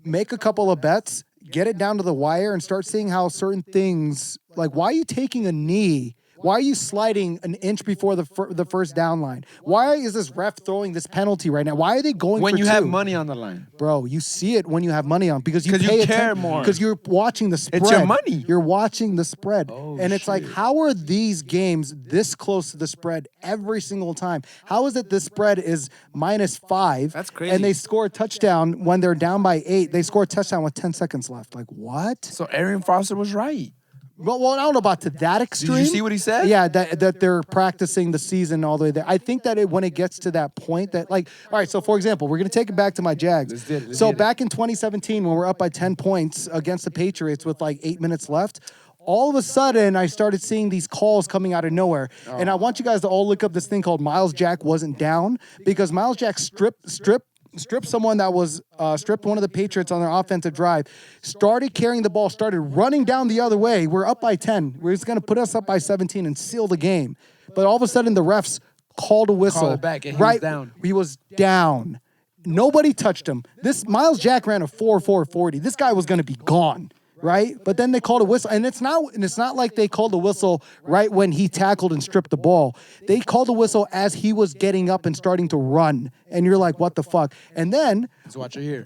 make a couple of bets, get it down to the wire, and start seeing how certain things, like why are you taking a knee? Why are you sliding an inch before the first down line? Why is this ref throwing this penalty right now? Why are they going when for you two? have money on the line. Bro, you see it when you have money on because you 'Cause you pay care attention more. because you're watching the spread. It's your money. You're watching the spread, Oh, and it's like, shit. how are these games this close to the spread every single time? How is it the spread is -5? That's crazy. And they score a touchdown when they're down by 8. They score a touchdown with 10 seconds left. Like what? So Aaron Foster was right. Well, I don't know about to that extreme. see what he said? Yeah, that they're practicing the season all the way there. I think that when it gets to that point, that like, all right. So for example, we're gonna take it back to my Jags. Let's get it, let's So get it. back in 2017, when we're up by 10 points against the Patriots with like 8 minutes left. All of a sudden, I started seeing these calls coming out of nowhere. And I want you guys to all look up this thing called Miles Jack wasn't down because Miles Jack stripped someone that was stripped one of the Patriots on their offensive drive, started carrying the ball, started running down the other way. We're up by 10. We're just going to put us up by 17 and seal the game. But all of a sudden, the refs called a whistle. it back, and he was right, down. He was down. Nobody touched him. This Miles Jack ran a 4.40. This guy was going to be gone. Right, but then they called a whistle, and it's not like they called the whistle right when he tackled and stripped the ball. They called the whistle as he was getting up and starting to run, and you're like, "What the fuck?" And then, Let's watch it here.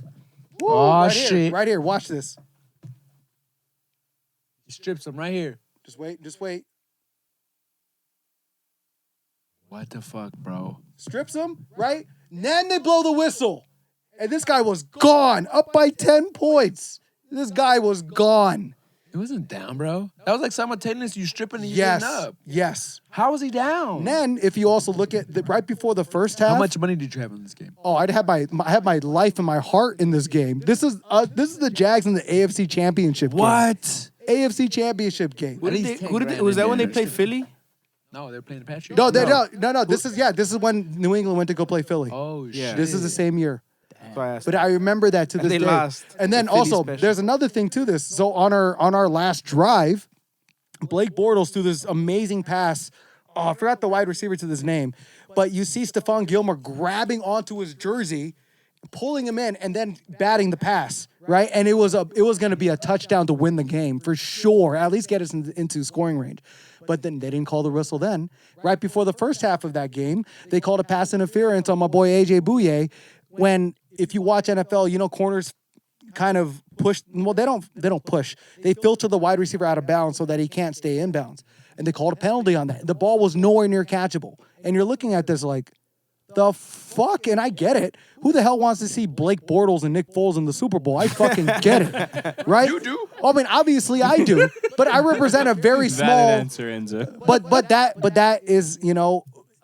woo, Oh, right shit. here, right here, watch this. He strips him right here. Just wait. What the fuck, bro? Strips him, right? And then they blow the whistle, and this guy was gone, up by 10 points. This guy was gone. He wasn't down, bro. That was like simultaneous. You stripping and you Yes, getting up. yes. How was he down? And then, if you also look at right before the first half, How much money did you have in this game? oh, I had my life and my heart in this game. This is the Jags in the AFC Championship. Game. AFC Championship game? Who At did least they, 10 who did they, grand was in that when they there. played Philly? No, they were playing the Patriots. No. This is when New England went to go play Philly. Oh shit. Yeah. This is the same year. That's why I asked. But I remember that to And this they day. lost And then the Philly also, special. there's another thing to this. So on our last drive, Blake Bortles threw this amazing pass. Oh, I forgot the wide receiver to this name, but you see Stephon Gilmore grabbing onto his jersey, pulling him in, and then batting the pass. Right, and it was going to be a touchdown to win the game for sure. At least get us into scoring range. But then they didn't call the whistle then. Right before the first half of that game, they called a pass interference on my boy AJ Bouye. When if you watch NFL, you know corners kind of push. Well, they don't push. They filter the wide receiver out of bounds so that he can't stay in bounds. And they called a penalty on that. The ball was nowhere near catchable. And you're looking at this like, the fuck? And I get it. Who the hell wants to see Blake Bortles and Nick Foles in the Super Bowl? I fucking get it. Right? You do? I mean, obviously I do. But I represent a very Valid small. answer, Enzo. But that is,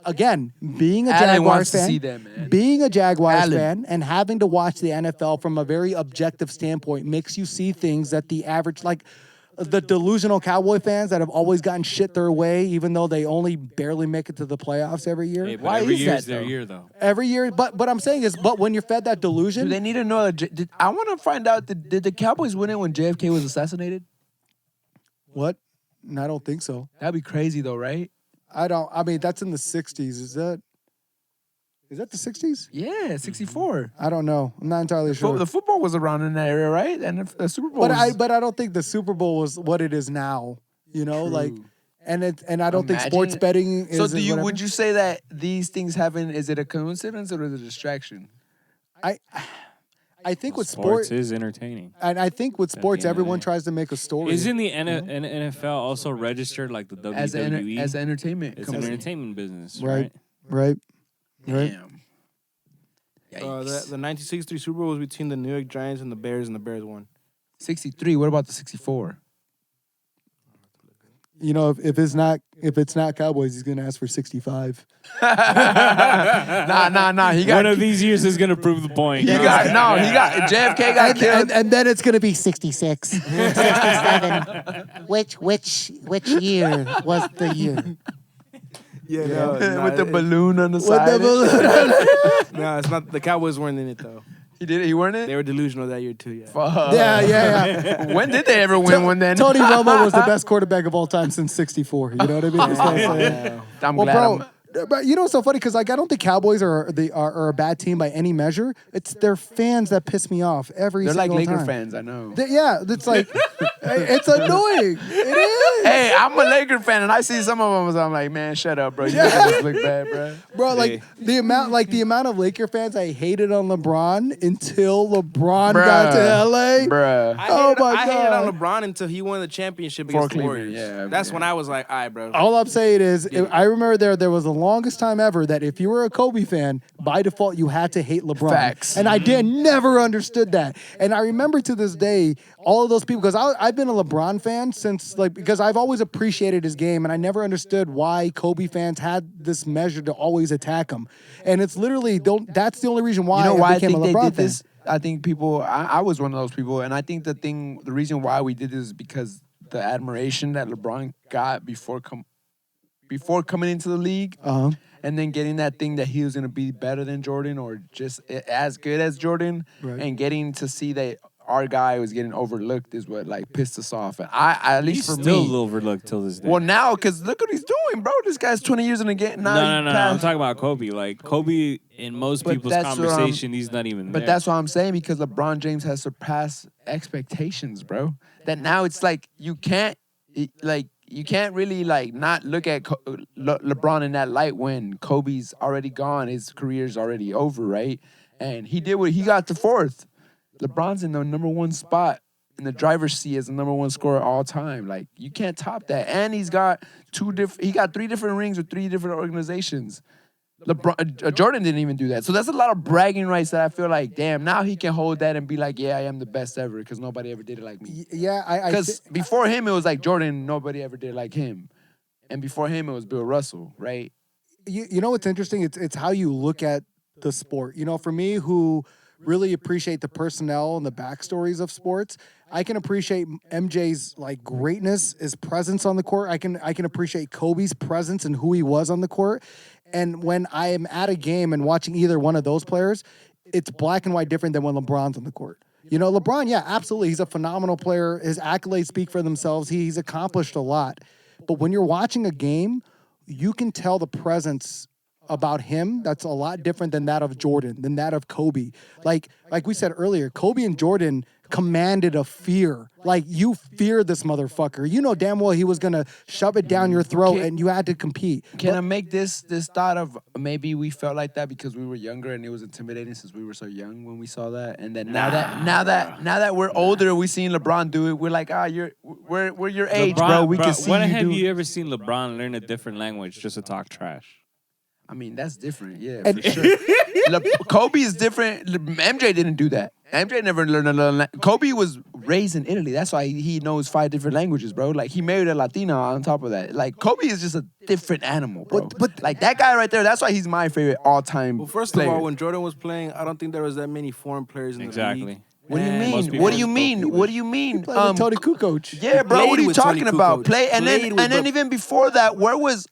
again, being a Alan Jaguars wants to fan, see that, man. being a Jaguars Alan. fan, and having to watch the NFL from a very objective standpoint makes you see things that the average, like the delusional Cowboy fans that have always gotten shit their way, even though they only barely make it to the playoffs every year. Hey, but Why every is year's that, their though? year, though. Every year, but I'm saying is, but when you're fed that Do delusion, they need to know? I want to find out. Did the Cowboys win it when JFK was assassinated? what? No, I don't think so. That'd be crazy, though, right? I mean, that's in the 60s. Is that the 60s? Yeah, 64. I don't know. I'm not entirely sure. The football was around in that area, right? And the Super Bowl. But was, I don't think the Super Bowl was what it is now. Like, and I don't think Imagine- sports betting is. So do you? whatever. Would you say that these things happen? Is it a coincidence or is it a distraction? I think with Sports sports, is entertaining. and I think with the sports, end of the everyone day. tries to make a story. Isn't the NFL also registered like the WWE? As an entertainment It's an company. entertainment business, right, right? right. Damn. The Yikes. 1963 Super Bowl was between the New York Giants and the Bears won. 63. What about the 64? You know, if it's not Cowboys, he's gonna ask for 65. Nah. He got One of these years is gonna prove the point. He got JFK got killed. And then it's gonna be 66, 67. Which year was the year? Yeah, with the balloon on the with side. the balloon. No, it's not. The Cowboys weren't in it though. He did it. He weren't it. They were delusional that year too. Yeah. Fuck. Yeah. When did they ever win one then? Tony Romo was the best quarterback of all time since '64. You know what I mean? That's what I'm saying. I'm Well, glad. bro, but you know what's so funny? Because like I don't think Cowboys are a bad team by any measure. It's their fans that piss me off every They're like single Laker time. fans. I know. Yeah, it's like it's annoying. It is. Hey, I'm a Laker fan, and I see some of them, so I'm like, man, shut up, bro. You guys look bad, bro. Bro, like the amount of Laker fans I hated on LeBron until LeBron got to LA. Bruh. I hated on LeBron until he won the championship For against the Cleveland, Warriors. yeah, That's yeah. when I was like, all right, bro. All I'm saying is, I remember there was the longest time ever that if you were a Kobe fan, by default you had to hate LeBron. Facts. And I never understood that. And I remember to this day all of those people, because I've been a LeBron fan since because I've always appreciated his game, and I never understood why Kobe fans had this measure to always attack him. And it's literally that's the only reason why You know why I I became think a they LeBron did fan. this? I think people. I was one of those people, and I think the reason why we did this is because the admiration that LeBron got before coming into the league. Uh-huh. And then getting that thing that he was going to be better than Jordan or just as good as Jordan, Right. and getting to see that our guy was getting overlooked is what like pissed us off. And at least He's for still me. overlooked till this day. Well, now, because look what he's doing, bro. This guy's 20 years in the game. Now No. I'm talking about Kobe. Like Kobe, in most But people's that's what I'm- conversation, he's not even But there. that's what I'm saying, because LeBron James has surpassed expectations, bro. That now it's like you can't really like not look at LeBron in that light when Kobe's already gone, his career's already over, right? And he did what he got to fourth. LeBron's in the number one spot in the driver's seat as the number one scorer all time. Like you can't top that. And he's got he got 3 different rings with 3 different organizations. Jordan didn't even do that. So that's a lot of bragging rights that I feel like, damn, now he can hold that and be like, yeah, I am the best ever because nobody ever did it like me. Yeah, Because before him, it was like Jordan, nobody ever did it like him. And before him, it was Bill Russell, right? you know what's interesting? It's how you look at the sport. You know, for me, who really appreciate the personnel and the backstories of sports, I can appreciate MJ's like greatness, his presence on the court. I can appreciate Kobe's presence and who he was on the court. And when I am at a game and watching either one of those players, it's black and white different than when LeBron's on the court. You know, LeBron, yeah, absolutely. He's a phenomenal player. His accolades speak for themselves. He's accomplished a lot. But when you're watching a game, you can tell the presence about him that's a lot different than that of Jordan, than that of Kobe. Like we said earlier, Kobe and Jordan commanded a fear. Like, you fear this motherfucker. You know damn well he was going to shove it down your throat and you had to compete. Can I make this thought of maybe we felt like that because we were younger and it was intimidating since we were so young when we saw that, and then now that we're older, we seen LeBron do it. We're like, we're your age, bro. We can see When you have do. you ever seen LeBron learn a different language just to talk trash? I mean, that's different, yeah, for sure. Kobe is different. MJ didn't do that. MJ never learned another language. Kobe was raised in Italy. That's why he knows 5 different languages, bro. Like, he married a Latina on top of that. Like, Kobe is just a different animal, bro. But like, that guy right there, that's why he's my favorite all-time Well, first player. of all, when Jordan was playing, I don't think there was that many foreign players in the Exactly. league. What do you And mean? most people What do you spoke mean? English. What do you mean? Played with Tony Kukoc. Yeah, bro. Played What are you with Tony talking about? Kukoc. Play and Played with then the- even before that, where was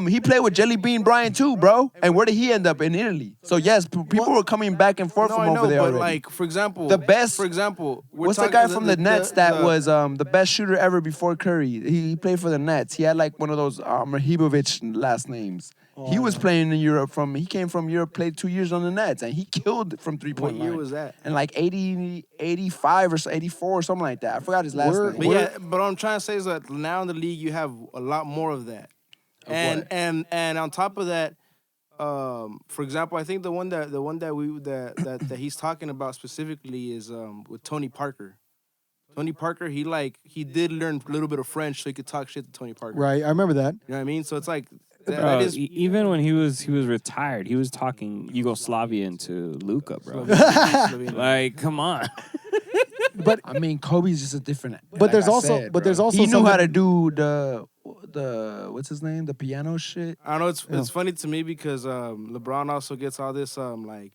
he played with Jelly Bean Bryant too, bro? And where did he end up? In Italy. So yes, people were coming back and forth No, from I know, over there but already. like, for example, The best- For example, we're What's the talking- guy from the Nets that was the best shooter ever before Curry? He played for the Nets. He had like one of those Rahibovic last names. He was playing in Europe he came from Europe, played 2 years on the Nets, and he killed from 3-point What line. year was that? And like 80, 85 or 84 or something like that. I forgot his last We're- name. But yeah, but what I'm trying to say is that now in the league you have a lot more of that, and on top of that, for example, I think the one that he's talking about specifically is with Tony Parker. Tony Parker, he did learn a little bit of French so he could talk shit to Tony Parker. Right, I remember that. You know what I mean? So it's like that Bro, is even when he was retired, he was talking Yugoslavian to Luka, bro. Slovenia. Like, come on. but I mean, Kobe's just a different. But there's also- said, but there's bro. also he knew how something- to do the what's his name, the piano shit. I don't know. It's funny to me because LeBron also gets all this like.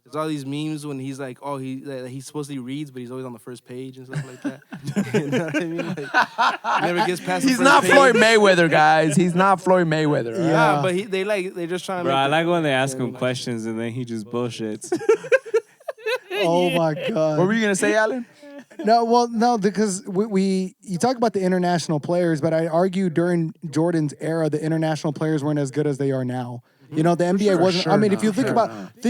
There's all these memes when he's like, oh, he supposedly reads, but he's always on the first page and stuff like that. You know what I mean? Like, never gets past the He's first not page. Floyd Mayweather, guys. He's not Floyd Mayweather. Right? Yeah, but they're just trying to. Bro, make I the- like when they ask Yeah, him like- questions and then he just bullshits. oh my god. What were you gonna say, Alan? No, because you talk about the international players, but I argue during Jordan's era, the international players weren't as good as they are now. You know, the NBA wasn't. I mean, if you think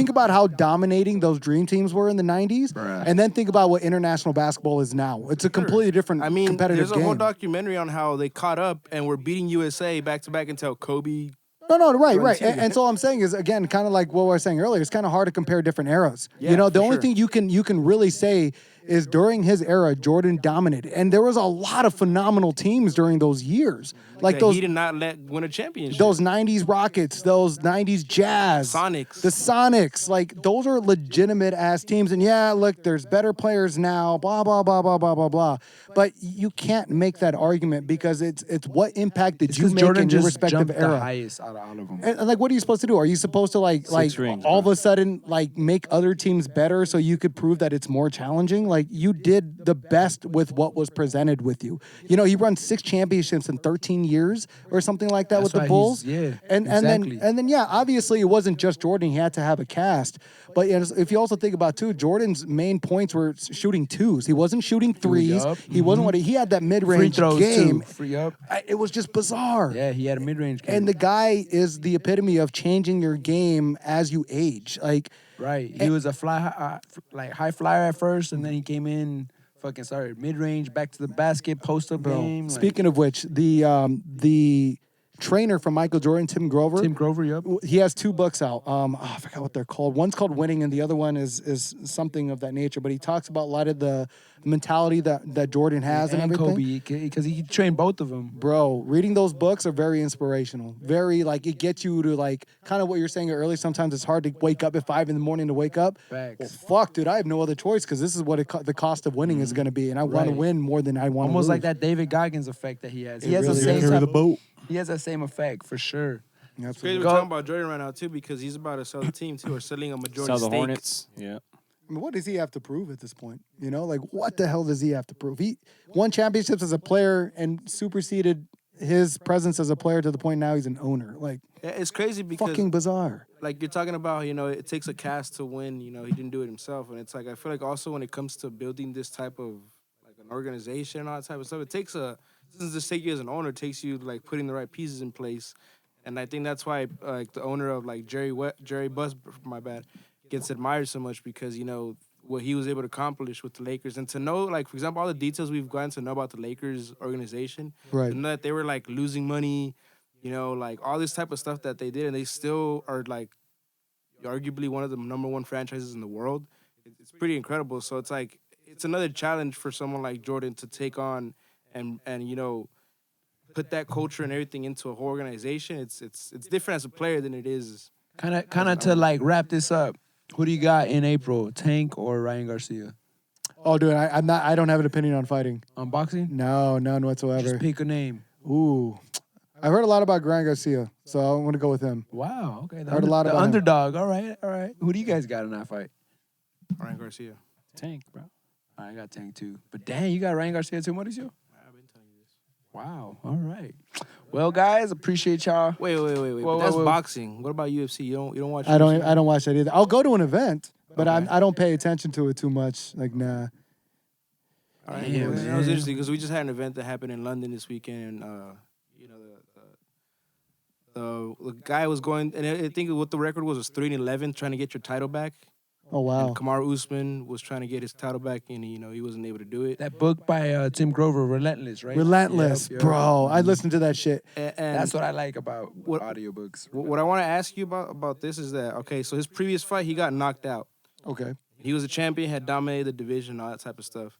about how dominating those dream teams were in the '90s, Bruh. and then think about what international basketball is now. It's a completely different I mean, competitive there's a game. whole documentary on how they caught up and were beating USA back to back until Kobe. No, right. Runs And so all I'm saying is, again, kind of like what we were saying earlier, it's kind of hard to compare different eras. Yeah, You know, the for only sure. thing you can really say is during his era, Jordan dominated. And there was a lot of phenomenal teams during those years. Like that those he did not let win a championship. those 90s Rockets, those 90s Jazz. Sonics. The Sonics. Like, those are legitimate ass teams. And yeah, look, there's better players now, blah, blah, blah, blah, blah, blah, blah. But you can't make that argument because it's what impact did you Because make Jordan in your just respective jumped the era? highest out of all of them. And like, what are you supposed to do? Are you supposed to like rings, all of bro. a sudden like make other teams better so you could prove that it's more challenging? Like, you did the best with what was presented with you. You know, he run 6 championships in 13 years or something like that That's with the why Bulls. he's- yeah, and exactly. then yeah, obviously it wasn't just Jordan. He had to have a cast. But you know, if you also think about too, Jordan's main points were shooting twos. He wasn't shooting threes. Yup. He wasn't what he had that mid Free range throws game. too. Free up. It was just bizarre. Yeah, he had a mid-range game. And the guy is the epitome of changing your game as you age. Like, right, he was a high flyer at first, and then he came in, fucking started mid-range, back to the basket, post-up game. like, speaking of which, the trainer from Michael Jordan, Tim Grover, Tim Grover, yup. he has 2 books out. I forgot what they're called. One's called Winning, and the other one is something of that nature. But he talks about a lot of the mentality that Jordan has and everything. Kobe, because he trained both of them. Bro, reading those books are very inspirational. Very, like, it gets you to, like, kind of what you're saying earlier. Sometimes it's hard to wake up at 5 in the morning to wake up. Facts. Well, fuck, dude, I have no other choice because this is what the cost of winning is going to be. And I want to Right. win more than I want to Almost lose. like that David Goggins effect that he has. He It has really the same is. type The boat. He has that same effect for sure. Crazy Absolutely. we're talking about Jordan right now too because he's about to sell the team too or selling a majority Sell the stake. Hornets. Yeah. I mean, what does he have to prove at this point? You know, like, what the hell does he have to prove? He won championships as a player and superseded his presence as a player to the point now he's an owner. Like, Yeah, it's crazy because fucking bizarre. like you're talking about, you know, it takes a cast to win. You know, he didn't do it himself, and it's like I feel like also when it comes to building this type of like an organization and all that type of stuff, it takes doesn't just take you as an owner, it takes you like putting the right pieces in place, and I think that's why like the owner of like Jerry Buss, my bad, gets admired so much because you know what he was able to accomplish with the Lakers, and to know like for example all the details we've gotten to know about the Lakers organization, Right. to know that they were like losing money. You know, like all this type of stuff that they did, and they still are like arguably one of the number 1 franchises in the world. It's pretty incredible. So it's like it's another challenge for someone like Jordan to take on and you know put that culture and everything into a whole organization. It's different as a player than it is. Kind of to like wrap this up. Who do you got in April, Tank or Ryan Garcia? Oh, dude, I don't have an opinion on fighting. On boxing? No, none whatsoever. Just pick a name. Ooh. I heard a lot about Ryan Garcia, so I'm going to go with him. Wow. Okay. Heard a lot the about him. underdog. All right. All right. Who do you guys got in that fight? Ryan Garcia. Tank, bro. I got Tank too. But dang, you got Ryan Garcia too, Mauricio? I've been telling you this. Wow. All right. Well, guys, appreciate y'all. Wait. Whoa, But that's whoa. boxing. What about UFC? You don't watch. I don't UFC? watch that either. I'll go to an event, but Okay. I don't pay attention to it too much. Like, nah. All right. Damn, Well, that man. was interesting because we just had an event that happened in London this weekend. You know, the guy was going, and I think what the record was 3-11, trying to get your title back. Oh, wow. And Kamaru Usman was trying to get his title back, and you know he wasn't able to do it. That book by Tim Grover, Relentless, right? Relentless, Yep, yep. bro. I listened to that shit. And That's what I like about What- audiobooks. what I want to ask you about this is that okay, so his previous fight he got knocked out. Okay. He was a champion, had dominated the division, all that type of stuff.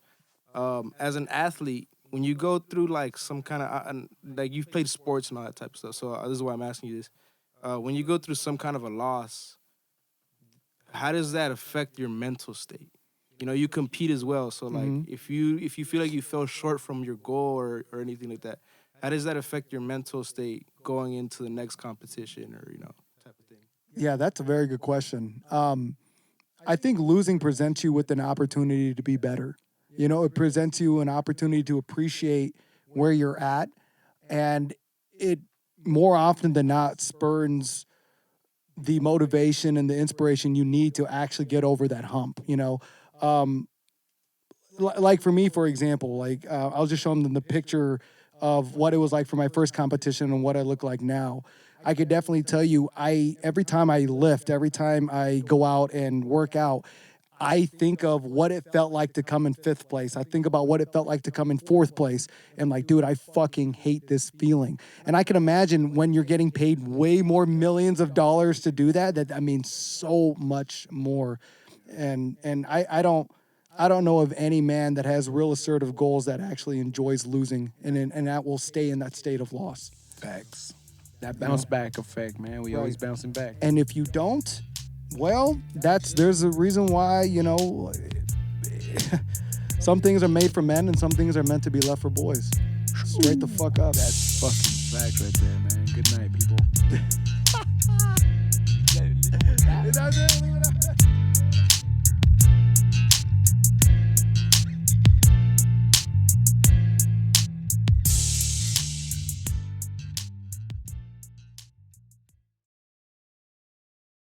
As an athlete, when you go through like some kind of like you've played sports and all that type of stuff, so this is why I'm asking you this. When you go through some kind of a loss, how does that affect your mental state? you know, you compete as well. So like Mhm. if you feel like you fell short from your goal or anything like that, how does that affect your mental state going into the next competition or, you know, type of thing? Yeah, that's a very good question. I think losing presents you with an opportunity to be better. You know, it presents you an opportunity to appreciate where you're at, and it more often than not spurns the motivation and the inspiration you need to actually get over that hump. You know, um, like for me, for example, like I was just showing them the picture of what it was like for my first competition and what I look like now. I could definitely tell you, every time I lift, every time I go out and work out, I think of what it felt like to come in 5th place. I think about what it felt like to come in 4th place. And like, dude, I fucking hate this feeling. And I can imagine when you're getting paid way more millions of dollars to do that, that means so much more. And I don't know of any man that has real assertive goals that actually enjoys losing and that will stay in that state of loss. Facts. That bounce back effect, man. We always bouncing back. And if you don't, well, there's a reason why, you know, some things are made for men and some things are meant to be left for boys. Straight the fuck up. That's fucking facts right there, man. Good night, people. That's it.